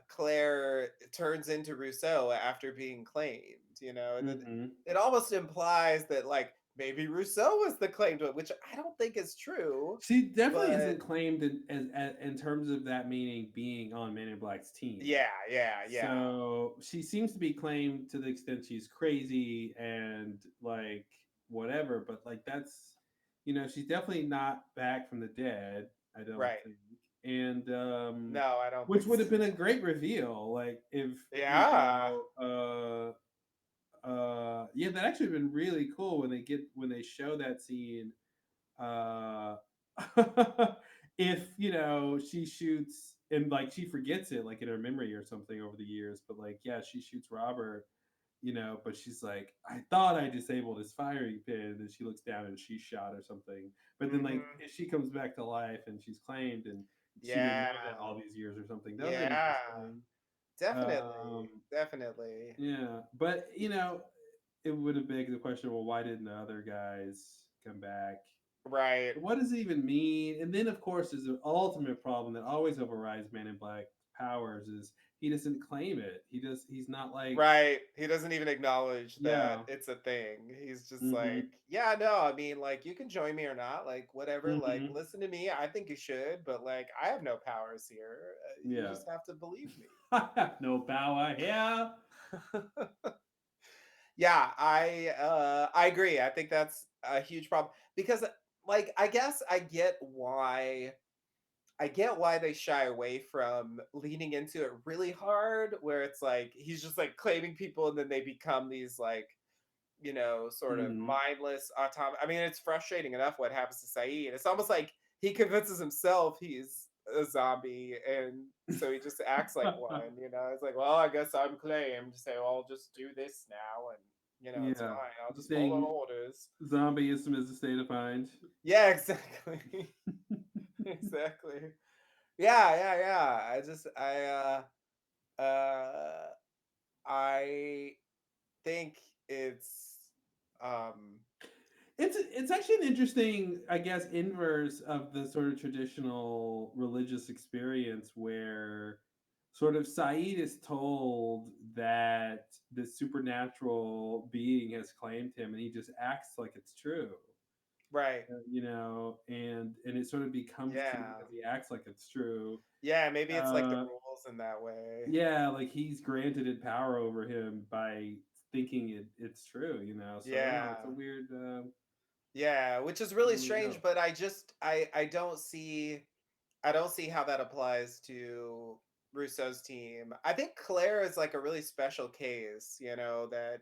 Claire turns into Rousseau after being claimed, that Hmm. it almost implies that like maybe Rousseau was the claimed one, which I don't think is true. She definitely But isn't claimed in terms of that meaning being on Man in Black's team. yeah, yeah, yeah. So she seems to be claimed to the extent she's crazy and like whatever, but like that's she's definitely not back from the dead. I don't Right. think, and No, I don't which think would so. have been a great reveal, like if Yeah. yeah, that actually been really cool when they show that scene. Uh, if she shoots and like she forgets it like in her memory or something over the years, but like yeah, she shoots Robert. But she's like, I thought I disabled his firing pin, and then she looks down and she's shot or something. But then like Hmm. if she comes back to life and she's claimed and she didn't know that Yeah. all these years or something, that would have been Yeah. interesting. Definitely. Um, Definitely. yeah, but it would have begged the question, well, why didn't the other guys come back? Right. What does it even mean? And then, of course, there's the ultimate problem that always overrides Man in Black powers is he doesn't claim it. He's not like, Right. He doesn't even acknowledge that yeah, it's a thing. He's just like, mm-hmm, yeah, no, I mean, like, you can join me or not. Like, whatever. Like, mm-hmm, listen to me. I think you should, but like, I have no powers here. You yeah. just have to believe me. I have no power here. Yeah, I agree. I think that's a huge problem because like I get why they shy away from leaning into it really hard, where it's like he's just like claiming people and then they become these like, sort of Mm-hmm. mindless I mean, it's frustrating enough what happens to Saeed. It's almost like he convinces himself he's a zombie and so he just acts like one. It's like, well, I guess I'm claimed, so I'll just do this now and it's Yeah. fine. I'll just follow Saying orders. zombieism is a state of mind. Yeah, exactly. Exactly. Yeah, yeah, yeah. Uh I think it's um It's actually an interesting, I guess, inverse of the sort of traditional religious experience where sort of Saeed is told that this supernatural being has claimed him and he just acts like it's true. Right. and it sort of becomes true Yeah. because he acts like it's true. Yeah, maybe it's like the Uh, rules in that way. yeah, like he's granted it power over him by thinking it's true. So I don't know. It's a Yeah. weird, Yeah, which is really weird strange, deal. but I don't see how that applies to Russo's team. I think Claire is like a really special case, that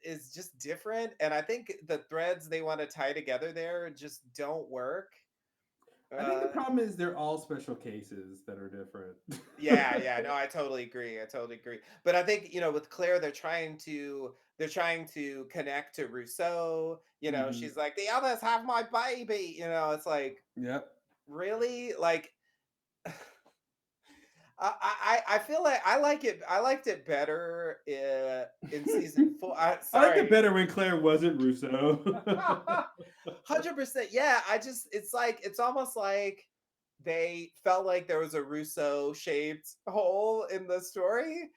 is just different, and I think the threads they want to tie together there just don't work. I think the Uh problem is they're all special cases that are different. yeah, yeah, no, I totally agree. I totally agree. But I think, with Claire they're trying to connect to Rousseau. Hmm. She's like, "The others have my baby." It's like, Yep. really? Like I feel like I liked it better in season 4. I liked it Sorry. better when Claire wasn't Russo. 100%. Yeah, it's like it's almost like they felt like there was a Russo shaped hole in the story,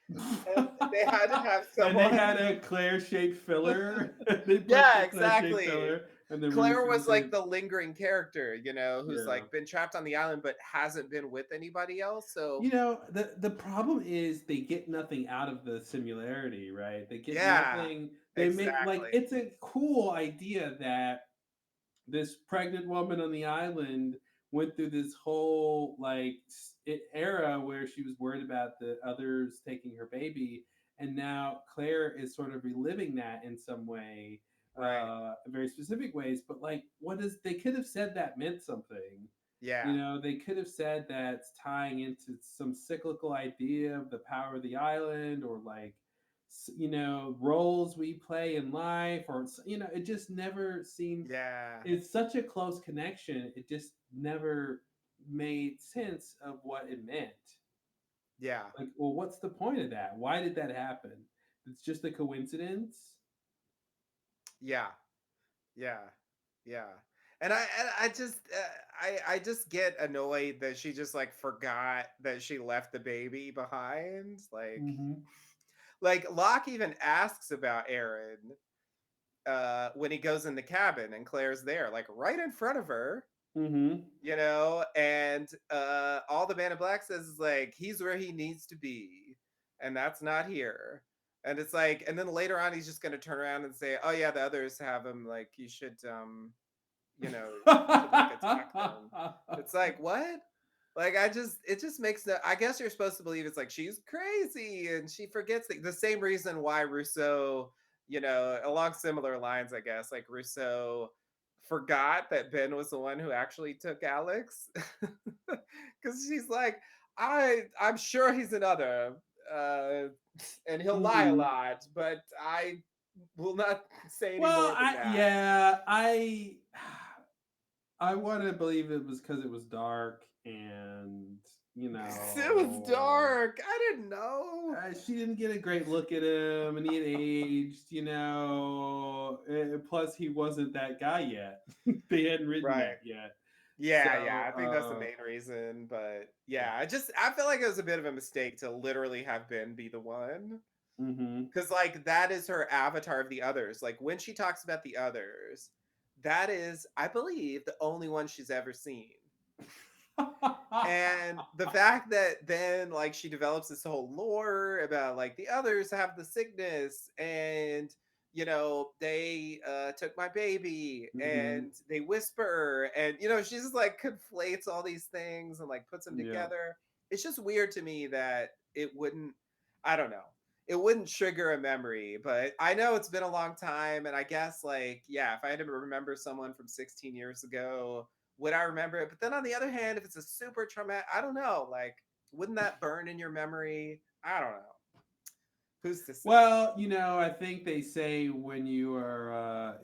and they had to have And they someone. had a Claire-shaped filler. They pushed Yeah, a Claire-shaped exactly. filler, and the Claire was Russos like did. the lingering character, who's Yeah. like been trapped on the island but hasn't been with anybody else. So The problem is they get nothing out of the similarity, right? They get yeah, nothing. They make like exactly. it's a cool idea that this pregnant woman on the island went through this whole era where she was worried about the others taking her baby, and now Claire is sort of reliving that in some way, Right. very specific ways. But like, what is they could have said that meant something. Yeah. They could have said that's tying into some cyclical idea of the power of the island, or like roles we play in life, or it just never seemed. Yeah. It's such a close connection, it just never made sense of what it meant. Yeah. Like, well, what's the point of that? Why did that happen? It's just a coincidence. Yeah. Yeah. Yeah. And I just I just get annoyed that she just like forgot that she left the baby behind. Mm-hmm. Like Locke even asks about Aaron when he goes in the cabin and Claire's there, like right in front of her, Mm-hmm. and all the Man in Black says is like he's where he needs to be, and that's not here. And it's like, and then later on he's just gonna turn around and say, "Oh yeah, the others have him. Like you should like attack them." It's like, what? Like it just makes no. I guess you're supposed to believe it's like she's crazy and she forgets the same reason why Rousseau, along similar lines, I guess, like Rousseau forgot that Ben was the one who actually took Alex, because she's like, I'm sure he's another, uh, and he'll lie a Mm-hmm. lot, but I will not say any Well, more than that. I want to believe it was because it was dark, and you It was know dark. I didn't know. she didn't get a great look at him, and he had aged, plus, he wasn't that guy yet. They hadn't written Right. that yet. Yeah, yeah. So, I think that's the main reason. But yeah, I feel like it was a bit of a mistake to literally have Ben be the one. mm-hmm. Because like that is her avatar of the others. Like when she talks about the others, that is, I believe, the only one she's ever seen. And the fact that then like she develops this whole lore about like the others have the sickness, and they took my baby, Mm-hmm. and they whisper, and she just like conflates all these things and like puts them Yeah. together. It's just weird to me that it wouldn't, I don't know, it wouldn't trigger a memory. But I know it's been a long time, and I guess like, yeah, if I had to remember someone from 16 years ago, would I remember it? But then on the other hand, if it's a super traumatic, I don't know, like, wouldn't that burn in your memory? I don't know. Who's to say? Well, I think they say when you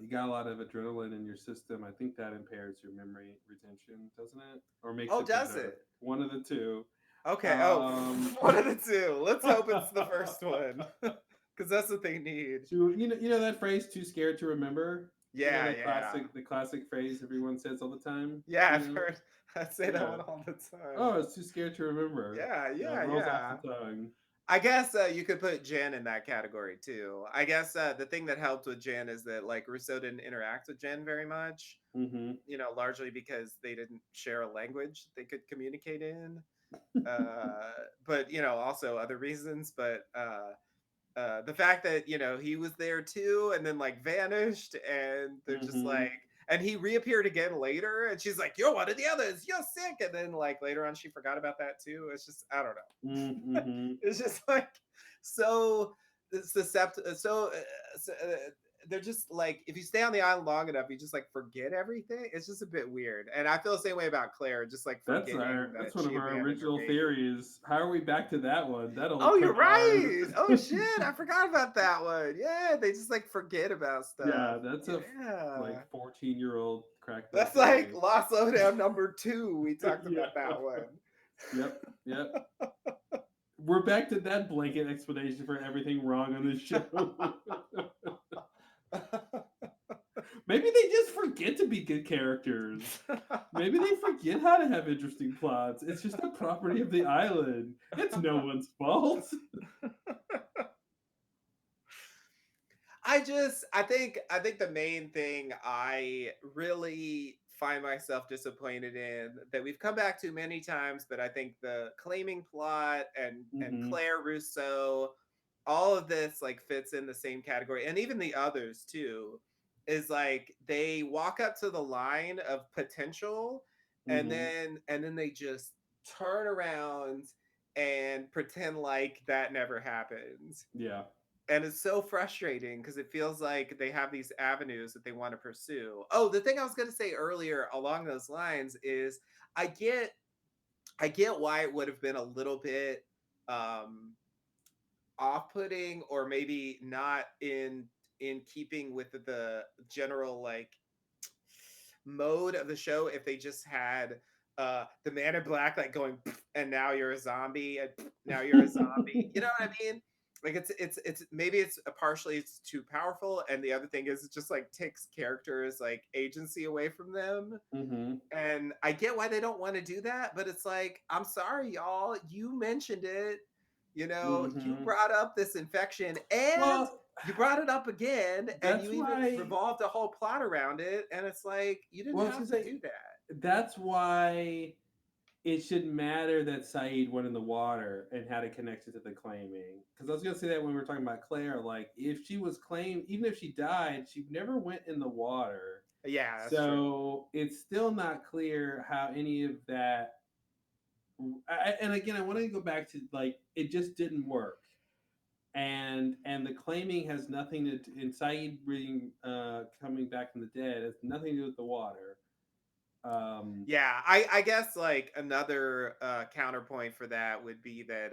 got a lot of adrenaline in your system, I think that impairs your memory retention, doesn't it? Or makes Oh, it does better. it? One of the two. Okay. Oh, Um, one of the two. Let's hope it's the first one, because that's what they need. you know that phrase "too scared to remember." Yeah, That yeah, classic phrase everyone says all the time. yeah. You I've know, heard. I say that yeah. one all the time. Oh, it's too scared to remember. Yeah, Yeah, yeah, it rolls off yeah. the tongue. I guess you could put Jen in that category too. I guess the thing that helped with Jen is that like Rousseau didn't interact with Jen very much. Mm-hmm. Largely because they didn't share a language they could communicate in. Uh, but also other reasons. But the fact that he was there too, and then like vanished, and they're just Mm-hmm. like, and he reappeared again later, and she's like, "You're one of the others. You're sick," and then like later on, she forgot about that too. It's just I don't know. Mm-hmm. It's just like so susceptible. So they're just like if you stay on the island long enough, you just like forget everything. It's just a bit weird, and I feel the same way about Claire, just like forgetting That's that one of she our abandoned her original baby. theories. How are we back to that one? That only Oh, took you're our right. Oh shit, I forgot about that one. Yeah, they just like forget about stuff. yeah. That's a Yeah. like 14-year-old crackpot That's like theory. Lost Lowdown number 2. We talked Yeah. about that one. Yep. Yep. We're back to that blanket explanation for everything wrong on this show. Maybe they just forget to be good characters. Maybe they forget how to have interesting plots. It's just a property of the island. It's no one's fault. I think the main thing I really find myself disappointed in that we've come back to many times, but I think the claiming plot and Mm-hmm. Claire Rousseau, all of this like fits in the same category, and even the others too, is like they walk up to the line of potential, and Mm-hmm. then they just turn around and pretend like that never happened, Yeah. and it's so frustrating because it feels like they have these avenues that they want to pursue. Oh, the thing I was going to say earlier along those lines is I get I get why it would have been a little bit um off-putting, or maybe not in keeping with the general like mode of the show if they just had the man in black like going and now you're a zombie, and now you're a zombie. You know what I mean? Like it's maybe it's partially it's too powerful, and the other thing is it just like takes characters like agency away from them. Mm-hmm. And I get why they don't want to do that, but it's like, I'm sorry, y'all, you mentioned it. You Mm-hmm. brought up this infection, and Well, you brought it up again, and that's you even why. revolved a whole plot around it. And it's like, you didn't Well, I was have gonna to say do that. that's why it shouldn't matter that Saeed went in the water and had a connection to the claiming. Because I was gonna say that when we were talking about Claire, like if she was claimed, even if she died, she never went in the water. Yeah, that's true. So it's still not clear how any of that. And again, I want to go back to like it just didn't work, and the claiming has nothing to and Saeed being coming back from the dead has nothing to do with the water. Um, Yeah, I guess like another counterpoint for that would be that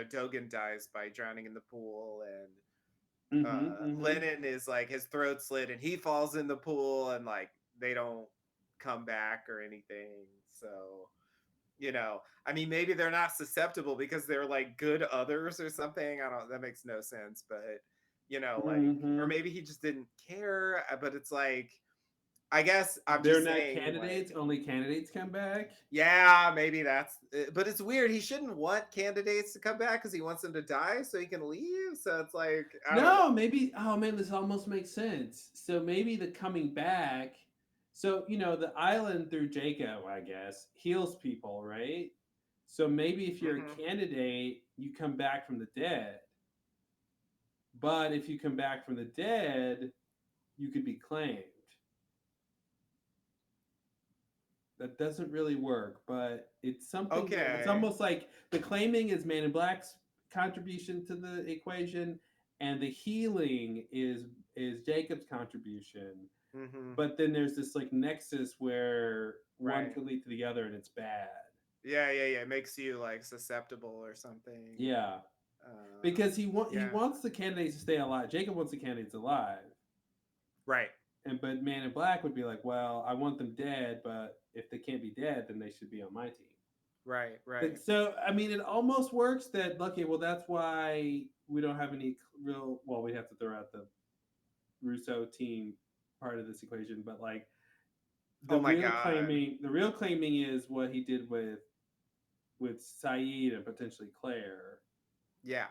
Dogan dies by drowning in the pool, and mm-hmm, mm-hmm. Lennon is like his throat slit and he falls in the pool, and like they don't come back or anything. So, I mean, maybe they're not susceptible because they're like good others or something. I don't, that makes no sense, but like, or Mm-hmm. maybe he just didn't care. But it's like, I guess I'm They're just not saying, like, candidates. Only candidates come back. yeah, maybe that's, but it's weird. He shouldn't want candidates to come back because he wants them to die so he can leave. So it's like, I don't No, know. maybe. Oh man, this almost makes sense. So maybe the coming back. So the island through Jacob, I guess, heals people, right? So maybe if you're a Hmm. candidate, you come back from the dead. But if you come back from the dead, you could be claimed. That doesn't really work, but it's something that it's Okay. almost like the claiming is Man in Black's contribution to the equation, and the healing is Jacob's contribution. Hmm. But then there's this like nexus where one Right. could lead to the other, and it's bad. Yeah, yeah, yeah. It makes you like susceptible or something. Yeah, Uh, because he yeah. wants the candidates to stay alive. Jacob wants the candidates alive, Right. and but Man in Black would be like, well, I want them dead, but if they can't be dead, then they should be on my team. Right. Right. So I mean, it almost works that okay. Well, that's why we don't have any real. Well, we have to throw out the Russo team part of this equation, but like Oh my God. the real claiming is what he did with Saeed and potentially Claire. Yeah.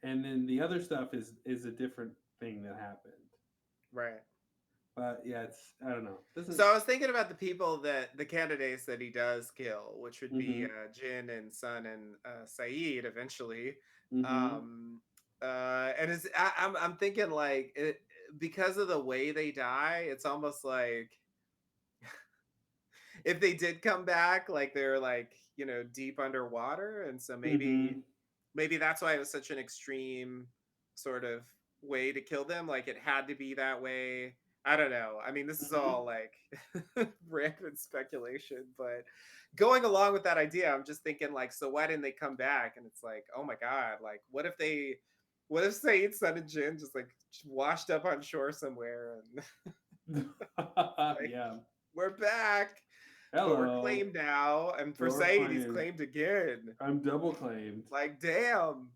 and then the other stuff is a different thing that happened. Right. But yeah, it's I don't know. Doesn't. So I was thinking about the people that the candidates that he does kill, which would be Mm-hmm. Jin and Sun and Saeed eventually. Mm-hmm. Um, and I'm thinking like because of the way they die, it's almost like if they did come back, like they're like deep underwater, and so maybe Mm-hmm. maybe that's why it was such an extreme sort of way to kill them. Like it had to be that way. I don't know. I mean, this is Mm-hmm. all like rampant speculation, but going along with that idea, I'm just thinking like, so why didn't they come back? And it's like, oh my god, like what if Saeed, Sun, and Jin just like washed up on shore somewhere and like Yeah. we're back, but we're Hello. claimed now, and for Door Saeed, he's claimed. claimed again. I'm double claimed. Like, damn,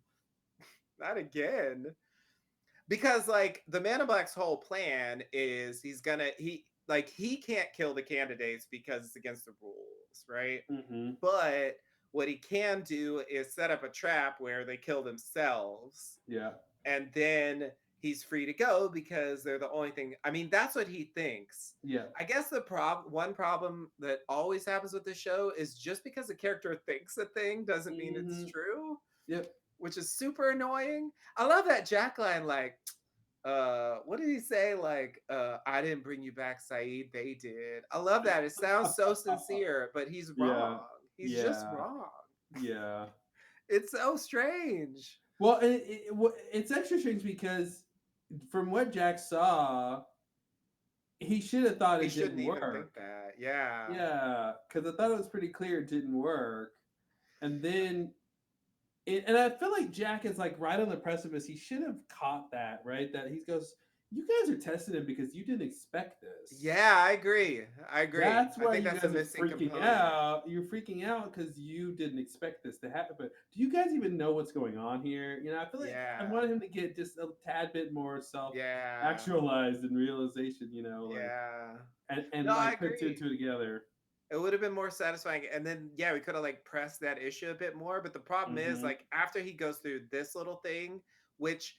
not again. Because like the Man in Black's whole plan is he can't kill the candidates because it's against the rules, right? Mm-hmm. But what he can do is set up a trap where they kill themselves, Yeah. and then he's free to go because they're the only thing. I mean, that's what he thinks. Yeah. I guess the one problem that always happens with the show is just because a character thinks a thing doesn't mean it's Mm-hmm. true, Yep. which is super annoying. I love that Jack line, like, what did he say? Like, I didn't bring you back, Saeed, they did. I love that. It sounds so sincere, but he's Yeah. wrong. He's just Yeah. wrong. Yeah. It's so strange. Well, it's extra strange because from what Jack saw, he should have thought He it shouldn't didn't even think work. that. Yeah. Yeah, because I thought it was pretty clear it didn't work. And then, and I feel like Jack is like right on the precipice. He should have caught that, right? That he goes, "You guys are testing him because you didn't expect this." Yeah, I agree. I agree. That's I why think you that's a guys are missing freaking component. out. You're freaking out because you didn't expect this to happen. But do you guys even know what's going on here? You know, I feel like I Yeah. wanted him to get just a tad bit more self Yeah. actualized and realization, like Yeah. and No, I like put two and agree. two together. It would have been more satisfying. And then, yeah, we could have like pressed that issue a bit more. But the problem is, Mm-hmm. like, after he goes through this little thing, which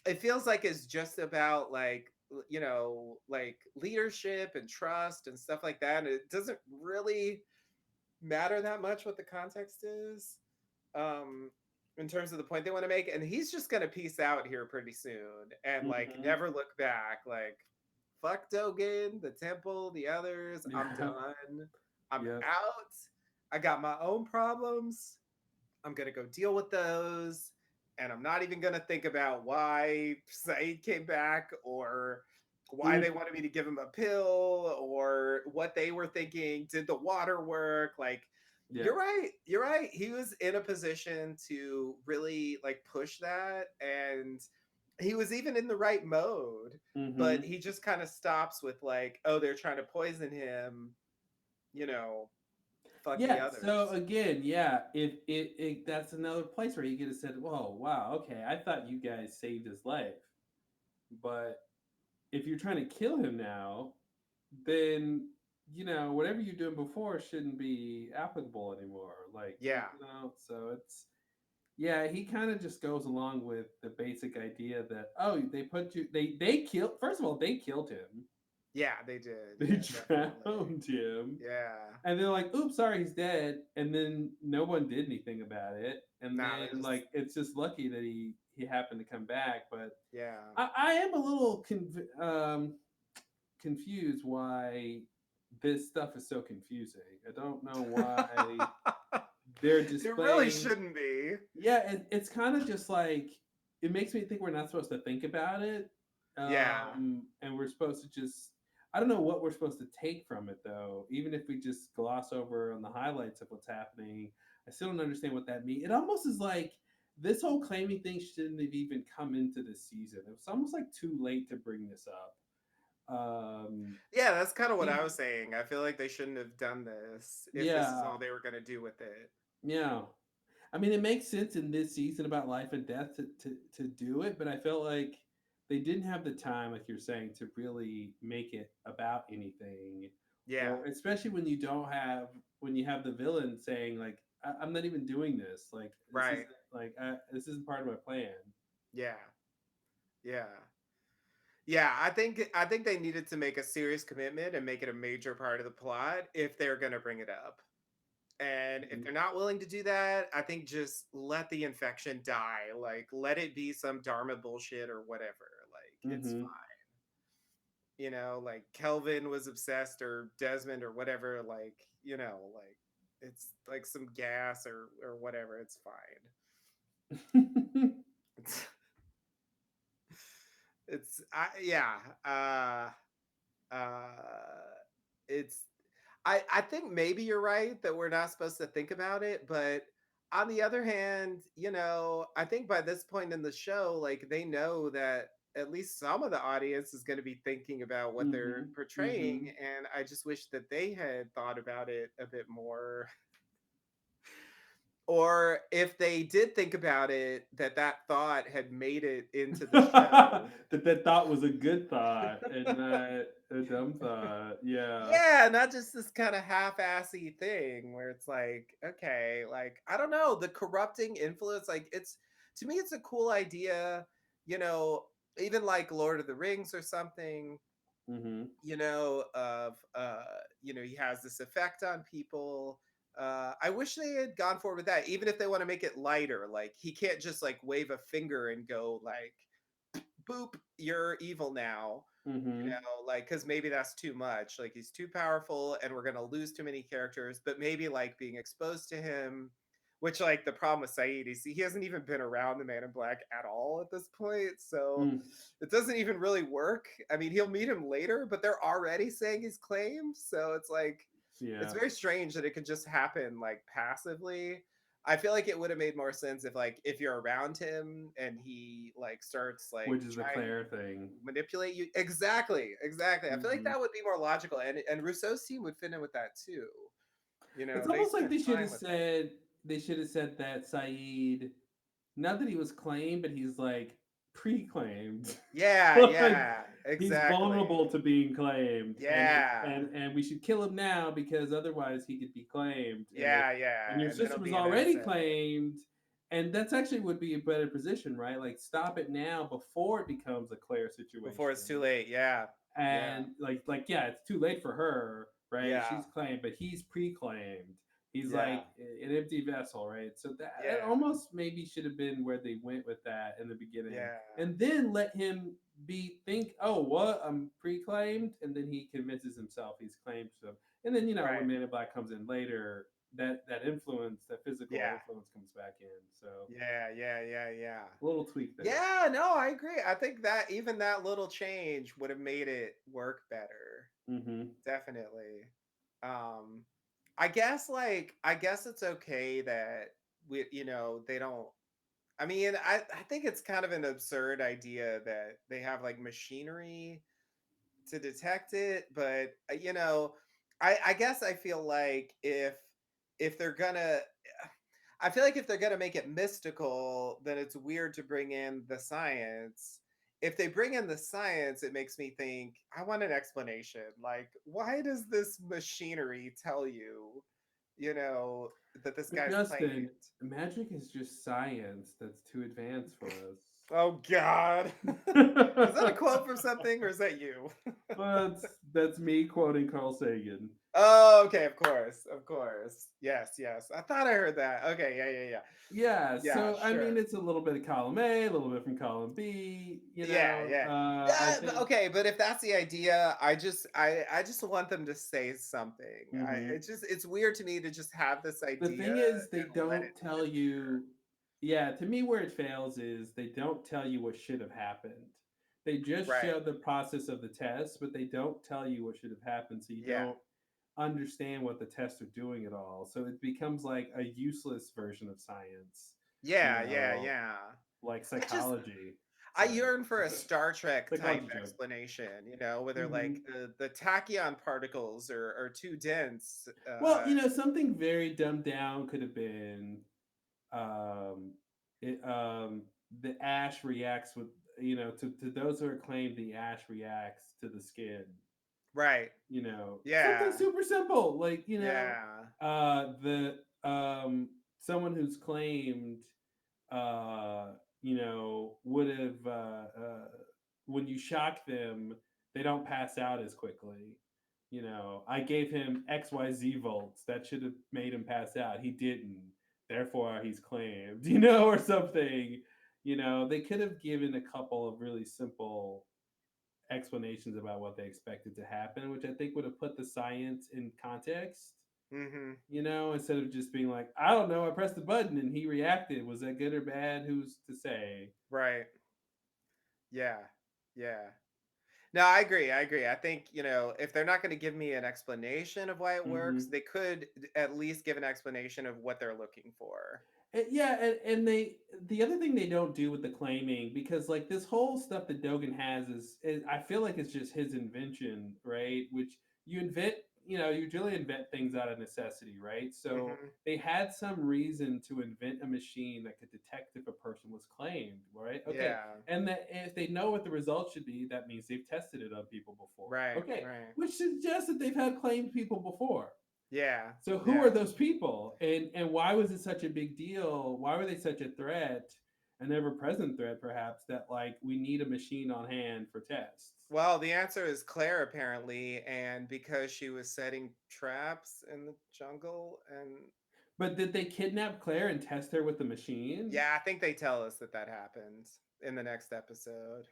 it feels like is just about like, like leadership and trust and stuff like that. And it doesn't really matter that much what the context is, um, in terms of the point they want to make. And he's just going to peace out here pretty soon and like Mm-hmm. never look back. Like, fuck Dogen, the temple, the others. I'm Yeah. done. I'm Yeah. out. I got my own problems. I'm gonna go deal with those. And I'm not even gonna think about why Saeed came back or why they Mm, wanted me to give him a pill or what they were thinking. Did the water work? Like, yeah. you're right. You're right. He was in a position to really like push that. And he was even in the right mode, but Mm-hmm. he just kind of stops with like, oh, they're trying to poison him, you know, fuck the Yeah. So others. again, yeah, if it that's another place where you could have said, "Whoa, wow, okay, I thought you guys saved his life," but if you're trying to kill him now, then whatever you're doing before shouldn't be applicable anymore. Like Yeah. so it's yeah, he kind of just goes along with the basic idea that oh, they put you they killed first of all they killed him, Yeah, they did. they Yeah, definitely. drowned him, Yeah. and they're like, "Oops, sorry, he's dead," and then no one did anything about it, and Nah, they then just like it's just lucky that he happened to come back, but yeah. I am a little confused why this stuff is so confusing. I don't know why they're It really displaying. shouldn't be. Yeah, it's kind of just like it makes me think we're not supposed to think about it, Yeah. and we're supposed to just. I don't know what we're supposed to take from it though. Even if we just gloss over on the highlights of what's happening, I still don't understand what that means. It almost is like this whole claiming thing shouldn't have even come into this season. It was almost like too late to bring this up. Yeah, that's kind of what I Even was saying. I feel like they shouldn't have done this if this is yeah, all they were going to do with it. yeah. I mean, it makes sense in this season about life and death to do it, but I felt like they didn't have the time, like you're saying, to really make it about anything, Yeah. or especially when you have the villain saying like, "I'm not even doing this. Like, this is Right. Like, this isn't part of my plan. Yeah. Yeah. Yeah, I think they needed to make a serious commitment and make it a major part of the plot if they're going to bring it up. And if Mhm. they're not willing to do that, I think just let the infection die. Like let it be some Dharma bullshit or whatever. Like it's Mhm. fine. Like Kelvin was obsessed or Desmond or whatever, like it's like some gas or whatever, it's fine. It's it's I yeah. Uh it's I think maybe you're right that we're not supposed to think about it, but on the other hand, I think by this point in the show, like they know that at least some of the audience is going to be thinking about what they're Mhm. portraying, Mhm. and I just wish that they had thought about it a bit more. Or if they did think about it, that thought had made it into the show. That thought was a good thought and not a dumb thought. Yeah. Yeah, not just this kind of half-assy thing where it's like, okay, like I don't know, the corrupting influence, like it's to me it's a cool idea, you know, even like Lord of the Rings or something, Mhm. of he has this effect on people. I wish they had gone forward with that, even if they want to make it lighter. Like he can't just like wave a finger and go like boop, you're evil now. Mhm. Like because maybe that's too much. Like he's too powerful, and we're gonna lose too many characters. But maybe like being exposed to him, which like the problem with Saeed is he hasn't even been around the Man in Black at all at this point, so Mm. it doesn't even really work. I mean, he'll meet him later, but they're already saying he's claimed, so it's like it's Yeah. very strange that it could just happen like passively. I feel like it would have made more sense if like if you're around him and he like starts like Which is the trying Claire thing. manipulate you. Exactly. I feel like Mhm. that would be more logical, and Rousseau's team would fit in with that too. It's They almost like spent they should time have with that. said that Saeed, not that he was claimed, but he's like pre-claimed. Yeah, Like yeah, he's exactly. vulnerable to being claimed, Yeah, and we should kill him now because otherwise he could be claimed. And yeah, your and then sister he'll was be an already asset. claimed, and that's actually would be a better position, right? Like stop it now before it becomes a Claire Before it's too situation. late. Yeah, yeah, And yeah, it's too late for her, right? yeah, She's claimed, but he's pre-claimed. He's yeah, like an empty vessel, right? So that yeah, almost maybe should have been where they went with that in the beginning, yeah, and then let him think, oh, what, I'm pre-claimed, and then he convinces himself he's claimed. So, and then when right. Man in Black comes in later, that influence, that physical Yeah, influence, comes back in. So yeah. a little tweak there. Yeah, no, I agree. I think that even that little change would have made it work better. Mm-hmm. Definitely. Um, I guess it's okay that they don't. I mean, I think it's kind of an absurd idea that they have like machinery to detect it, but I guess I feel like if they're gonna I feel like if they're gonna make it mystical, then it's weird to bring in the science. If they bring in the science, it makes me think I want an explanation. Like, why does this machinery tell you, you know, that this But guy's claimed? Justin, magic is just science that's too advanced for us. Oh God. Is that a quote from something or is that you? Well, that's me quoting Carl Sagan. Oh, okay, of course, of course. Yes. I thought I heard that. Okay, yeah. Yeah, Yeah, so I mean, sure. it's a little bit of column A, a little bit from column B. Yeah. I Yeah, think. okay, but if that's the idea, I just want them to say something. Mhm. It's weird to me to just have this The idea thing is, they and let it don't tell disappear. you. Yeah, to me, where it fails is they don't tell you what should have happened. They just Right. show the process of the test, but they don't tell you what should have happened, so you Yeah. don't understand what the tests are doing at all. So it becomes like a useless version of science, you know, Yeah. like I just psychology. I Sorry, yearn for a Star Trek type psychology joke. explanation, where they're like Hmm. the tachyon particles are too dense. Well, something very dumbed down could have been, um, the ash reacts with, to those who are claimed, the ash reacts to the skin. Right. Something Yeah. super simple, like, Yeah. the someone who's claimed, uh, would have when you shock them, they don't pass out as quickly. I gave him XYZ volts that should have made him pass out. He didn't. Therefore, he's claimed, or something. They could have given a couple of really simple explanations about what they expected to happen, which I think would have put the science in context, Mm-hmm. instead of just being like, I don't know, I pressed the button and he reacted. Was that good or bad? Who's to say? Right. Yeah. Yeah. No, I agree. I agree. I think, if they're not going to give me an explanation of why it works, Mm-hmm. they could at least give an explanation of what they're looking for. Yeah, and the other thing they don't do with the claiming, because like this whole stuff that Dogan has is I feel like it's just his invention, right? Which you invent, you really invent things out of necessity, right? So Hmm. they had some reason to invent a machine that could detect if a person was claimed, right? Okay, Yeah. and that if they know what the results should be, that means they've tested it on people before. Right. Okay, Right. which suggests that they've had claimed people before. Yeah. So who are Yeah. those people, and why was it such a big deal? Why were they such a threat, an ever-present threat, perhaps, that like we need a machine on hand for tests? Well, the answer is Claire, apparently, and because she was setting traps in the jungle, and But did they kidnap Claire and test her with the machine? yeah, I think they tell us that that happens in the next episode.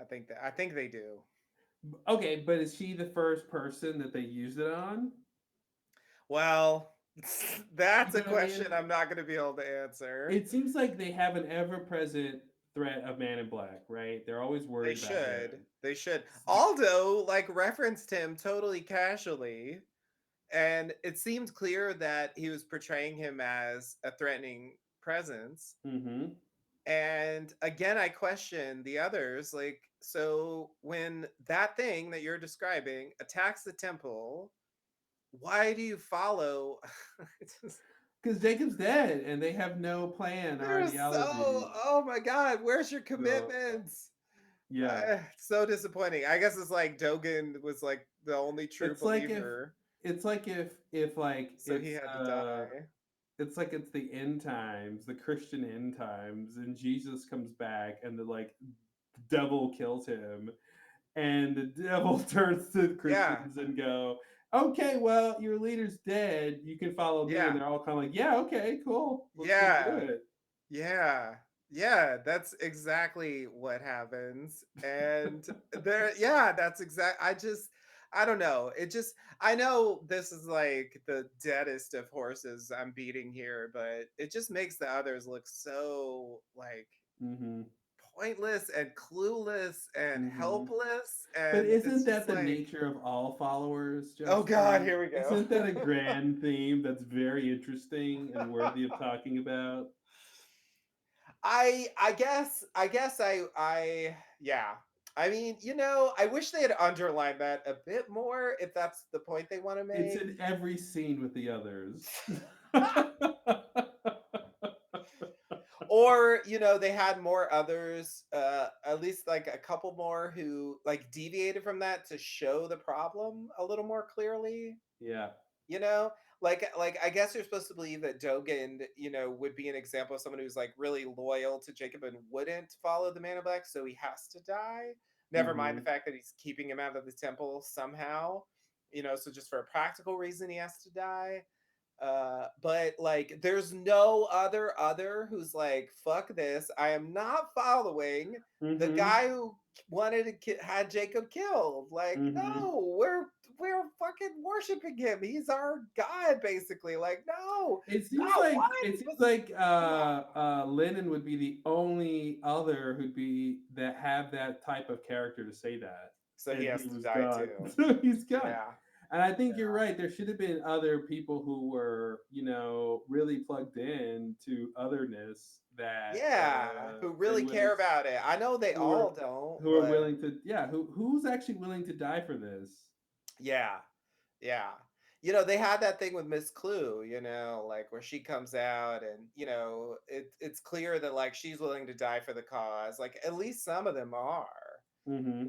I think they do. Okay, but is she the first person that they used it on? Well, You that's a know what I question mean? I'm not going to be able to answer. It seems like they have an ever-present threat of Man in Black, right? They're always They worried about him. should. They should. Aldo like referenced him totally casually, and it seemed clear that he was portraying him as a threatening presence. Mm-hmm. And again, I question the others. Like, so when that thing that you're describing attacks the temple, why do you follow? It's just, Because Jacob's dead, and they have no plan or they're so, ideology. oh my God, where's your So commitments? yeah, So disappointing. I guess it's like Dogan was like the only true it's like if believer, it's like if like so he had to die. it's like it's the end times, the Christian end times, and Jesus comes back and the devil kills him, and the devil turns to Yeah, Christians and go, okay, well, your leader's dead, you can follow me, and yeah, they're all kind of like, yeah, okay, cool, let's go do yeah, it. yeah, yeah. That's exactly what happens. And there, yeah, that's exact. I don't know. I know this is like the deadest of horses I'm beating here, but it just makes the others look so like Mm-hmm. pointless and clueless and Mm-hmm. helpless, But and isn't it's that just the like, nature of all followers, oh God, Justin? here we go. Isn't that a grand theme that's very interesting and worthy of talking about? I guess I yeah. I mean, I wish they had underlined that a bit more if that's the point they want to It's make. in every scene with the others. Or, they had more others, at least like a couple more who like deviated from that to show the problem a little more clearly. Yeah. You know, like I guess you're supposed to believe that Dogan, would be an example of someone who's like really loyal to Jacob and wouldn't follow the Man in Black, so he has to die. Never mind the Hmm. fact that he's keeping him out of the temple somehow. So just for a practical reason, he has to die. But like there's no other who's like, fuck this, I am not following the Hmm. guy who wanted to had Jacob killed. Like, Hmm. no, we're fucking worshiping him, he's our god basically. Like, no, It seems not like one, it seems but like come on. Lennon would be the only other who'd be that have that type of character to say that, So he and he has to was die gone. too. So he's gone. Yeah. And I think you're Yeah. right. There should have been other people who were, really plugged in to otherness that Yeah, who and really willing care about it. I know they who are all don't, who are but willing to, yeah, who's actually willing to die for this. yeah. Yeah. They had that thing with Miss Clue, like where she comes out and, it's clear that like she's willing to die for the cause. Like at least some of them are, Mm-hmm.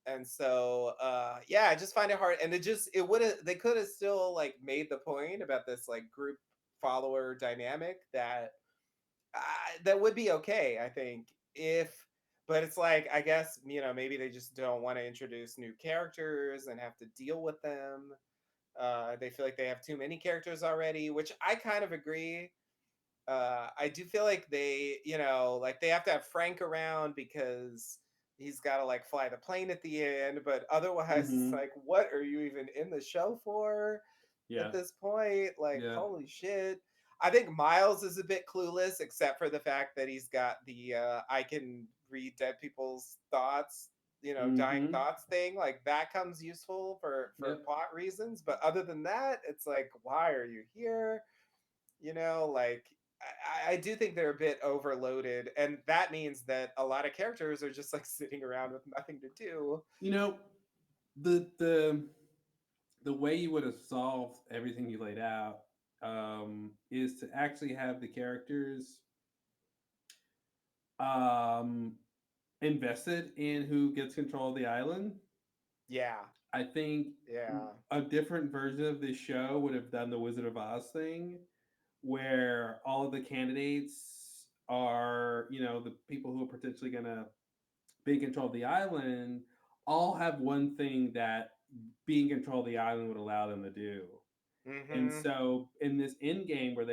And so yeah, I just find it hard. And it would have they could have still like made the point about this like group follower dynamic that that would be okay, I think, if but it's like I guess, maybe they just don't want to introduce new characters and have to deal with them. They feel like they have too many characters already, which I kind of agree. I do feel like like they have to have Frank around because he's got to like fly the plane at the end, but otherwise it's Hmm. like what are you even in the show for at Yeah. this point? Like Yeah. holy shit. I think Miles is a bit clueless except for the fact that he's got the I can read dead people's thoughts, dying Hmm. thoughts thing. Like that comes useful for Yep. plot reasons, but other than that, it's like why are you here? Like I do think they're a bit overloaded, and that means that a lot of characters are just like sitting around with nothing to do. You know, the the the way you would have solved everything you laid out is to actually have the characters um, invested in who gets control of the island. Yeah, I think yeah, a different version of this show would have done the Wizard of Oz thing, where all of the candidates are, the people who are potentially going to be in control of the island, all have one thing that being in control of the island would allow them to do. And mm-hmm, so in this end game where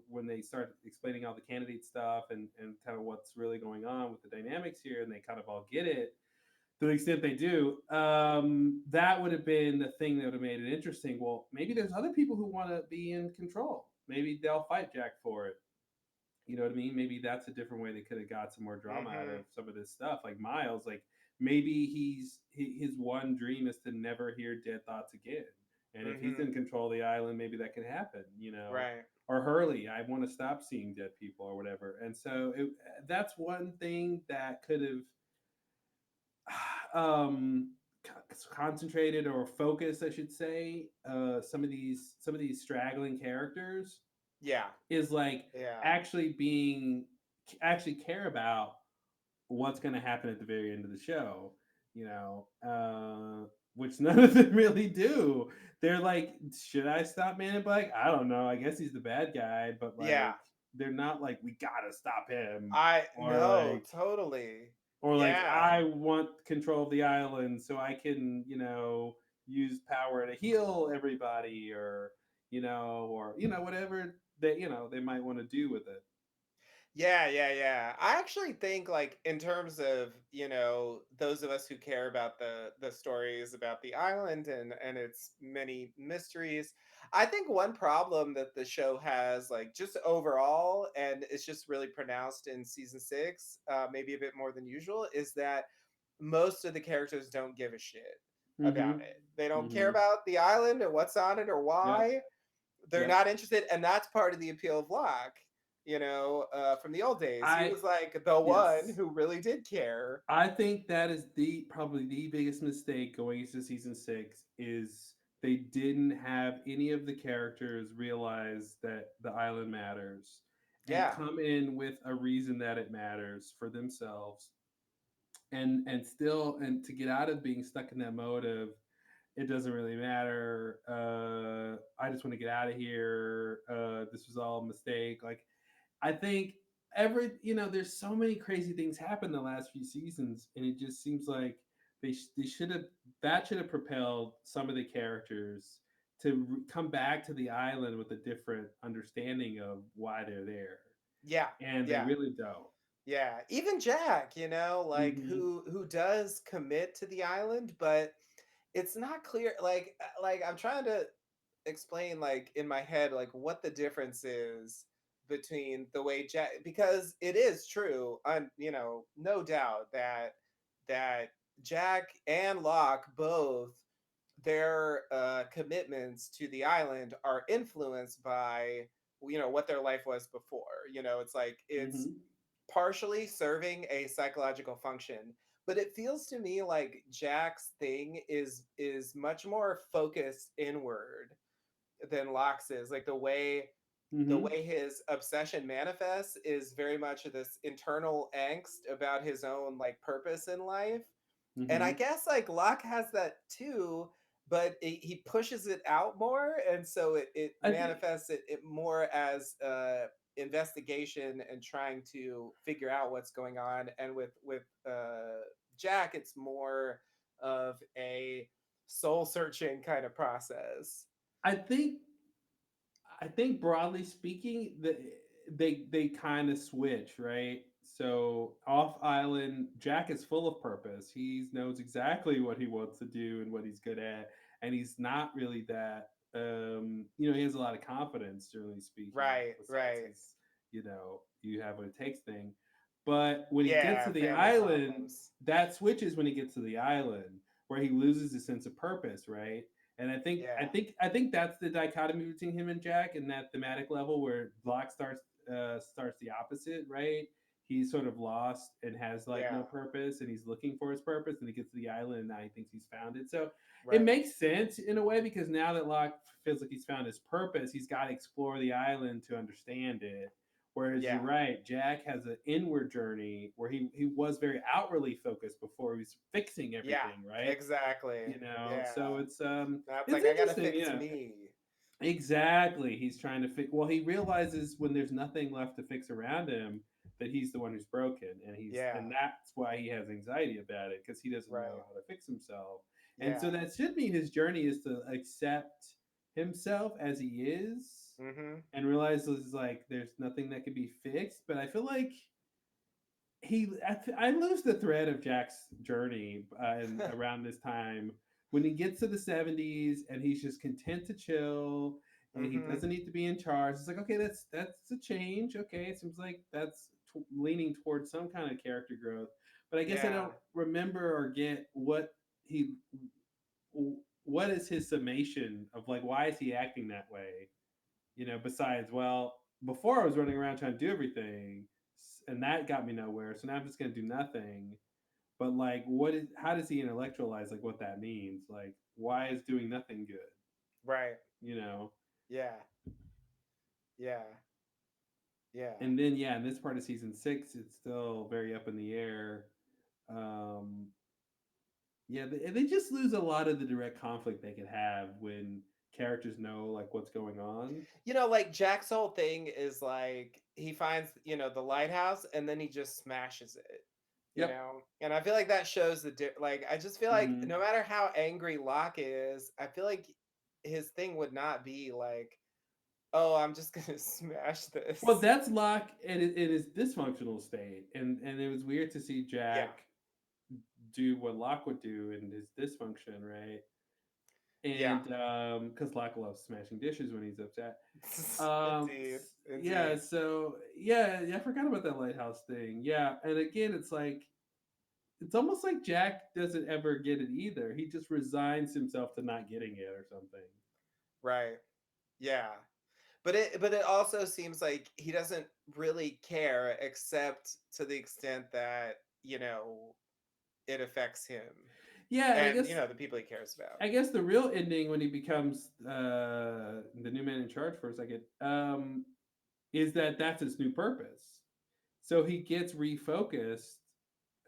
when they start explaining all the candidate stuff and kind of what's really going on with the dynamics here, and they kind of all get it to the extent they do, that would have been the thing that would have made it interesting. Well, maybe there's other people who want to be in control. Maybe they'll fight Jack for it. You know what I mean? Maybe that's a different way they could have got some more drama out mm-hmm, of some of this stuff. Like Miles, like maybe his one dream is to never hear dead thoughts again. And if he's mm-hmm, in control of the island, maybe that could happen. right, Or Hurley, I want to stop seeing dead people or whatever. And so that's one thing that could have um, concentrated or focused, I should say, some of these straggling characters yeah, is like yeah, actually being actually care about what's going to happen at the very end of the show, you know, which none of them really do. They're like, should I stop Man in Black? I don't know. I guess he's the bad guy, but yeah. like, they're not like we gotta stop him, I or no, like, totally, yeah, I want control of the island so I can, use power to heal everybody, or whatever they might want to do with it. yeah, yeah, yeah. I actually think like in terms of, those of us who care about the stories about the island and its many mysteries, I think one problem that the show has like just overall and it's just really pronounced in season 6, maybe a bit more than usual is that most of the characters don't give a shit about Mm-hmm. it. They don't care Mm-hmm. about the island or what's on it or Yep. why they're Yep. not interested, and that's part of the appeal of Locke. From the old days, he I was like the one Yes. who really did care. I think that is the probably the biggest mistake going into season 6 is they didn't have any of the characters realize that the island matters and Yeah, come in with a reason that it matters for themselves, and to get out of being stuck in that mode of it doesn't really matter. I just want to get out of here. This was all a mistake. Like, I think there's so many crazy things happen the last few seasons, and it just seems like they should have that should have propelled some of the characters to come back to the island with a different understanding of why they're there, yeah, and they yeah, really don't. yeah. Even Jack, like Mm-hmm. who does commit to the island, but it's not clear. Like I'm trying to explain, like in my head, like what the difference is between the way Jack, because it is true, no doubt that Jack and Locke both their commitments to the island are influenced by what their life was before. It's like it's Mm-hmm. partially serving a psychological function, but it feels to me like Jack's thing is much more focused inward than Locke's is. Like the Mm-hmm. way his obsession manifests is very much of this internal angst about his own like purpose in life. And I Mm-hmm. guess like Locke has that too, but he pushes it out more, and so it I think manifests it more as investigation and trying to figure out what's going on. And with Jack, it's more of a soul searching kind of process. I think I think broadly speaking, they kind of switch, right? So off island, Jack is full of purpose. He knows exactly what he wants to do and what he's good at, and he's not really that. He has a lot of confidence, generally speaking. Right, Besides right. his, you have what it takes thing. But when he gets Yeah, to the family island, problems. that switches when he gets to the island, where he loses his sense of purpose, right? And Yeah, I think that's the dichotomy between him and Jack in that thematic level where Block starts the opposite, right? He's sort of lost and has like yeah, no purpose, and he's looking for his purpose. And he gets to the island, and now he thinks he's found it. So it right. makes sense in a way because now that Locke feels like he's found his purpose, he's got to explore the island to understand it. Whereas you're Yeah, right, Jack has an inward journey where he was very outwardly focused before he was fixing yeah, everything, right? exactly. Yeah. So Now it's it's like I gotta interesting, fix yeah. me. Exactly. He's trying to fix. Well, he realizes when there's nothing left to fix around him that he's the one who's broken, Yeah, and that's why he has anxiety about it because he doesn't know right. how to fix himself. And so Yeah. that should mean his journey is to accept himself as he is Mm-hmm. and realize like there's nothing that can be fixed. But I feel like I lose the thread of Jack's journey around this time when he gets to the 70s and he's just content to chill and he Mm-hmm. doesn't need to be in charge. It's like, okay, that's a change. Okay, it seems like that's leaning towards some kind of character growth. But I guess I Yeah. don't remember or get he what is his summation of like why is he acting that way? Besides, well, before I was running around trying to do everything, and that got me nowhere. So now I'm just gonna do nothing. But like, how does he intellectualize like what that means? Like, why is doing nothing good? Right. You know. Yeah. Yeah. Yeah. And then yeah, in this part of season 6, it's still very up in the air. Um, yeah, they just lose a lot of the direct conflict they could have when characters know like what's going on. Like Jack's whole thing is like he finds, the lighthouse and then he just smashes it. Yep. And I feel like that shows like I just feel like Hmm. no matter how angry Locke is, I feel like his thing would not be like, "Oh, I'm just going to smash Well, this." that's Locke in his dysfunctional state, and it was weird to see Yeah. Jack do what Locke would do in his dysfunction, right? Yeah. And because Locke loves smashing dishes when he's upset. Indeed. Yeah, Indeed. so yeah, I forgot about that lighthouse thing. Yeah, and again, it's almost like Jack doesn't ever get it either. He just resigns himself to not getting it or something. Right. Yeah. But it also seems like he doesn't really care except to the extent that, it affects him Yeah, and and, the people he cares about. I guess the real ending when he becomes the new man in charge for a second is that that's his new purpose. So he gets refocused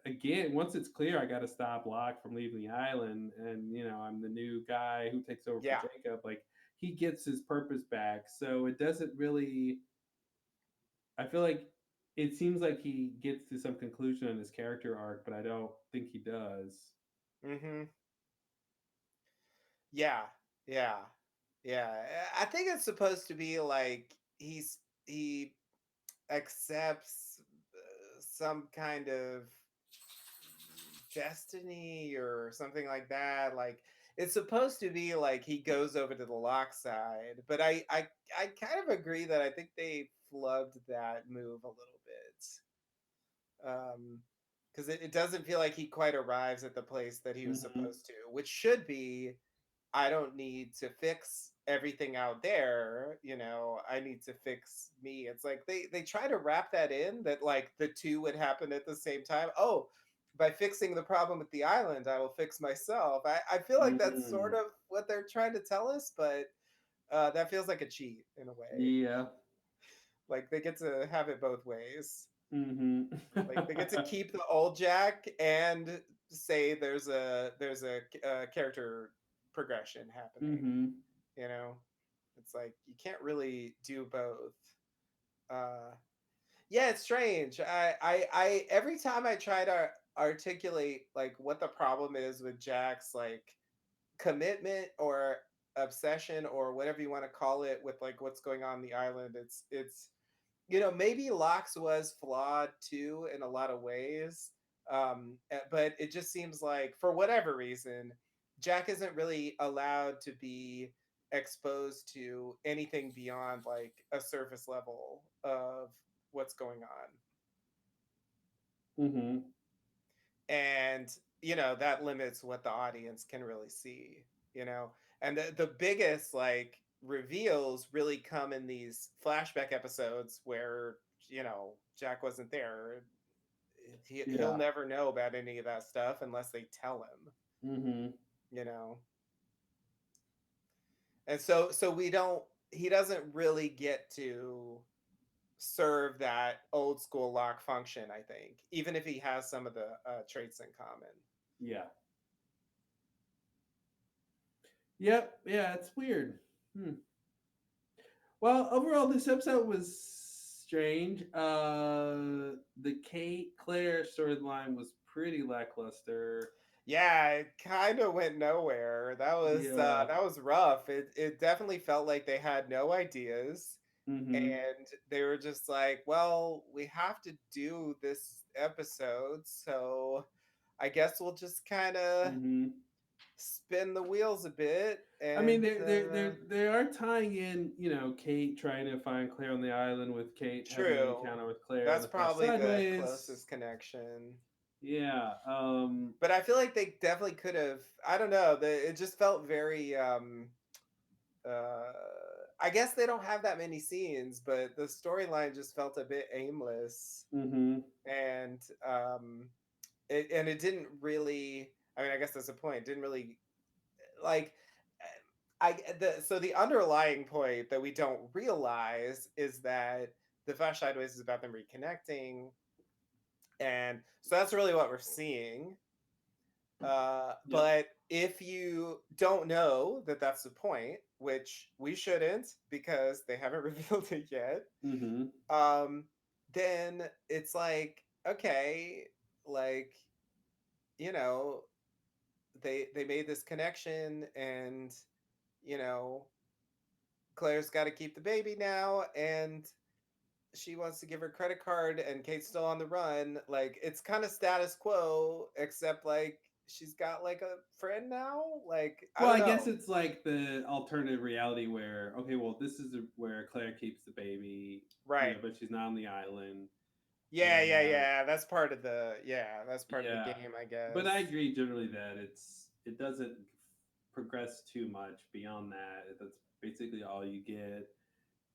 again. Once it's clear, I got to stop Locke from leaving the island, and I'm the new guy who takes over for Yeah. Jacob. Like he gets his purpose back. So it doesn't really. I feel like it seems like he gets to some conclusion on his character arc, but I don't think he does. Mhm. Yeah. Yeah. Yeah. I think it's supposed to be like he accepts some kind of destiny or something like that. Like it's supposed to be like he goes over to the lock side, but I kind of agree that I think they flubbed that move a little bit. Because it doesn't feel like he quite arrives at the place that he was Hmm. supposed to, which should be I don't need to fix everything out there, I need to fix me. It's like they try to wrap that in that like the two would happen at the same time. Oh, by fixing the problem with the island, I will fix myself. I feel like that's sort Mm. of what they're trying to tell us, but that feels like a cheat in a way. Yeah. Like they get to have it both ways. Hmm. Like they get to keep the old Jack and say there's a character progression happening. Hmm. You know, it's like you can't really do both. Uh, yeah, it's strange. Every time I try to articulate like what the problem is with Jack's like commitment or obsession or whatever you want to call it with like what's going on the island, it's maybe Lox was flawed too in a lot of ways. But it just seems like for whatever reason, Jack isn't really allowed to be exposed to anything beyond like a surface level of what's going on. Mm-hmm. And that limits what the audience can really see. you know and the biggest like reveals really come in these flashback episodes where Jack wasn't there. He'll Yeah. never know about any of that stuff unless they tell him. Mm-hmm. you know and so we don't he doesn't really get to serve that old school lock function, I think, even if he has some of the traits in common. Yeah. Yep. Yeah. It's weird. Hmm. Well, overall, this episode was strange. The Kate Claire storyline was pretty lackluster. Yeah, it kind of went nowhere. Yeah. That was rough. It definitely felt like they had no ideas, Mm-hmm. and they were just like, "Well, we have to do this episode, so I guess we'll just kind of Mm-hmm. spin the wheels a bit." I mean, And they are tying in, Kate trying to find Claire on the island with Kate having an true, encounter with Claire in that's the Flash probably the sideways. closest connection. Yeah. But I feel like they definitely could have. I don't know. It just felt very uh I guess they don't have that many scenes, but the storyline just felt a bit aimless. Mm-hmm. And it didn't really, I mean, I guess that's the point. It didn't really like the underlying point that we don't realize is that the Flash Sideways is about them reconnecting, and so that's really what we're seeing. Yep. But if you don't know that that's the point, which we shouldn't because they haven't revealed it yet, Mm-hmm. um, then it's like, okay, like, you know, they made this connection, and you know, Claire's got to keep the baby now, and she wants to give her credit card, and Kate's still on the run. Like, it's kind of status quo, except like she's got like a friend now. Like, I Well, don't I guess know. it's like the alternative reality where, okay, well, this is where Claire keeps the baby, Right. but she's not on the island. Yeah, yeah, And yeah. That's part of the yeah, game, I but guess. I agree generally that it doesn't progress too much beyond that. That's basically all you get.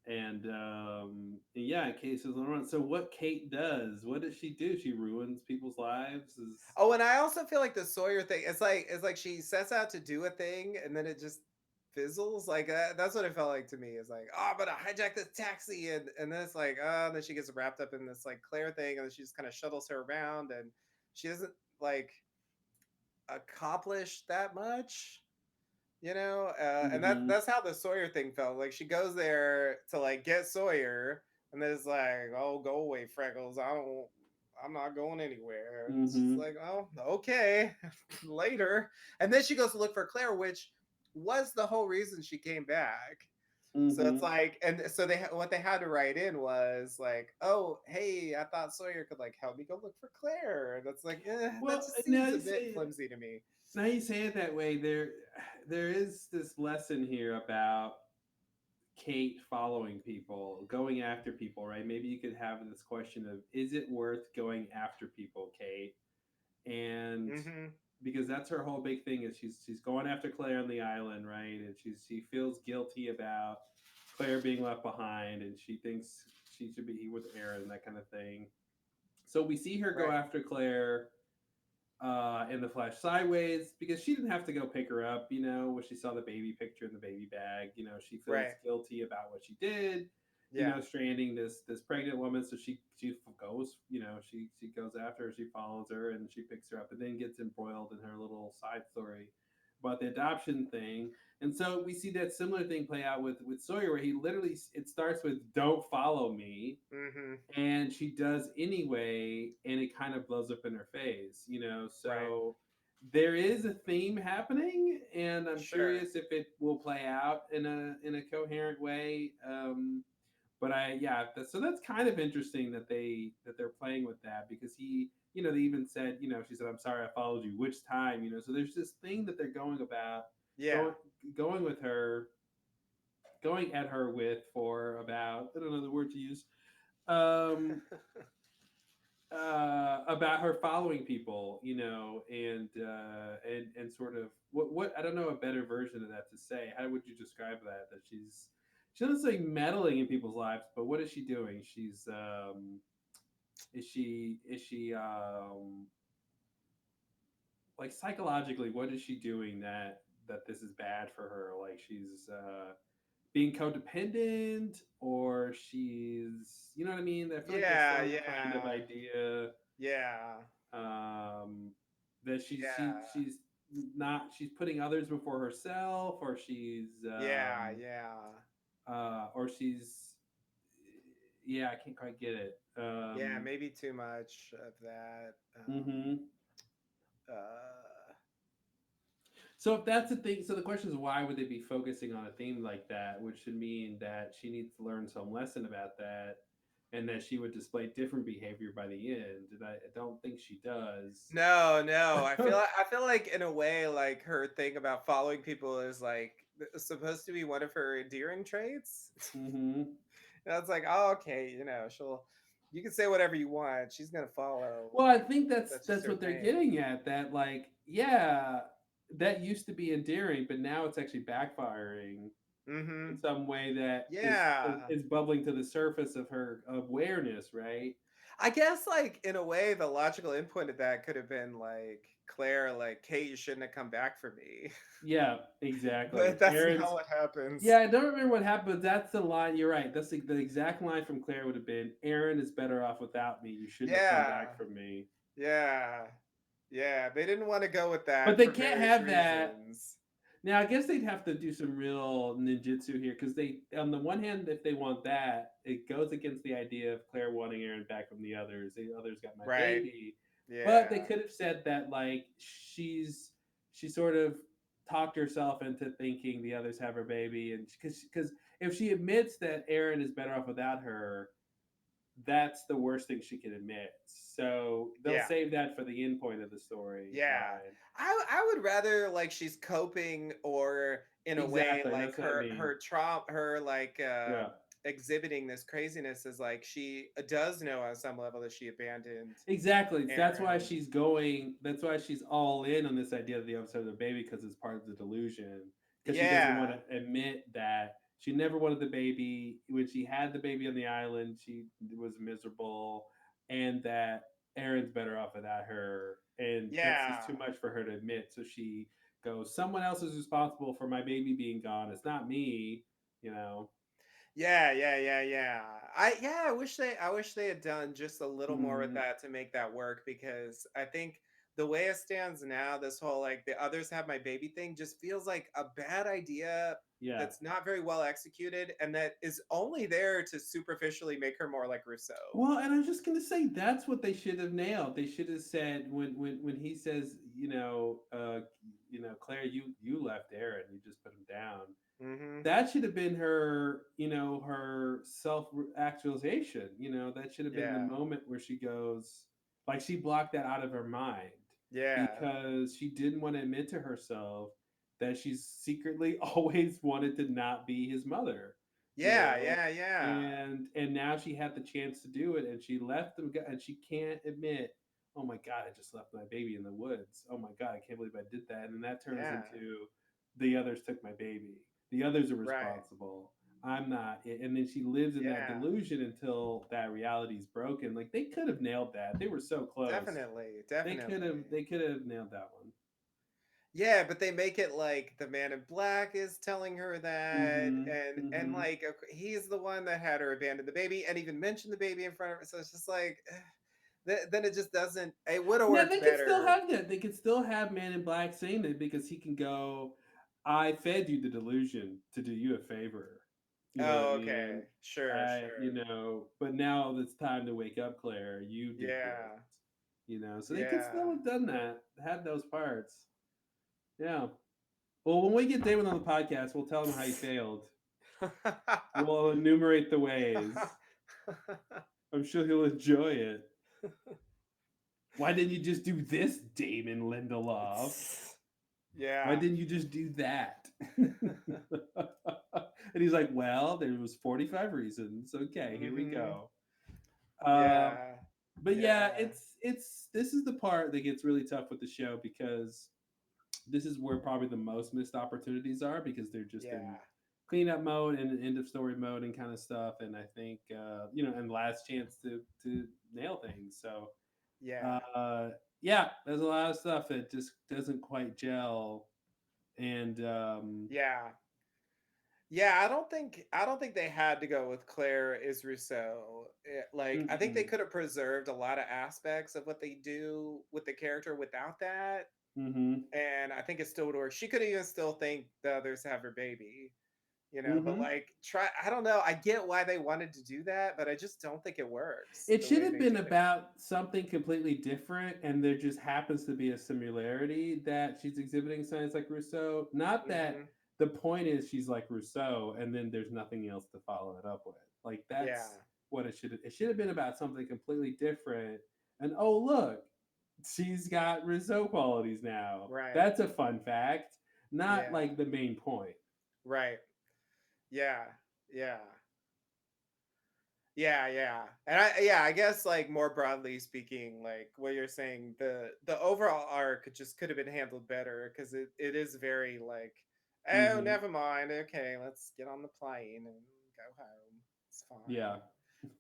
And yeah, Kate says, so what Kate does, what does she do? She ruins people's lives. Is Oh, and I also feel like the Sawyer thing. It's like she sets out to do a thing, and then it just fizzles. Like that's what it felt like to me. It's like, oh, I'm gonna hijack this taxi, and then it's like, oh, and then she gets wrapped up in this like Claire thing, and then she just kind of shuttles her around, and she doesn't like accomplish that much. And mm-hmm, that's how the Sawyer thing felt. Like she goes there to like get Sawyer, and then it's like, oh, go away, Freckles. I'm not going anywhere. And it's just mm-hmm, like, oh, okay, later. And then she goes to look for Claire, which was the whole reason she came back. So mm-hmm. it's like, and so what they had to write in was like, oh, hey, I thought Sawyer could like help me go look for Claire. And that's like, that Well, just seems a bit flimsy to me. now you say it that way. There is this lesson here about Kate following people, going after people, right? Maybe you could have this question of, is it worth going after people, Kate? And Hmm. because that's her whole big thing is she's going after Claire on the island, right? And she feels guilty about Claire being left behind, and she thinks she should be with Aaron, that kind of thing. So we see her go Right. after Claire in the Flash sideways because she didn't have to go pick her up. When she saw the baby picture in the baby bag, she feels Right. guilty about what she did. Yeah. Stranding this pregnant woman. So she goes. She goes after her. She follows her and she picks her up, and then gets embroiled in her little side story. about the adoption thing. And so we see that similar thing play out with Sawyer, where he literally it starts with "Don't follow me," Mm-hmm. and she does anyway, and it kind of blows up in her face, you know. Right. So there is a theme happening, and I'm Sure. curious if it will play out in a coherent way. But so that's kind of interesting that they're playing with that because he, you know, they even said, you know, she said, "I'm sorry, I followed you. Which time?" You know, so there's this thing that they're going about Yeah. going going with her, going at her with for about I don't know the word to use. Um, about her following people, you know, and sort of what I don't know a better version of that to say. How would you describe that? That she doesn't say meddling in people's lives, but what is she doing? She's is she like psychologically what is she doing that this is bad for her? Like she's being codependent or she's you know what I mean? I feel like there's Yeah. some kind of Yeah. idea Yeah. um, that Yeah. she's putting others before herself Yeah. Yeah. or she's yeah I can't quite get it Yeah. Maybe too much of that. hmm Uh, so if that's the thing so the question is why would they be focusing on a theme like that which should mean that she needs to learn some lesson about that and that she would display different behavior by the end and I don't think she does. no, no. I feel like in a way, like her thing about following people is like supposed to be one of her endearing traits. hmm And I was like, oh, okay, she'll. You can say whatever you want. She's gonna follow. Well, I think That's just that's her what they're thing. getting at. That like, yeah, that used to be endearing, but now it's actually backfiring in Mm-hmm. some way that Yeah. is bubbling to the surface of her awareness, right? I guess like in a way the logical endpoint of that could have been like Claire, like, Kate, you shouldn't have come back for me. Yeah, exactly. But that's not Aaron's. what happens. Yeah, I don't remember what happened, but that's the line. You're right. That's the exact line from Claire would have been, "Aaron is better off without me. You shouldn't have come Yeah. back for me." Yeah. Yeah. They didn't want to go with But that they for can't various have that. reasons. Now, I guess they'd have to do some real ninjutsu here because they, on the one hand, if they want that, it goes against the idea of Claire wanting Aaron back from the others. The others got my Right. baby, but they Yeah. could have said that like she sort of talked herself into thinking the others have her baby, and because if she admits that Aaron is better off without her, that's the worst thing she can admit. So they'll Yeah. save that for the end point of the story Yeah. line. I would rather like she's coping or in a way Exactly, like that's what I mean. her trauma her like Yeah. exhibiting this craziness is like she does know on some level that she abandoned Exactly. That's why Aaron. she's going. That's why she's all in on this idea of the other side of the baby because it's part of the delusion. Because she doesn't want Yeah. to admit that she never wanted the baby. When she had the baby on the island, she was miserable, and that Aaron's better off without her. And that's just too Yeah. much for her to admit. So she goes, "Someone else is responsible for my baby being gone. It's not me." You know. Yeah, yeah, yeah, yeah. I wish they had done just a little more with hmm that to make that work because I think the way it stands now, this whole like the others have my baby thing just feels like a bad idea Yeah. that's not very well executed and that is only there to superficially make her more like Rousseau. Well, and I was just gonna say that's what they should have nailed. They should have said when he says, Claire, you left Aaron, you just put him down. Mm-hmm. That should have been her, her self actualization. That should have been the Yeah. moment where she goes, like she blocked that out of her mind Yeah. because she didn't want to admit to herself that she's secretly always wanted to not be his mother you Yeah, know yeah, yeah. and now she had the chance to do it and she left him and she can't admit, oh my god, I just left my baby in the woods, oh my god, I can't believe I did that, and then that turns Yeah. into the others took my baby, the others are Right. responsible, I'm not, and then she lives in that Yeah. delusion until that reality is broken. Like they could have nailed that, they were so close. Definitely. they could have Definitely. they could have nailed that one. Yeah, but they make it like the man in black is telling her that, Mhm. and Mhm. like he's the one that had her abandon the baby and even mention the baby in front of her. So it's just like, then it just doesn't. It would have Now worked they could still better. have that. They could still have Man in Black saying it because he can go, "I fed you the delusion to do you a favor." You know what I Oh, okay. mean? Sure, sure. But now it's time to wake up, Claire. You did this. Yeah, So they could yeah. still have done that, had those parts. Yeah. Well, when we get Damon on the podcast, we'll tell him how he failed. We'll enumerate the ways. I'm sure he'll enjoy it. Why didn't you just do this, Damon Lindelof? Why Yeah. didn't you just do that? And he's like, well, there was 45 reasons. Okay, here we Hmm. go. Um, Yeah. but yeah, Yeah. it's this is the part that gets really tough with the show because this is where probably the most missed opportunities are because they're just in Yeah. cleanup mode and end of story mode and kind of stuff. And I think and last chance to nail things. So Yeah. uh, yeah, there's a lot of stuff that just doesn't quite gel. And Yeah. Yeah, I don't think they had to go with Claire is Rousseau. Like I think they mm-mm, could have preserved a lot of aspects of what they do with the character without that. mm-hmm, And I think it still would work. She could even still think the others have her baby, but mm-hmm. like try I don't know. I get why they wanted to do that, but I just don't think it works It the should way have they been did it. about something completely different, and there just happens to be a similarity that she's exhibiting signs like Rousseau. Not that Hmm. the point is she's like Rousseau, and then there's nothing else to follow it up with. Like Yeah. that's what it should. It should have been about something completely different. And oh look, she's got Rousseau qualities now. Right. That's a fun fact. Not Yeah. like the main point. Right. Yeah. Yeah. Yeah, yeah. And I guess like more broadly speaking, like what you're saying, the overall arc just could have been handled better because it is very like, oh, Mm-hmm. never mind. Okay, let's get on the plane and go home. It's fine. Yeah.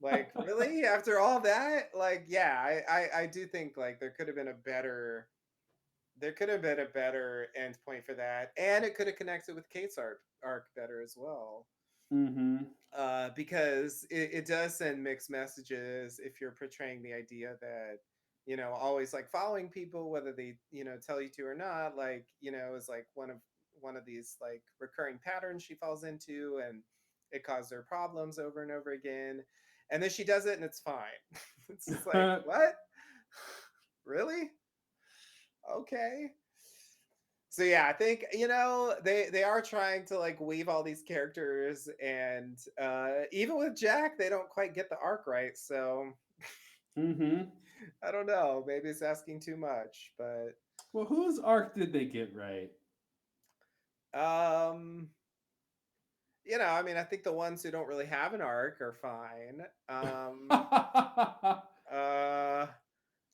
Like, really? After all that? Like, yeah, I do think like there could have been a better end point for that. And it could have connected with Kate's arc better as well, mm-hmm. because it does send mixed messages if you're portraying the idea that always like following people whether they tell you to or not, like is like one of these like recurring patterns she falls into, and it causes her problems over and over again, and then she does it and it's fine. It's just like, what? Really? Okay. So yeah, I think they are trying to like weave all these characters, and even with Jack, they don't quite get the arc right. So mm-hmm. I don't know. Maybe it's asking too much, but Well, whose arc did they get right? um, I mean, I think the ones who don't really have an arc are fine. Uh,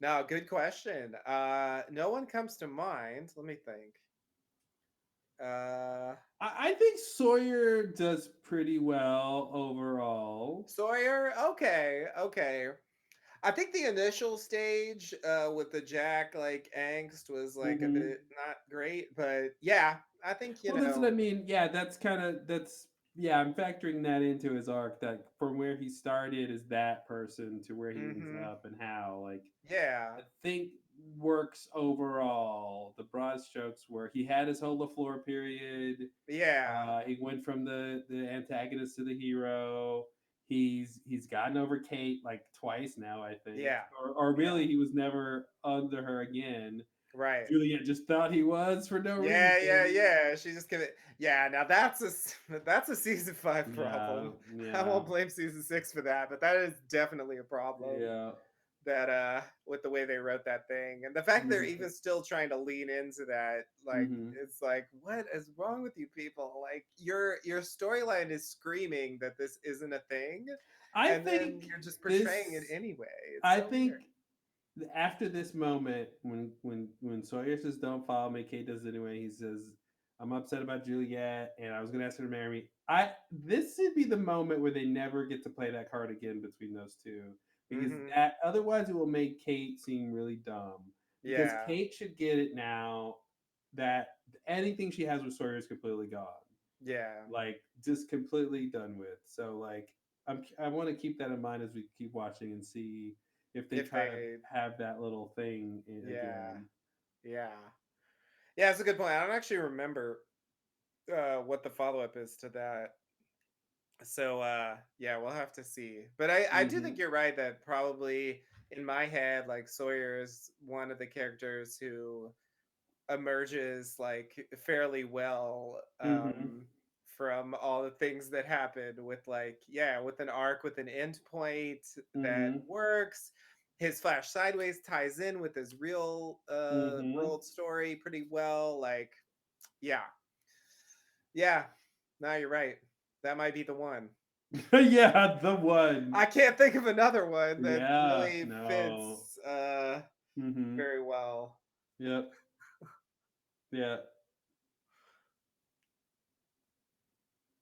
no, good question. No one comes to mind. Let me think. Uh, I think Sawyer does pretty well overall. Sawyer. Okay, okay. I think the initial stage with the Jack like angst was like a Hmm. bit not great, but yeah, I think Well, that's what I mean. Yeah, that's yeah. I'm factoring that into his arc. That from where he started as that person to where he ends hmm up and how like yeah, I think works overall. The broad strokes where he had his whole LaFleur period. yeah, He went from the antagonist to the hero. He's gotten over Kate like twice now, I think, yeah, or yeah, really he was never under her again. right. Juliet just thought he was for no Yeah, yeah, reason. yeah. She just give it. Yeah, now that's a season five Yeah, problem. I yeah, won't blame season six for that, but that is definitely a problem. yeah. That with the way they wrote that thing, and the fact they're Mhm, even still trying to lean into that, like mhm. it's like, what is wrong with you people? Like your storyline is screaming that this isn't a thing, I and then think you're just portraying it this. anyway. It's I so weird. think after this moment, when Sawyer says, "Don't follow me," Kate does it anyway. He says, "I'm upset about Juliet, and I was going to ask her to marry me." This should be the moment where they never get to play that card again between those two, because Hmm. that otherwise it will make Kate seem really dumb. Because Yeah, Kate should get it now that anything she has with Sawyer is completely gone, yeah, like just completely done with. So like I want to keep that in mind as we keep watching and see if they If try to they, have that little thing yeah, again. yeah, yeah, it's a good point. I don't actually remember what the follow up is to that. So yeah, we'll have to see. But I do think Hmm. you're right that probably in my head, like Sawyer is one of the characters who emerges like fairly well Hmm. from all the things that happened with like yeah with an arc with an end point that Hmm. works. His Flash Sideways ties in with his real Hmm. world story pretty well. Like yeah, yeah, no, you're right, that might be the one. Yeah, the one. I can't think of another one that Yeah, really no. fits Hmm. very well. Yep. Yeah.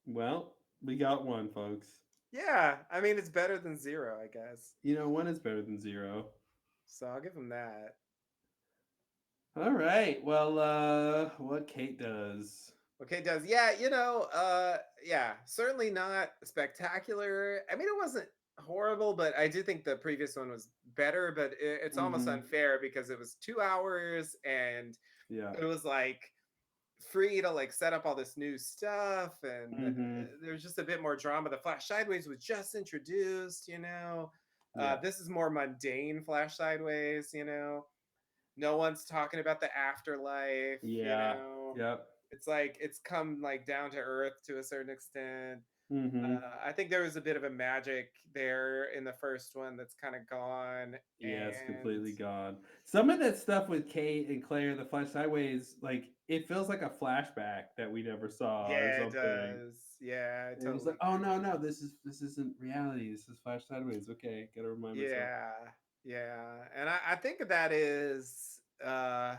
Well, we got one, folks. Yeah, I mean it's better than zero, I guess. One is better than zero. So I'll give him that. All right. Well, what Kate does. Okay, does yeah, yeah, certainly not spectacular. I mean, it wasn't horrible, but I do think the previous one was better. But it's almost Hmm. unfair because it was 2 hours and Yeah. it was like free to like set up all this new stuff and Hmm. there's just a bit more drama. The Flash Sideways was just introduced, Yeah. this is more mundane Flash Sideways, no one's talking about the afterlife, Yeah. Yep. it's like it's come like down to earth to a certain extent. Hmm. I think there was a bit of a magic there in the first one that's kind of gone. Yeah, it's And completely gone. Some of that stuff with Kate and Claire, the Flash Sideways, like it feels like a flashback that we never saw or yeah, it something. does. Yeah, I It was like, totally oh no, agree. no, this isn't reality. This is Flash Sideways. Okay, gotta remind myself. Yeah, yeah, and I think that is a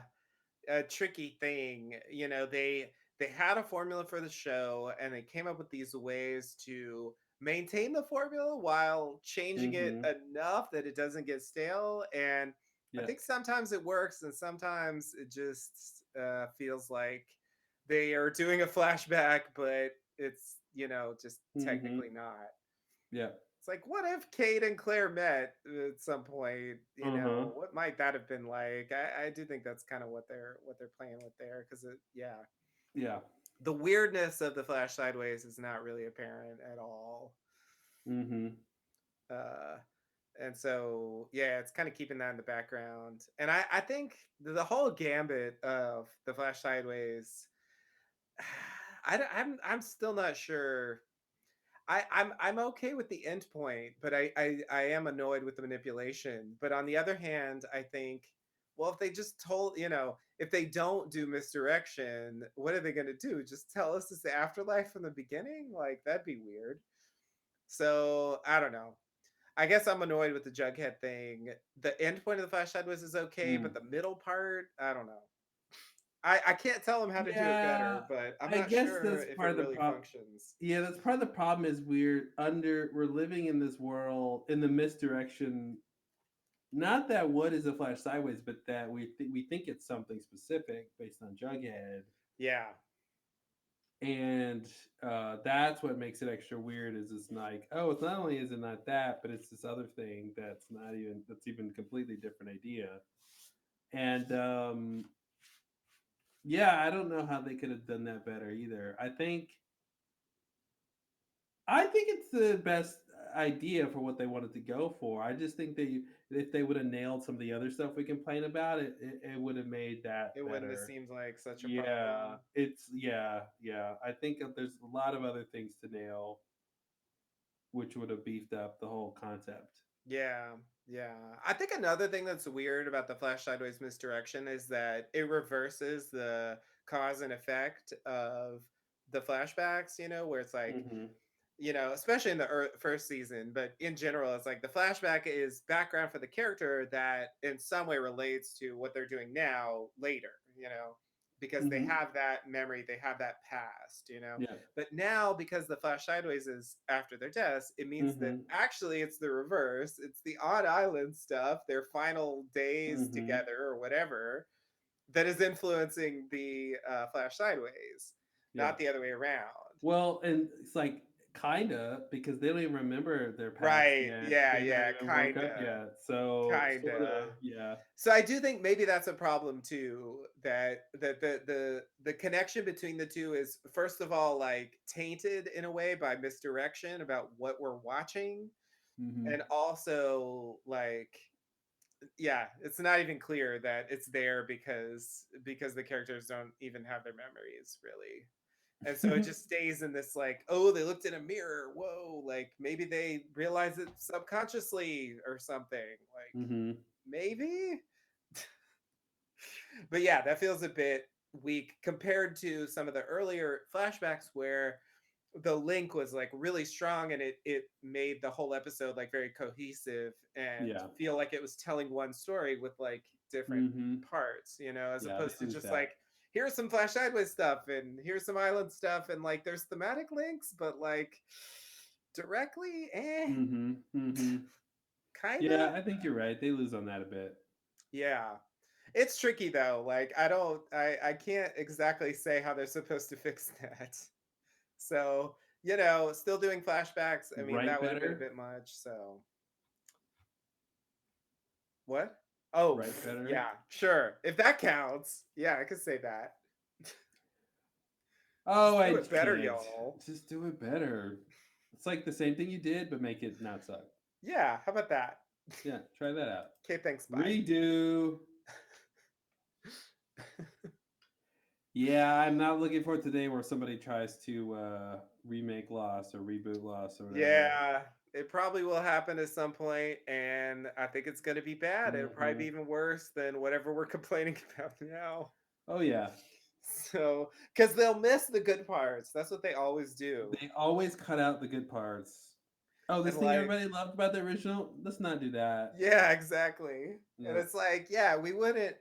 tricky thing. They had a formula for the show, and they came up with these ways to maintain the formula while changing it Hmm. enough that it doesn't get stale. And I Yeah. think sometimes it works, and sometimes it just feels like they are doing a flashback, but it's just Hmm. technically not. Yeah. It's like, what if Kate and Claire met at some point? Uh-huh. What might that have been like? I do think that's kind of what they're playing with there, because yeah, Yeah. the weirdness of the Flash Sideways is not really apparent at all. Hmm. Uh, and so yeah, it's kind of keeping that in the background. And I think the whole gambit of the Flash Sideways, I'm still not sure. I'm okay with the end point, but I am annoyed with the manipulation. But on the other hand, I think, well, if they just told, if they don't do misdirection, what are they going to do? Just tell us it's the afterlife from the beginning? Like that'd be weird. So I don't know. I guess I'm annoyed with the Jughead thing. The end point of the Flash Sideways is okay, but Mm. the middle part, I don't know. I can't tell them how to do it Yeah. better, but I'm I not guess sure that's if part it of the really problem. functions. Yeah, that's part of the problem is we're living in this world in the misdirection. Not that what is a Flash Sideways, but that we think it's something specific based on Jughead, Yeah. and that's what makes it extra weird. Is it's like, oh, it's not only is it not that, but it's this other thing that's even completely different idea. And yeah, I don't know how they could have done that better either. I think it's the best idea for what they wanted to go for. I just think that if they would have nailed some of the other stuff we complain about, it would have made that It wouldn't have better. seemed like such a Yeah, problem. yeah. I think that there's a lot of other things to nail, which would have beefed up the whole concept. Yeah, yeah. I think another thing that's weird about the Flash Sideways misdirection is that it reverses the cause and effect of the flashbacks, where it's like, Hmm. especially in the first season, but in general, it's like the flashback is background for the character that in some way relates to what they're doing now later, because they Hmm. have that memory, they have that past. Yeah. But now, because the Flash Sideways is after their deaths, it means that Hmm. actually it's the reverse. It's the on island stuff, their final days Hmm. together or whatever, that is influencing the Flash Sideways, Yeah. not the other way around. Well, and it's like Kinda, because they don't even remember their past Right. yet. Yeah, They're not yeah, even woke up kinda. yet. So Kinda. sorta, yeah. So I do think maybe that's a problem too, that the connection between the two is first of all like tainted in a way by misdirection about what we're watching, Hmm. and also like yeah, it's not even clear that it's there because the characters don't even have their memories really. And so it just stays in this like, oh, they looked in a mirror. Whoa, like maybe they realized it subconsciously or something. Like Hmm. maybe. But yeah, that feels a bit weak compared to some of the earlier flashbacks where the link was like really strong and it made the whole episode like very cohesive and Yeah. feel like it was telling one story with like different Hmm. parts, you know, as Yeah, opposed they to lose just that. like here's some Flash Sideways stuff and here's some Island stuff and like there's thematic links, but like directly, Hmm. Hmm. kind Yeah, of. I think you're right. They lose on that a bit. Yeah. It's tricky though. Like I can't exactly say how they're supposed to fix that. So, you know, still doing flashbacks. I mean, Right that would have been a better? bit much. So, what? Oh, Right better? yeah, sure. If that counts. Yeah, I could say that. Oh, Just do I it better, can't. y'all. Just do it better. It's like the same thing you did, but make it not suck. Yeah, how about that? Yeah, try that out. Okay, thanks, bye. Redo. Yeah, I'm not looking for today where somebody tries to remake Lost or reboot Lost or whatever. Yeah, it probably will happen at some point, and I think it's going to be bad. It'll probably be Hmm. even worse than whatever we're complaining about now. Oh yeah, So, because they'll miss the good parts. That's what they always do. they always cut out the good parts. Oh, this And thing like, everybody loved about the original. Let's not do that. yeah, exactly. And Yeah. it's like, yeah, we wouldn't,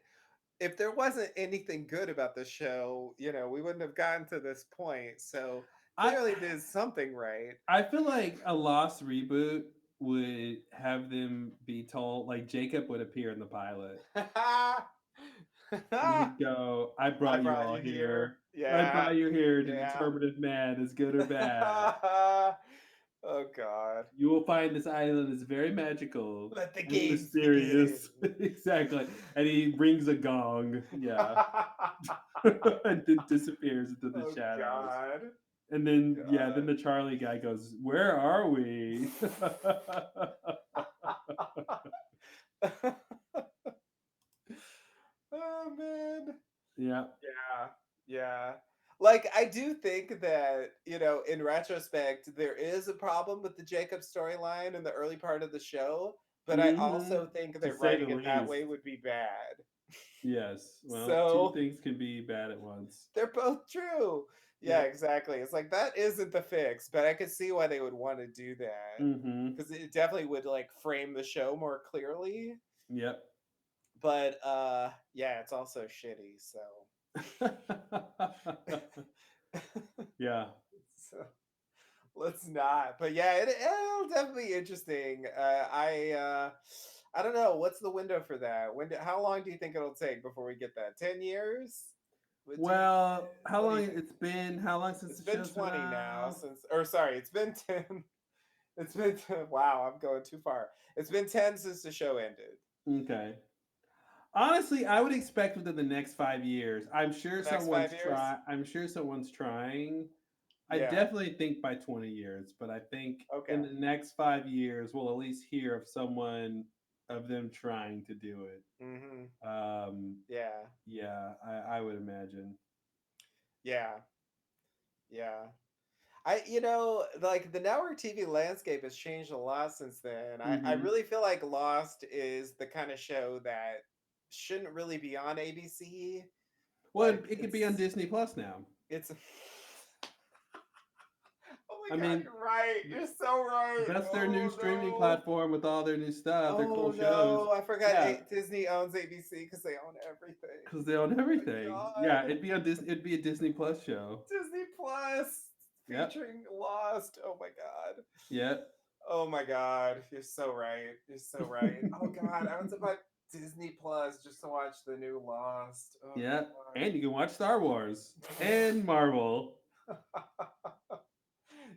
if there wasn't anything good about the show, you know, we wouldn't have gotten to this point. So I clearly there's something right. I feel like a Lost reboot would have them be told like Jacob would appear in the pilot. And I he'd go, I brought you brought all you here. here. I Yeah. brought you here to Yeah. determine if man is good or bad. Oh, God. You will find this island is very magical Let the and games begin. mysterious. Exactly. And he rings a gong. Yeah. And then disappears into the Oh, shadows. God. And then, yeah, then God. the Charlie guy goes, where are we? Oh, man. Yeah. Yeah, yeah. Like I do think that, you know, in retrospect, there is a problem with the Jacob storyline in the early part of the show, but I Hmm. also think To that say the writing it that least. way would be bad. Yes. Well, two So things can be bad at once. they're both true. Yeah, Yep. exactly. It's like that isn't the fix, but I could see why they would want to do that Hmm. because it definitely would like frame the show more clearly. Yep. But yeah, it's also shitty, so Yeah. so let's not. But yeah, it'll definitely be interesting. I don't know. What's the window for that? How long do you think it'll take before we get that? 10 years? Would you? Well, how What do you long think? it's been? How long since It's the been show's been 20 now out? since, or sorry, it's been 10. It's been 10, wow, I'm going too far. It's been 10 since the show ended. Okay. Honestly, I would expect within the next 5 years. I'm sure The next someone's 5 years? try. I'm sure someone's trying. I Yeah. definitely think by 20 years, but I think in Okay. the next 5 years, we'll at least hear of someone of them trying to do it. Mm-hmm. Um, Yeah. yeah, I would imagine. Yeah. Yeah. You know, like the network TV landscape has changed a lot since then. I Hmm. really feel like Lost is the kind of show that shouldn't really be on ABC. Well, Like it could be on Disney Plus now. it's oh I my God, mean, you're right. You're so right. that's their new Oh streaming no. platform with all their new stuff, their cool Oh shows. no. I forgot Yeah, Disney owns ABC because they own everything. because they own Oh my everything. Yeah, God. it'd be on Disney. It'd be a Disney Plus show. Disney Plus Yep. featuring Lost. Oh my God. Yep. Oh my God, you're so right. You're so right. Oh God, I was about Disney Plus just to watch the new Lost. Oh Yep. And you can watch Star Wars and Marvel. God.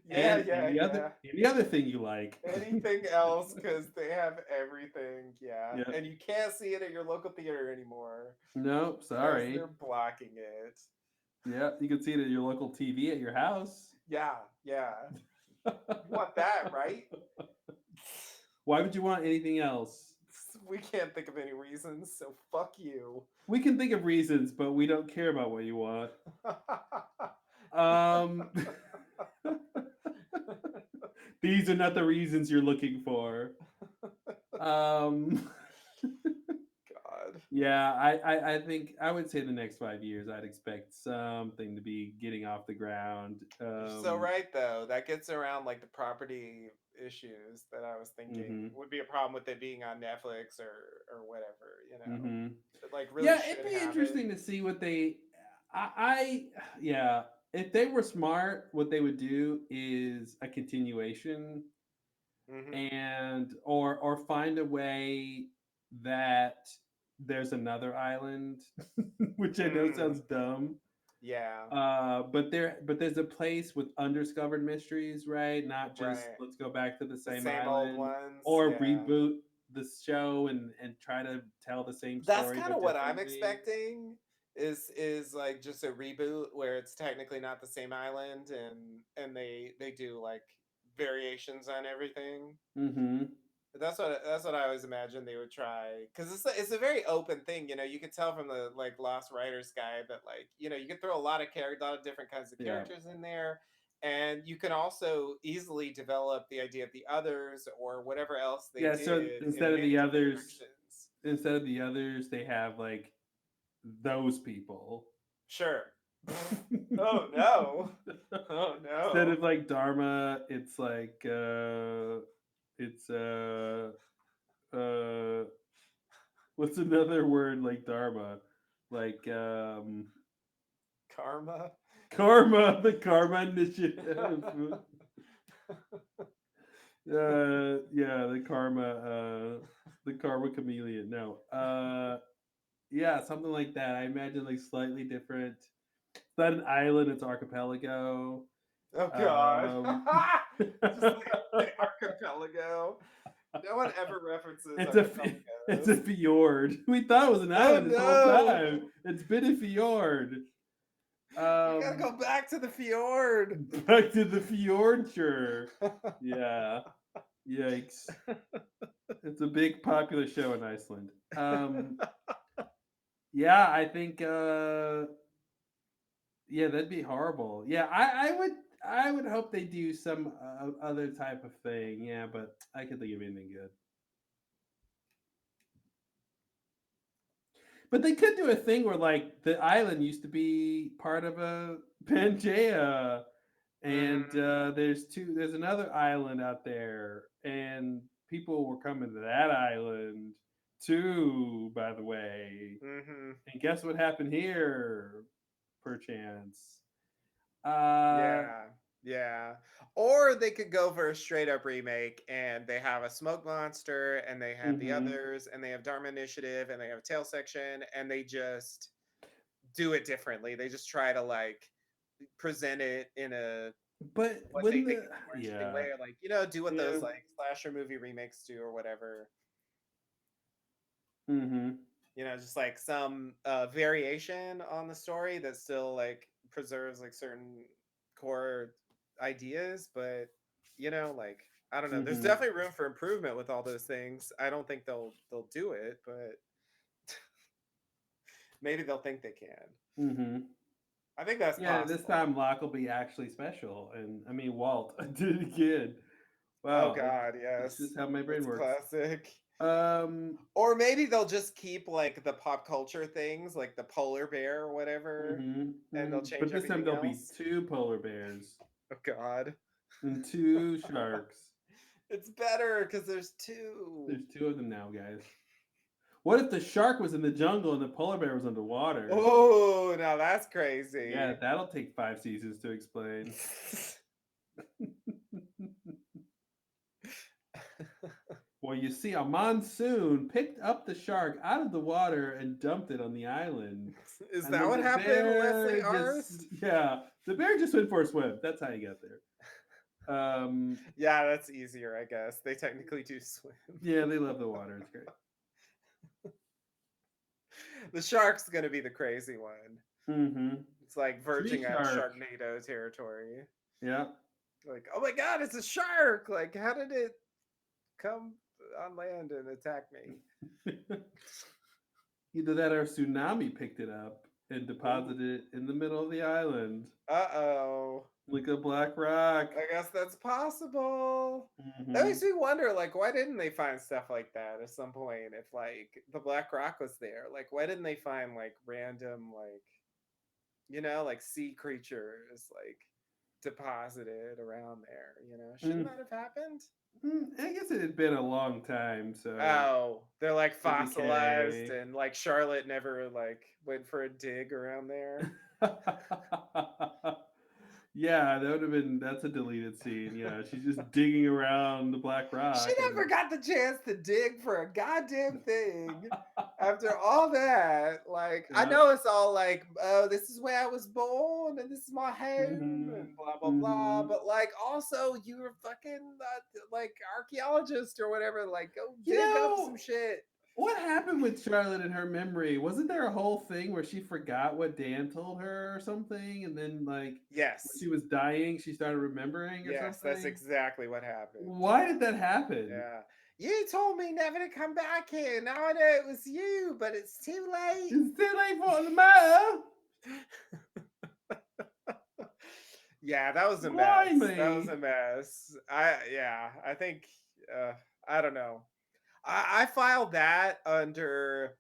Yeah, and yeah, yeah. any other thing you like. Anything else because they have everything. Yeah. Yep. And you can't see it at your local theater anymore Nope. because they're Sorry. blocking it. Yeah, you can see it at your local TV at your house. Yeah, yeah. You want that, right? Why would you want anything else? We can't think of any reasons, so fuck you. We can think of reasons, but we don't care about what you want. Um, these are not the reasons you're looking for. Um, God. yeah, I think I would say the next 5 years, I'd expect something to be getting off the ground. You're so right though. That gets around like the property issues that I was thinking Mm-hmm, would be a problem with it being on Netflix or whatever, you know. mm-hmm. That like really Yeah, it'd should be happen. interesting to see what they. I yeah, if they were smart, what they would do is a continuation Hmm. and or find a way that there's another island, which I know sounds Mm, dumb. yeah, But there's a place with undiscovered mysteries, right? Not just right. let's go back to the The same same old island ones. or Yeah. reboot the show and try to tell the same That's story kind but of what I'm differently. expecting is like just a reboot where it's technically not the same island and they do like variations on everything. Mm-hmm. That's what I always imagined they would try because it's a very open thing. You know, you could tell from the like Lost Writers guide that like you know you could throw a lot of a lot of different kinds of Yeah. characters in there, and you can also easily develop the idea of the others or whatever else they Yeah, so did in many different directions. instead of the others, they have like those people. Sure. Oh no. Oh Instead no. of like Dharma, it's like it's uh what's another word like Dharma? Like Karma. karma, the karma initiative. Yeah, the karma chameleon. No. Yeah, something like that. I imagine like slightly different. It's not an island, it's archipelago. Oh god. Um Just like the archipelago. No one ever references it's a it's a archipelagos. fjord. We thought it was an Oh island this whole no. time. It's been a fjord. We gotta Um go back to the fjord. back to the fjordshire. Yeah. Yikes. It's a big popular show in Iceland. Yeah, I think yeah, that'd be horrible. Yeah, I would hope they do some other type of thing. Yeah, but I could think of anything good. But they could do a thing where like the island used to be part of a Pangea, and Hmm. there's another island out there, and people were coming to that island too. By the way, Hmm. and guess what happened here? Perchance. Uh, Yeah, yeah. Or they could go for a straight up remake and they have a smoke monster and they have the hmm others and they have Dharma Initiative and they have a tail section and they just do it differently. They just try to like present it in a But what they when think the is a more interesting yeah way, or like, you know, do what yeah those like slasher movie remakes do or whatever. hmm You know, just like some variation on the story that still like preserves like certain core ideas, but you know, like I don't know. There's hmm definitely room for improvement with all those things. I don't think they'll do it, but maybe they'll think they can. hmm I think that's yeah. This possible. time Locke will be actually special, and I mean Walt did it again. Oh Wow, God, it's yes, just how my brain it's works. classic. Um, Or maybe they'll just keep like the pop culture things, like the polar bear or whatever, and they'll but change this time everything there'll be else. two polar bears Oh God. and two sharks. It's better because there's two. There's two of them now, guys. What if the shark was in the jungle and the polar bear was underwater? Oh, now that's Yeah, crazy. that'll take 5 seasons to explain. Well, you see, a monsoon picked up the shark out of the water and dumped it on the island. Is And that then what the happened, Leslie bear Arst? just, yeah, the bear just went for a swim. That's how he got there. Yeah, that's easier, I guess. They technically do swim. Yeah, they love the water. It's great. The shark's gonna be the crazy one. Mm-hmm. It's like Tree verging on shark. Sharknado territory. Yeah. Like, oh my god, it's a shark! Like, how did it come on land and attack me? Either that or tsunami picked it up and Ooh. deposited it in the middle of the island Uh-oh. like a black rock. I guess that's possible. That Mm-hmm. makes me wonder, like, why didn't they find stuff like that at some point? If like the Black Rock was there, like, why didn't they find like random, like, like sea creatures like deposited around there? Shouldn't Mm, that have happened? I guess it had been a long time, so Oh, they're like the fossilized, decay. and like Charlotte never like went for a dig around there. Yeah, that would have been that's a deleted scene. Yeah, she's just digging around the black She rock and never got the chance to dig for a goddamn thing. After all that, like, I yeah. know it's all like, oh, this is where I was born and this is my home Mm-hmm. and blah blah blah. Mm-hmm. But like, also, you were fucking like archaeologist or whatever. Like, go You dig up some know, shit. what happened with Charlotte and her memory? Wasn't there a whole thing where she forgot what Dan told her or something, and then like when Yes, she was dying, she started remembering or yes, that's something? exactly what happened. Why did that happen? Yeah, you told me never to come back here. Now I know it was you, but it's too late. It's too late for the matter. Yeah, that was a mess. That was Blimey. a mess. I think uh I don't know. I filed that under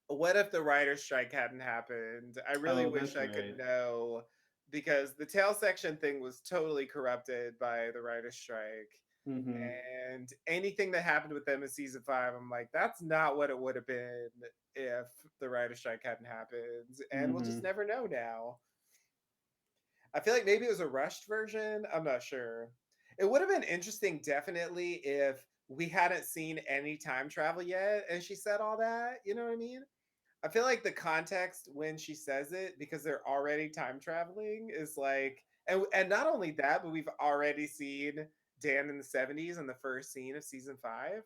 what if the writer's strike hadn't happened? I really Oh, wish that's I could right. know because the tail section thing was totally corrupted by the writer's strike. Mm-hmm. And anything that happened with them in season 5, I'm like, that's not what it would have been if the writer's strike hadn't happened. And we'll Mm-hmm. just never know now. I feel like maybe it was a rushed version. I'm not sure. It would have been interesting, definitely, if we hadn't seen any time travel yet and she said all that. You know what I mean? I feel like the context when she says it, because they're already time traveling, is like, and not only that, but we've already seen Dan in the 70s in the first scene of season 5.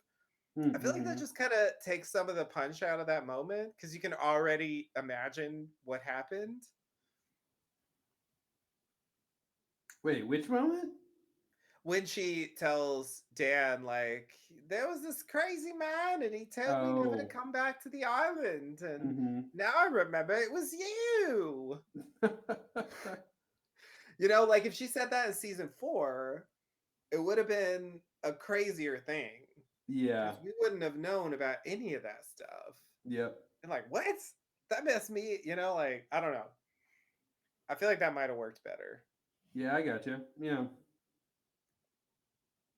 I feel like that Mm-hmm. just kind of takes some of the punch out of that moment because you can already imagine what happened. Wait, which moment? When she tells Dan, like, there was this crazy man and he told me never to Oh. come back to the island. And Mm-hmm. now I remember it was you. Like if she said that in season 4, it would have been a crazier thing Yeah. because we wouldn't have known about any of that stuff. Yep. And like, what? That messed me, like, I don't know. I feel like that might have worked better. Yeah, I got you. Yeah.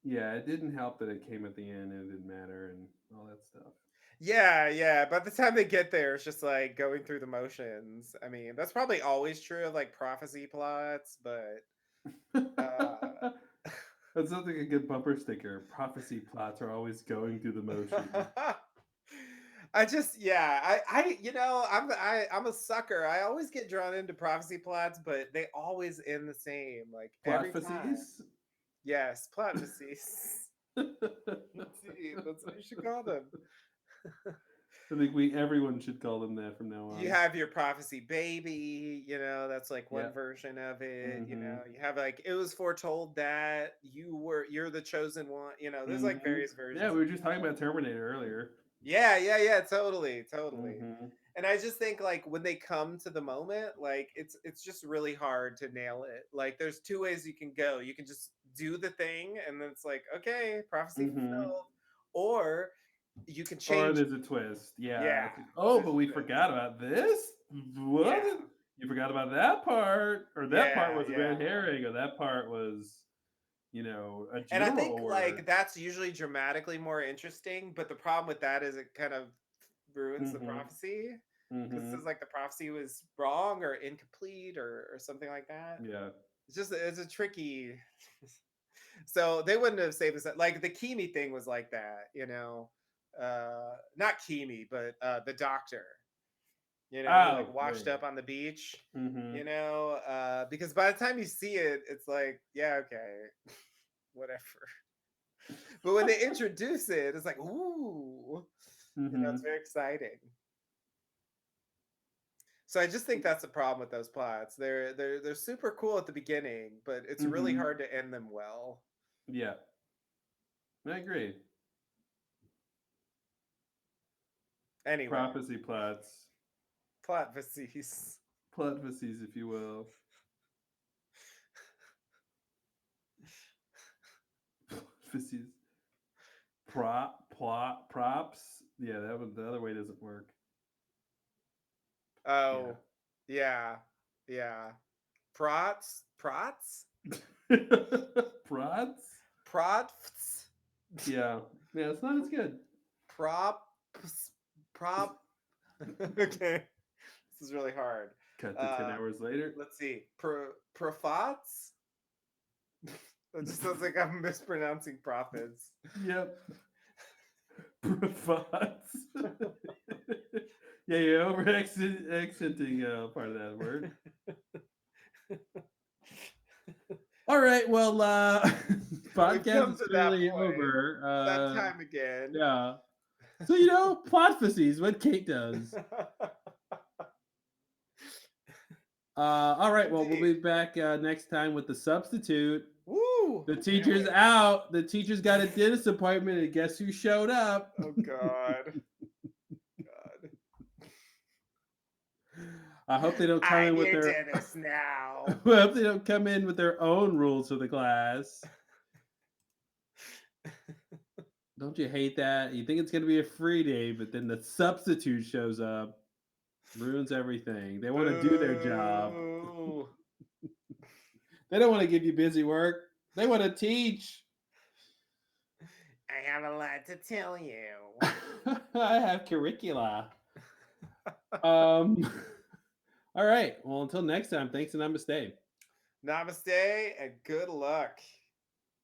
Yeah, it didn't help that it came at the end and it didn't matter and all that stuff. Yeah, yeah. By the time they get there, it's just like going through the motions. I mean, that's probably always true of like prophecy plots, but uh That sounds like a good bumper sticker. Prophecy plots are always going through the motions. I just yeah, I'm a sucker. I always get drawn into prophecy plots, but they always end the same, like every time. Plotfacies? Yes, prophecies. That's what you should call them. I think we everyone should call them that from now You on. have your prophecy baby, that's like one Yep. version of it. Mm-hmm. You have like it was foretold that you're the chosen one. There's like Mm-hmm. various Yeah, versions we of were just talking about Terminator earlier. yeah, yeah, yeah, totally, totally. Mm-hmm. And I just think like when they come to the moment, like it's just really hard to nail it. Like there's two ways you can go. You can just do the thing and then it's like, okay, prophecy Mm-hmm. fulfilled. Or you can Or change. there's a twist. Yeah. Yeah, Oh, there's but a we twist. forgot about this? What? Yeah. You forgot about that part? Or that part Yeah, was a yeah. red herring, or that part was, a And I general think order. like that's usually dramatically more interesting, but the problem with that is it kind of ruins the Mm-hmm. prophecy because it Mm-hmm. says like the prophecy was wrong or incomplete or something like that. Yeah. It's a tricky. So they wouldn't have saved us. Like the Kimi thing was like that. Not Kimi, but the doctor. You know, he Oh, like washed yeah. up on the beach. Mm-hmm. You know, because by the time you see it, it's like, yeah, okay, whatever. But when they introduce it, it's like, ooh, you know, it's Mm-hmm. very exciting. So I just think that's the problem with those plots. They're super cool at the beginning, but it's really Mm-hmm. hard to end them well. Yeah. I agree. Anyway, Prophecy plots. plot vs. Plotfacies, if you will. Plotfacies. Props. Yeah, that one, the other way doesn't work. Oh, yeah, yeah. Prots, Prods? prots, Yeah. Yeah, it's not as good. props, prop. Okay, this is really hard. Cut to 10 Uh, hours later. let's see. Profats. That just sounds like I'm mispronouncing prophets. Yep. Prods. Yeah, you're over accenting part of that word. All right, well, We've podcast come is to that clearly point. over. That time again. Yeah. So, you know, plotfacies, what Kate does. All right, well, we'll be Indeed. back next time with the substitute. Woo! The Can't teacher's wait. out. The teacher's got a dentist appointment, and guess who showed up? Oh God. God. I hope they don't come in I'm with your their. dentist now. I hope they don't come in with their own rules for the class. Don't you hate that? You think it's going to be a free day, but then the substitute shows up, ruins everything. They want to do their job. Boo. They don't want to give you busy work. They want to teach. I have a lot to tell you. I have curricula. All right. Well, until next time, thanks and namaste. Namaste and good luck.